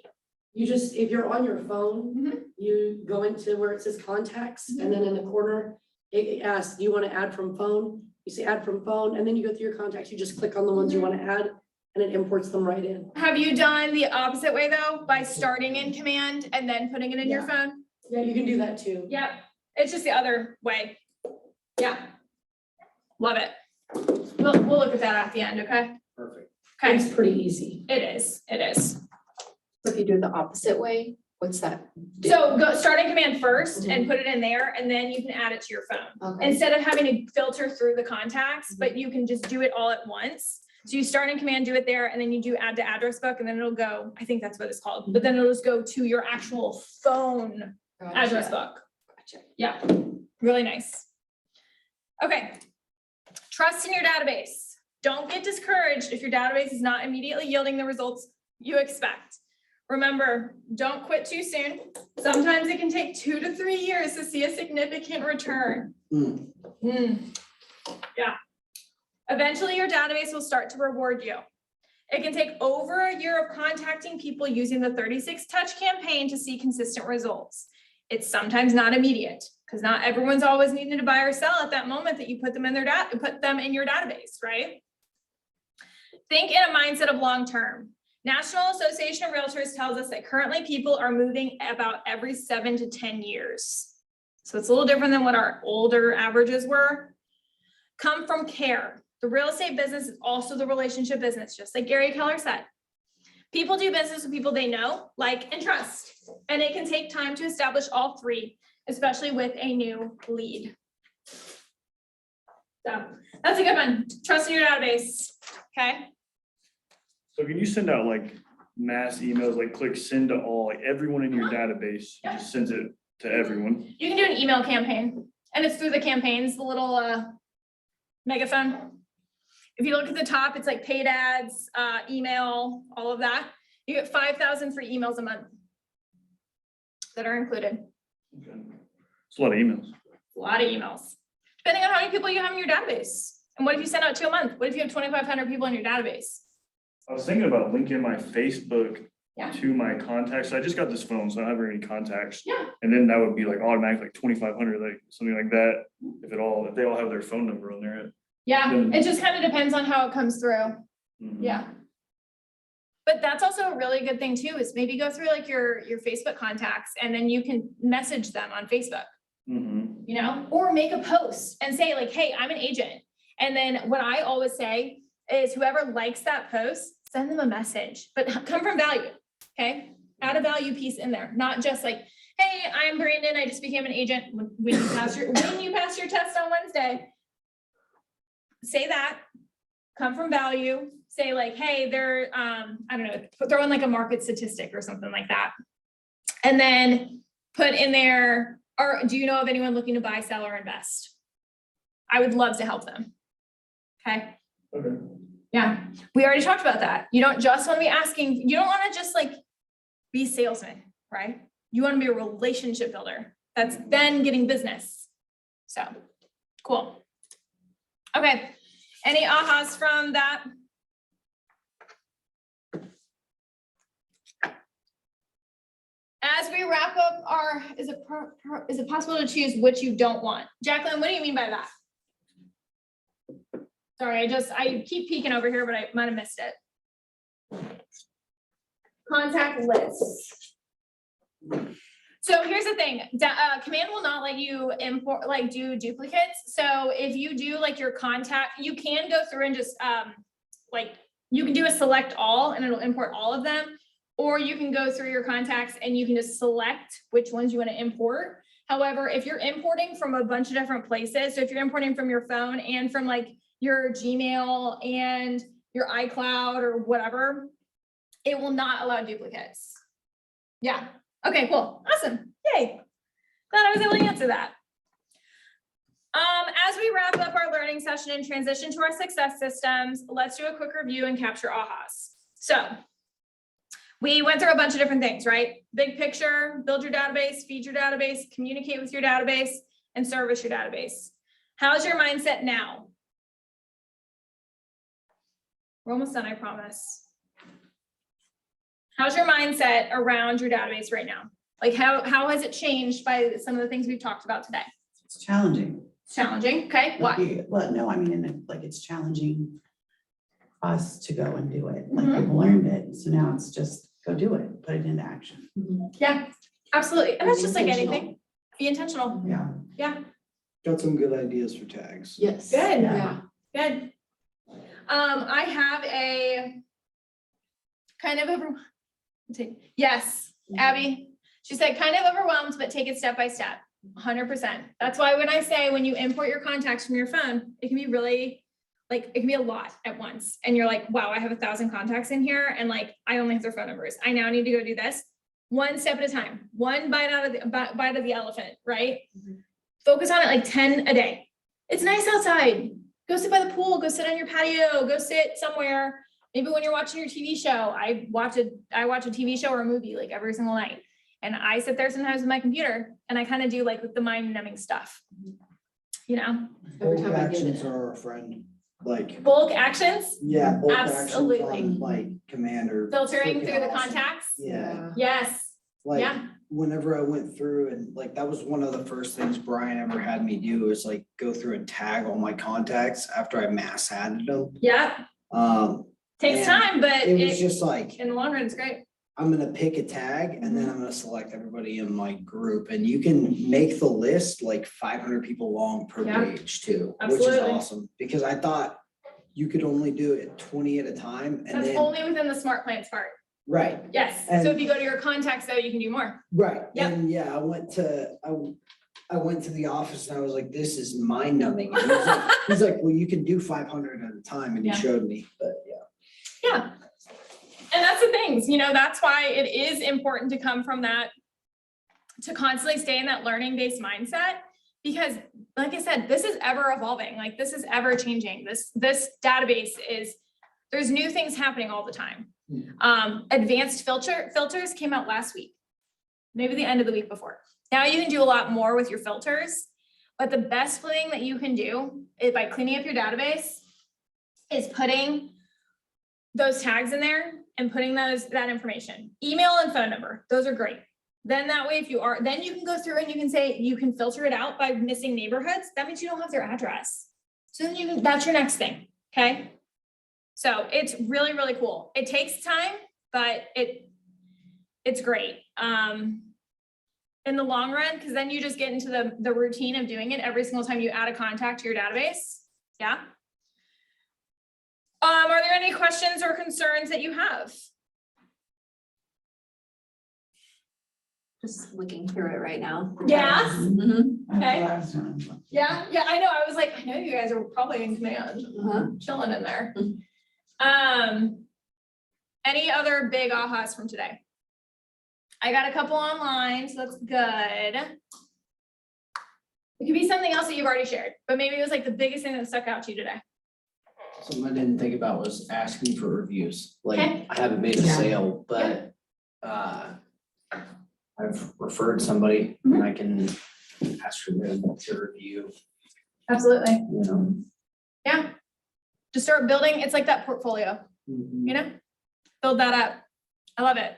You just, if you're on your phone, Mhm. you go into where it says contacts, and then in the corner, it asks, do you want to add from phone? You say add from phone, and then you go through your contacts. You just click on the ones you want to add, and it imports them right in. Have you done the opposite way though? By starting in command and then putting it in your phone? Yeah, you can do that too. Yep. It's just the other way. Yeah. Love it. We'll look at that at the end, okay? Perfect. Okay, It's pretty easy. it is. If you do it the opposite way, what's that? do? So go start in command first and put it in there, and then you can add it to your phone. Okay. Instead of having to filter through the contacts, but you can just do it all at once. So you start in command, do it there, and then you do add to address book, and then it'll go, I think that's what it's called, but then it'll just go to your actual phone address Gotcha. book. Gotcha. Yeah, really nice. Okay. Trust in your database. Don't get discouraged if your database is not immediately yielding the results you expect. Remember, don't quit too soon. Sometimes it can take 2 to 3 years to see a significant return. Yeah. Eventually, your database will start to reward you. It can take over a year of contacting people using the 36 touch campaign to see consistent results. It's sometimes not immediate because not everyone's always needing to buy or sell at that moment that you put them in your database, right? Think in a mindset of long-term. National Association of Realtors tells us that currently people are moving about every 7 to 10 years. So it's a little different than what our older averages were. Come from care. The real estate business is also the relationship business, just like Gary Keller said. People do business with people they know, like, and trust. And it can take time to establish all three, especially with a new lead. So that's a good one. Trust in your database, okay? So can you send out like mass emails, like click send to all, like everyone in your database, Yeah. just sends it to everyone? You can do an email campaign, and it's through the campaigns, the little megaphone. If you look at the top, it's like paid ads, email, all of that. You get 5,000 free emails a month that are included. Okay. It's a lot of emails. A lot of emails, depending on how many people you have in your database. And what if you send out 2 a month? What if you have 2,500 people in your database? I was thinking about linking my Facebook Yeah. to my contacts. I just got this phone, so I don't have very many contacts. Yeah. And then that would be like automatic, like 2,500, like something like that. If they all have their phone number on there. Yeah, it just kind of depends on how it comes through. Mhm. Yeah. But that's also a really good thing too, is maybe go through like your Facebook contacts and then you can message them on Facebook, Mhm. you know, or make a post and say like, hey, I'm an agent. And then what I always say is whoever likes that post, send them a message, but come from value. Okay. Add a value piece in there, not just like, hey, I'm Brandon. I just became an agent. When you pass your test on Wednesday, say that, come from value, say like, hey, they're, I don't know, throw in like a market statistic or something like that. And then put in there, or do you know of anyone looking to buy, sell, or invest? I would love to help them. Okay. Okay. Yeah, we already talked about that. You don't just want to be asking, you don't want to just like be salesman, right? You want to be a relationship builder. That's then getting business. So, cool. Okay, any ahas from that? As we wrap up our, is it possible to choose which you don't want? Jacqueline, what do you mean by that? Sorry, I keep peeking over here, but I might have missed it. Contact lists. So here's the thing, command will not let you import, like do duplicates. So if you do like your contact, you can go through and just like, you can do a select all and it'll import all of them. Or you can go through your contacts and you can just select which ones you want to import. However, if you're importing from a bunch of different places, so if you're importing from your phone and from like your Gmail and your iCloud or whatever, it will not allow duplicates. Yeah. Okay, cool. Awesome. Yay. Glad I was able to answer that. As we wrap up our learning session and transition to our success systems, let's do a quick review and capture ahas. So we went through a bunch of different things, right? Big picture, build your database, feed your database, communicate with your database, and service your database. How's your mindset now? We're almost done, I promise. How's your mindset around your database right now? Like how has it changed by some of the things we've talked about today? It's challenging. It's challenging, okay? Why? Well, no, I mean, like it's challenging us to go and do it. Like people learned it, so now it's just go do it, put it into action. Yeah, absolutely. And that's just like anything. Be intentional. Yeah. Yeah. Got some good ideas for tags. Yes. Good. Yeah. Good. I have a kind of yes, Abby. She said kind of overwhelmed, but take it step by step. 100%. That's why when I say when you import your contacts from your phone, it can be really like, it can be a lot at once. And you're like, wow, I have 1,000 contacts in here. And like, I only have their phone numbers. I now need to go do this one step at a time, one bite of the elephant, right? Focus on it like 10 a day. It's nice outside. Go sit by the pool, go sit on your patio, go sit somewhere. Maybe when you're watching your TV show, I watch a TV show or a movie like every single night. And I sit there sometimes with my computer and I kind of do like with the mind numbing stuff, you know? Every Bulk time I get actions it. are our friend, like, Bulk actions, yeah, bulk actions Absolutely. on like Commander. filtering freaking through the awesome. contacts. Yeah, Yes, like, yeah. whenever I went through and like, that was one of the first things Brian ever had me do is like, go through and tag all my contacts after I mass added them. Yeah, takes And time, but it was just like, in the long run, it's great. I'm gonna pick a tag and then I'm gonna select everybody in my group and you can make the list like 500 people long per Yeah. page too, which is Absolutely. awesome. Because I thought you could only do it 20 at a time and That's then, only within the smart plans part. right, Yes, And- so if you go to your contacts though, you can do more. right. Yeah. And yeah, I went to the office and I was like, this is mind numbing. He's like, well, you can do 500 at a time and he Yeah. showed me, but yeah. Yeah. And that's the things, you know, that's why it is important to come from that, to constantly stay in that learning-based mindset. Because like I said, this is ever evolving, like this is ever changing. This database is, there's new things happening all the time. Advanced filters came out last week, maybe the end of the week before. Now you can do a lot more with your filters, but the best thing that you can do is by cleaning up your database is putting those tags in there and putting that information, email and phone number, those are great. Then that way, then you can go through and you can say, you can filter it out by missing neighborhoods. That means you don't have their address. So then that's your next thing, okay? So it's really, really cool. It takes time, but it's great. In the long run, because then you just get into the routine of doing it every single time you add a contact to your database, yeah? Are there any questions or concerns that you have? Just looking through it right now. Yeah? Mhm. Okay. Last one. Yeah, I know. I was like, I know you guys are probably in command, chilling in there. Any other big ahas from today? I got a couple online, so that's good. It could be something else that you've already shared, but maybe it was like the biggest thing that stuck out to you today. Something I didn't think about was asking for reviews. Like, Okay. I haven't made a Yeah. sale, but I've referred somebody and I can ask for them to review, Absolutely. you know. Yeah. Just start building. It's like that portfolio, you know, build that up. I love it.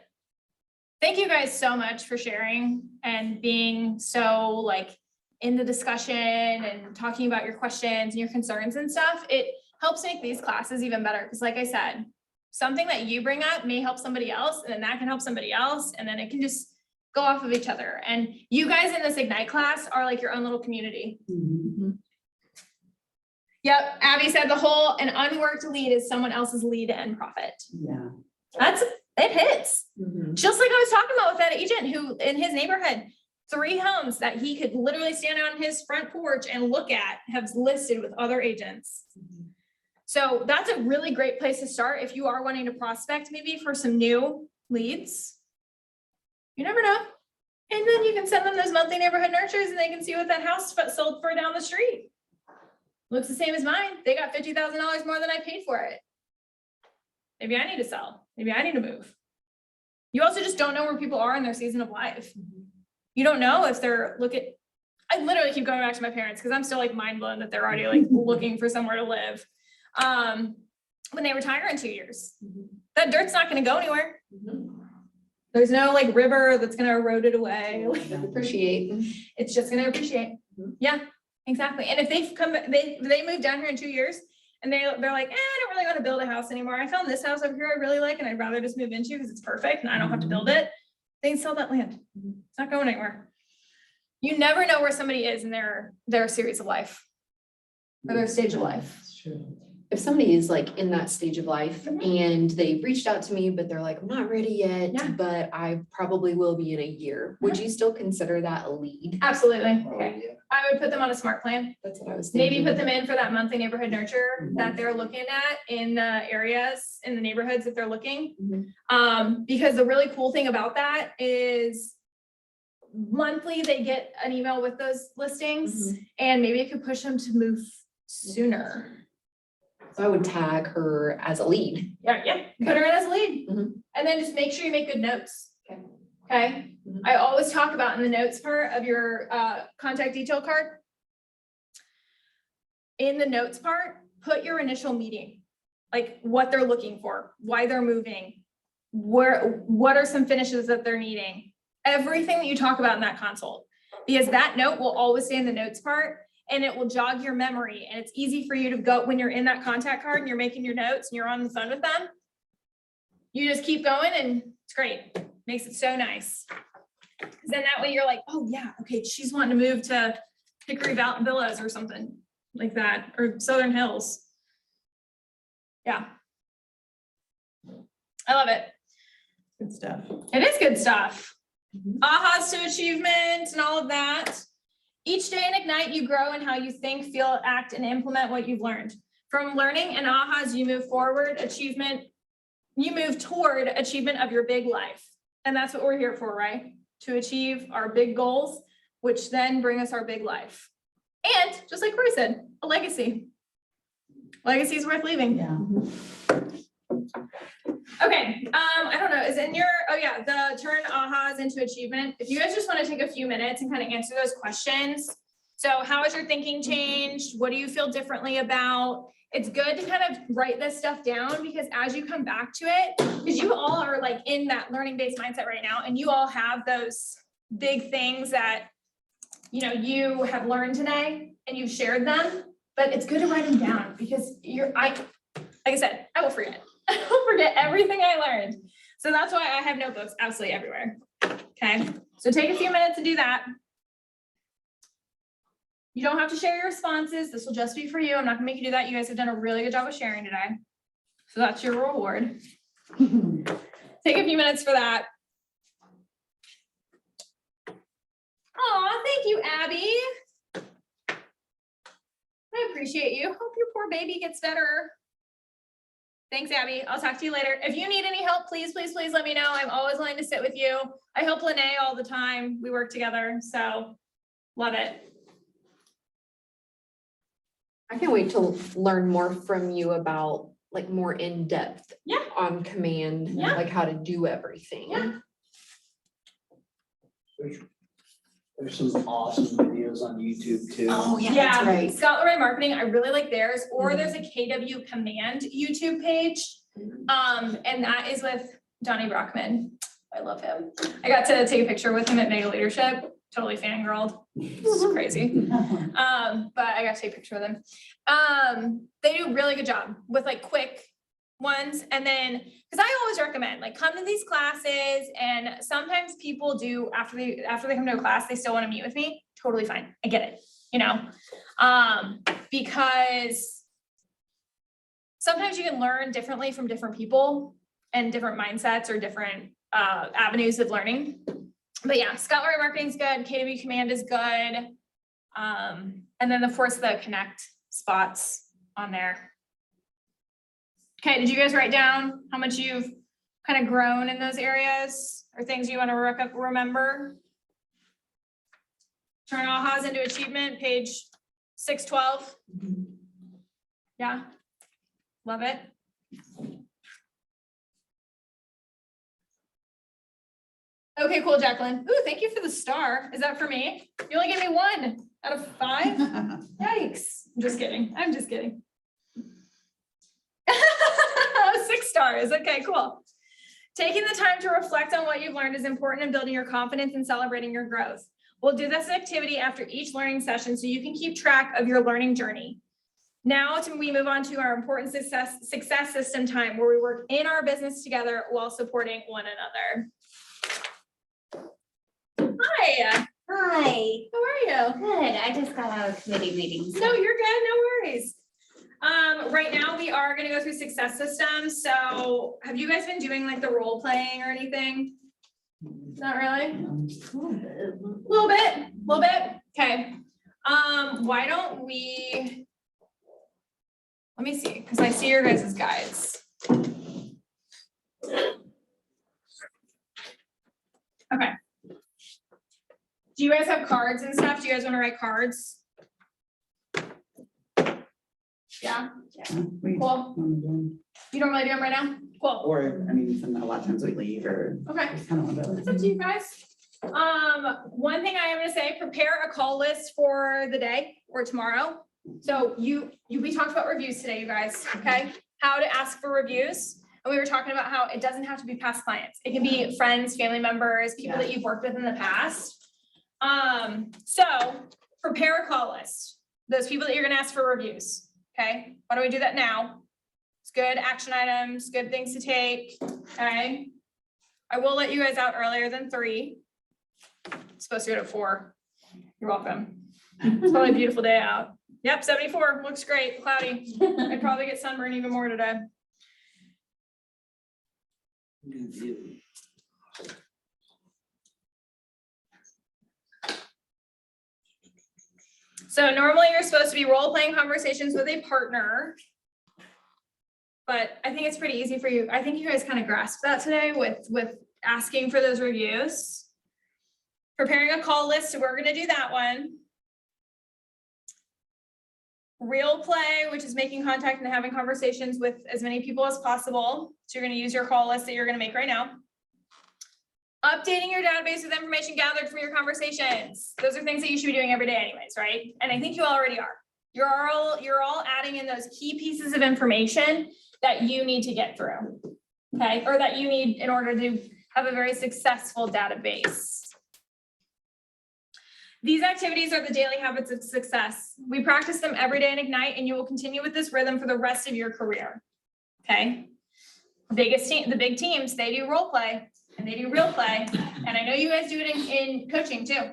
Thank you guys so much for sharing and being so like in the discussion and talking about your questions and your concerns and stuff. It helps make these classes even better. Because like I said, something that you bring up may help somebody else and then that can help somebody else. And then it can just go off of each other. And you guys in this Ignite class are like your own little community. Yep, Abby said an unworked lead is someone else's lead and profit. Yeah. It hits. Mhm. Just like I was talking about with that agent who in his neighborhood, 3 homes that he could literally stand on his front porch and look at have listed with other agents. So that's a really great place to start if you are wanting to prospect maybe for some new leads. You never know. And then you can send them those monthly neighborhood nurtures and they can see what that house sold for down the street. Looks the same as mine. They got $50,000 more than I paid for it. Maybe I need to sell. Maybe I need to move. You also just don't know where people are in their season of life. You don't know if they're I literally keep going back to my parents because I'm still like mind blown that they're already like looking for somewhere to live. When they retire in 2 years, that dirt's not going to go anywhere. There's no like river that's going to erode it away. Appreciate. It's just going to appreciate. Yeah, exactly. And if they move down here in 2 years and they're like, I don't really want to build a house anymore. I found this house over here I really like, and I'd rather just move into because it's perfect and I don't have to build it. They can sell that land. It's not going anywhere. You never know where somebody is in their series of life or their stage of life. That's true. If somebody is like in that stage of life and they've reached out to me, but they're like, I'm not ready yet, Yeah. but I probably will be in a year. Would you still consider that a lead? Absolutely. Okay. I would put them on a SMART plan. That's what I was thinking. Maybe put them in for that monthly neighborhood nurture that they're looking at in the areas, in the neighborhoods that they're looking. Because the really cool thing about that is monthly, they get an email with those listings and maybe it could push them to move sooner. So I would tag her as a lead. Yeah, put her in as a lead. Mhm. And then just make sure you make good notes. Okay. Okay, Mhm. I always talk about in the notes part of your contact detail card. In the notes part, put your initial meeting, like what they're looking for, why they're moving, what are some finishes that they're needing, everything that you talk about in that consult. Because that note will always stay in the notes part and it will jog your memory, and it's easy for you to go when you're in that contact card and you're making your notes and you're on the phone with them. You just keep going and it's great. Makes it so nice. 'Cause then that way you're like, oh yeah, okay, she's wanting to move to Hickory Villas or something like that, or Southern Hills. Yeah. I love it. Good stuff. It is good stuff. Ahas to achievement and all of that. Each day in Ignite, you grow in how you think, feel, act, and implement what you've learned. From learning and ahas, you move forward, you move toward achievement of your big life. And that's what we're here for, right? To achieve our big goals, which then bring us our big life. And just like Corey said, a legacy. Legacy is worth leaving. Yeah. Okay, I don't know, is in your, oh yeah, the turn ahas into achievement. If you guys just want to take a few minutes and kind of answer those questions. So how has your thinking changed? What do you feel differently about? It's good to kind of write this stuff down because as you come back to it, because you all are like in that learning-based mindset right now, and you all have those big things that, you know, you have learned today and you've shared them, but it's good to write them down because like I said, I will forget. I will forget everything I learned. So that's why I have notebooks absolutely everywhere. Okay, so take a few minutes to do that. You don't have to share your responses. This will just be for you. I'm not gonna make you do that. You guys have done a really good job of sharing today. So that's your reward. Take a few minutes for that. Aw, thank you, Abby. I appreciate you. Hope your poor baby gets better. Thanks, Abby. I'll talk to you later. If you need any help, please, please, please let me know. I'm always willing to sit with you. I help Lene all the time. We work together, so love it. I can't wait to learn more from you about like more in-depth Yeah. on command, Yeah. like how to do everything. Yeah. There's some awesome videos on YouTube too. Oh, yeah, that's right. Scott Lorraine Marketing, I really like theirs, or there's a KW Command YouTube page. And that is with Donnie Brockman. I love him. I got to take a picture with him at Mega Leadership. Totally fangirled. It's crazy. But I got to take a picture with him. They do a really good job with like quick ones. And then, because I always recommend like come to these classes, and sometimes people do after they come to a class, they still want to meet with me. Totally fine. I get it, you know, because sometimes you can learn differently from different people and different mindsets or different avenues of learning. But yeah, Scott Lorraine Marketing is good. KW Command is good. And then of course the connect spots on there. Okay, did you guys write down how much you've kind of grown in those areas or things you want to remember? Turn ahas into achievement, page 612. Yeah, love it. Okay, cool, Jacqueline. Ooh, thank you for the star. Is that for me? You only gave me 1 out of 5? Yikes. I'm just kidding. I'm just kidding. 6 stars. Okay, cool. Taking the time to reflect on what you've learned is important in building your confidence and celebrating your growth. We'll do this activity after each learning session so you can keep track of your learning journey. Now we move on to our important success system time, where we work in our business together while supporting one another. Hi. Hi, How are you? good. I just got out of committee meetings. No, you're good, no worries. Right now we are gonna go through success systems, so have you guys been doing like the role playing or anything? Not really? Little bit, okay. Why don't we? Let me see, because I see your guys' guides. Okay. Do you guys have cards and stuff? Do you guys want to write cards? Yeah, cool. You don't really do them right now? Cool. Or, I mean, some, a lot of times we leave or Okay. just kind of want It's up to you guys. One thing I am gonna say, prepare a call list for the day or tomorrow. So we talked about reviews today, you guys, okay? How to ask for reviews. And we were talking about how it doesn't have to be past clients. It can be friends, family members, people that you've worked with in the past. So prepare a call list. Those people that you're gonna ask for reviews, okay? Why don't we do that now? It's good action items, good things to take, okay? I will let you guys out earlier than 3. It's supposed to go to 4. You're welcome. It's probably a beautiful day out. Yep, 74, looks great, cloudy. I'd probably get sunburned even more today. So normally you're supposed to be role-playing conversations with a partner. But I think it's pretty easy for you. I think you guys kind of grasped that today with asking for those reviews. Preparing a call list, so we're gonna do that one. Real play, which is making contact and having conversations with as many people as possible. So you're gonna use your call list that you're gonna make right now. Updating your database with information gathered from your conversations. Those are things that you should be doing every day anyways, right? And I think you already are. You're all adding in those key pieces of information that you need to get through, okay? Or that you need in order to have a very successful database. These activities are the daily habits of success. We practice them every day in Ignite, and you will continue with this rhythm for the rest of your career, okay? The big teams, they do role play and they do real play. And I know you guys do it in coaching too.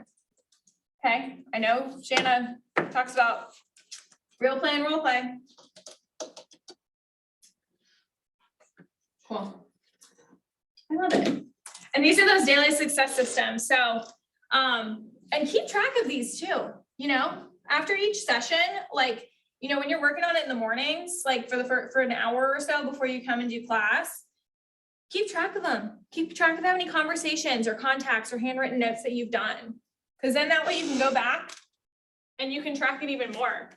Okay, I know Shanna talks about real play and role play. Cool. I love it. And these are those daily success systems. So, and keep track of these too, you know, after each session, like, you know, when you're working on it in the mornings, like for an hour or so before you come and do class, keep track of them. Keep track of how many conversations or contacts or handwritten notes that you've done. Because then that way you can go back and you can track it even more.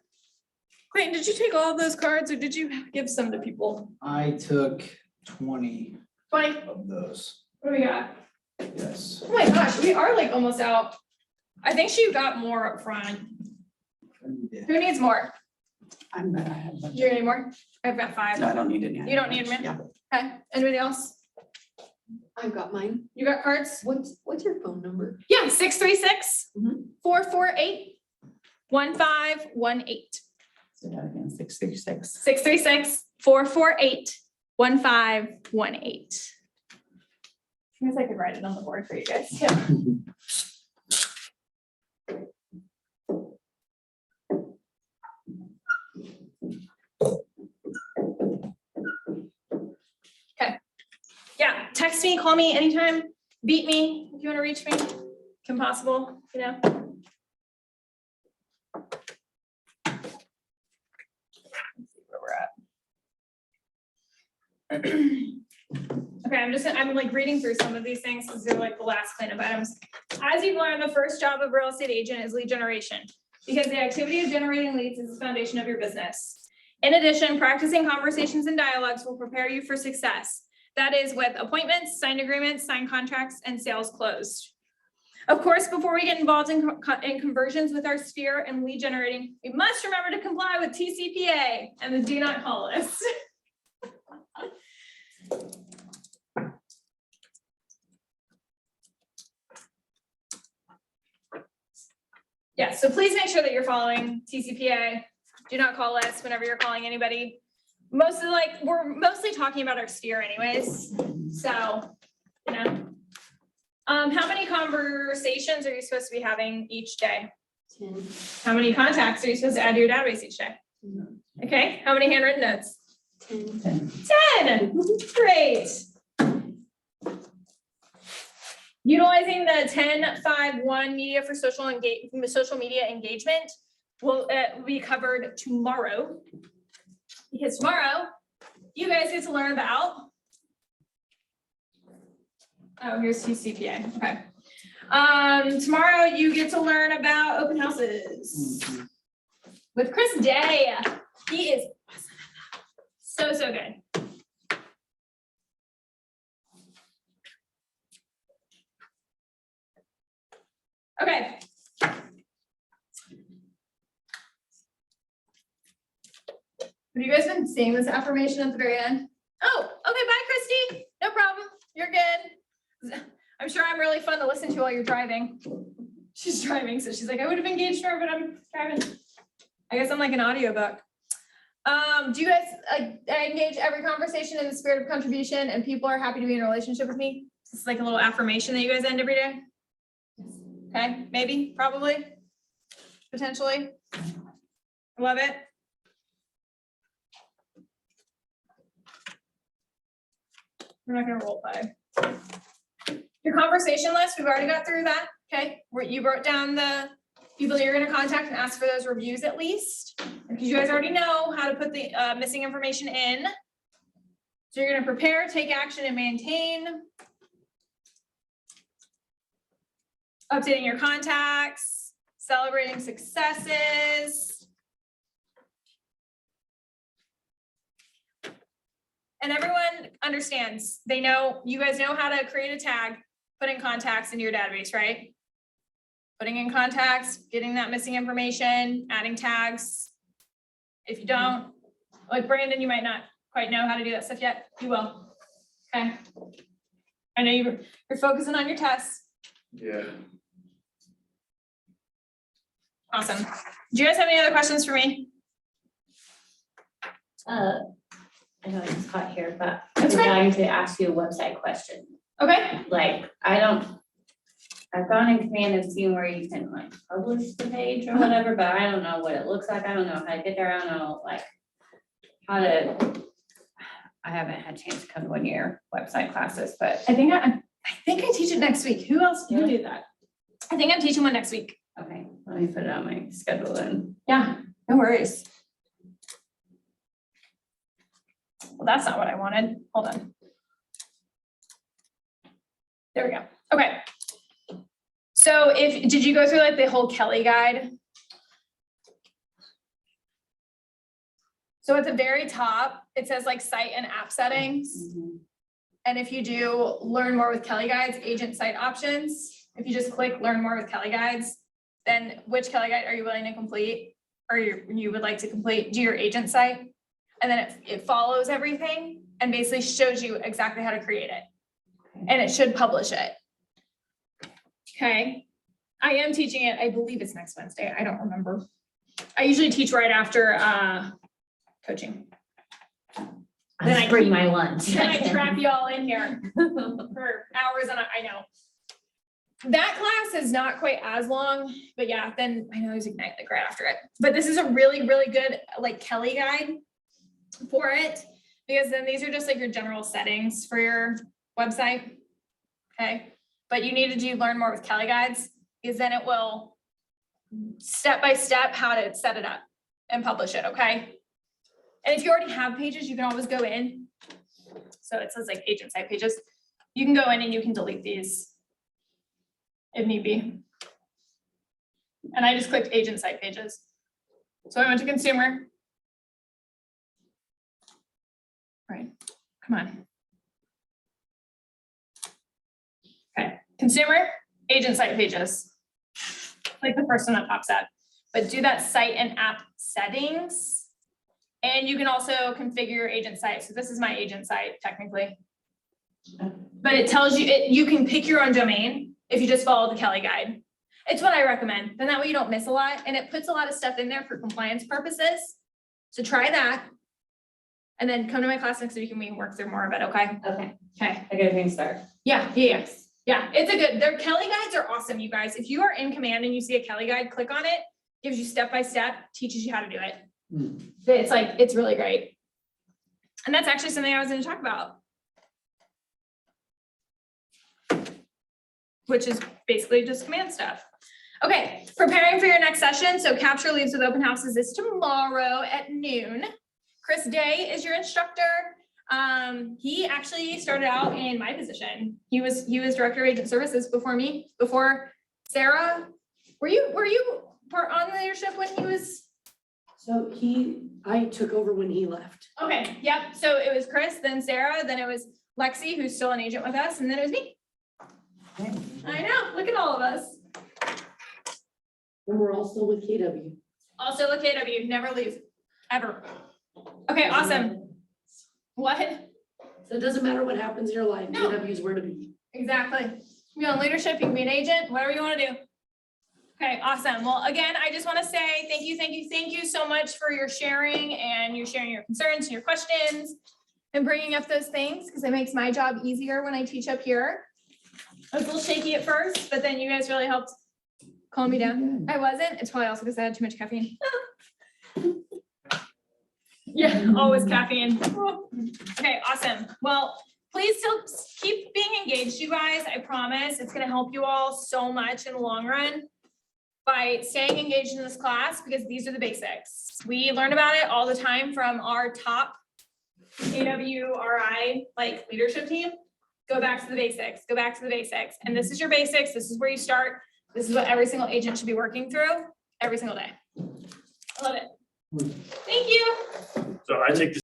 Clayton, did you take all of those cards or did you give some to people? I took 20 20. of those, What do we got? yes. Oh my gosh, we are like almost out. I think she got more up front. Who needs more? I'm gonna have. a bunch Do you need more? I've got 5. No, I don't need any. You don't need them? Yeah. Okay, anybody else? I've got mine. You got cards? What's your phone number? Yeah, 636 Mhm. 448 1518. So that again, 636. 636 448 1518. I guess I could write it on the board for you guys too. Okay. Yeah, text me, call me anytime, beat me if you want to reach me. Can possible, you know. Let's see where we're at. Okay, I'm like reading through some of these things because they're like the last cleanup items. As you've learned, the first job of real estate agent is lead generation because the activity of generating leads is the foundation of your business. In addition, practicing conversations and dialogues will prepare you for success. That is with appointments, signed agreements, signed contracts, and sales closed. Of course, before we get involved in conversions with our sphere and lead generating, we must remember to comply with TCPA and the do not call list. Yeah, so please make sure that you're following TCPA. Do not call us whenever you're calling anybody. We're mostly talking about our sphere anyways. So, you know, How many conversations are you supposed to be having each day? 10. How many contacts are you supposed to add to your database each day? Okay, how many handwritten notes? 10. 10, great. Utilizing the 10-5-1 media for social media engagement will be covered tomorrow. Because tomorrow, you guys get to learn about. Oh, here's CPA, okay. Tomorrow you get to learn about open houses with Chris Day. He is awesome. So good. Okay. Have you guys been seeing this affirmation at the very end? Oh, okay, bye, Christy. No problem. You're good. I'm sure I'm really fun to listen to while you're driving. She's driving, so she's like, I would have engaged her, but I'm driving. I guess I'm like an audiobook. Do you guys engage every conversation in the spirit of contribution and people are happy to be in a relationship with me? It's like a little affirmation that you guys end every day. Okay, maybe, probably, potentially. Love it. We're not gonna role play. Your conversation list, we've already got through that, okay? Where you wrote down the people you're gonna contact and ask for those reviews at least. Because you guys already know how to put the missing information in. So you're gonna prepare, take action, and maintain. Updating your contacts, celebrating successes. And everyone understands, they know, you guys know how to create a tag, put in contacts into your database, right? Putting in contacts, getting that missing information, adding tags. If you don't, like Brandon, you might not quite know how to do that stuff yet. You will. Okay. I know you're focusing on your tests. Yeah. Awesome. Do you guys have any other questions for me? I know it's hot here, but That's I'm okay. going to ask you a website question. Okay. Like, I've gone in Command and seen where you can like publish the page or whatever, but I don't know what it looks like. I don't know how to get there. I don't know like how to, I haven't had a chance to come to one of your website classes, but I think I teach it next week. Who else can do that? I think I'm teaching one next week. okay, let me put it on my schedule then. Yeah, no worries. Well, that's not what I wanted. Hold on. There we go. Okay. So did you go through like the whole Kelly guide? So at the very top, it says like site and app settings. And if you do learn more with Kelly guides, agent site options, if you just click learn more with Kelly guides, then which Kelly guide are you willing to complete? Or you would like to complete, do your agent site. And then it follows everything and basically shows you exactly how to create it. And it should publish it. Okay. I am teaching it, I believe it's next Wednesday. I don't remember. I usually teach right after coaching. Then I bring keep- my lunch. Then I trap you all in here for hours and I know. That class is not quite as long, but yeah, then I know there's Ignite like right after it. But this is a really, really good like Kelly guide for it. Because then these are just like your general settings for your website. Okay, but you need to learn more with Kelly guides because then it will step by step how to set it up and publish it, okay? And if you already have pages, you can always go in. So it says like agent site pages. You can go in and you can delete these if need be. And I just clicked agent site pages. So I went to consumer. Right, come on. Okay, consumer, agent site pages. Like the first one that pops up, but do that site and app settings. And you can also configure your agent site. So this is my agent site technically. But it tells you, you can pick your own domain if you just follow the Kelly guide. It's what I recommend. Then that way you don't miss a lot and it puts a lot of stuff in there for compliance purposes. So try that. And then come to my class next week and we can work through more of it, okay? Okay, Okay. I got a green start. Yeah, yes. Yeah, it's a good, their Kelly guides are awesome, you guys. If you are in command and you see a Kelly guide, click on it, gives you step by step, teaches you how to do it. It's like, it's really great. And that's actually something I was gonna talk about. Which is basically just command stuff. Okay, preparing for your next session. So Capture Leaves with Open Houses is tomorrow at noon. Chris Day is your instructor. He actually started out in my position. He was Director of Agent Services before me, before Sarah. Were you part on leadership when he was? So I took over when he left. Okay, yep. So it was Chris, then Sarah, then it was Lexi, who's still an agent with us, and then it was me. I know, look at all of us. And we're all still with KW. Also with KW, never leave, ever. Okay, awesome. What? So it doesn't matter what happens in your life, No. KW is where to be. Exactly. You want leadership, you can be an agent, whatever you want to do. Okay, awesome. Well, again, I just want to say thank you so much for your sharing and you sharing your concerns and your questions and bringing up those things because it makes my job easier when I teach up here. I was a little shaky at first, but then you guys really helped calm me down. I wasn't. It's probably also because I had too much caffeine. Yeah, always caffeine. Okay, awesome. Well, please still keep being engaged, you guys. I promise it's gonna help you all so much in the long run by staying engaged in this class because these are the basics. We learn about it all the time from our top AWRI like leadership team. Go back to the basics, go back to the basics. And this is your basics. This is where you start. This is what every single agent should be working through every single day. I love it. Thank you. So I take this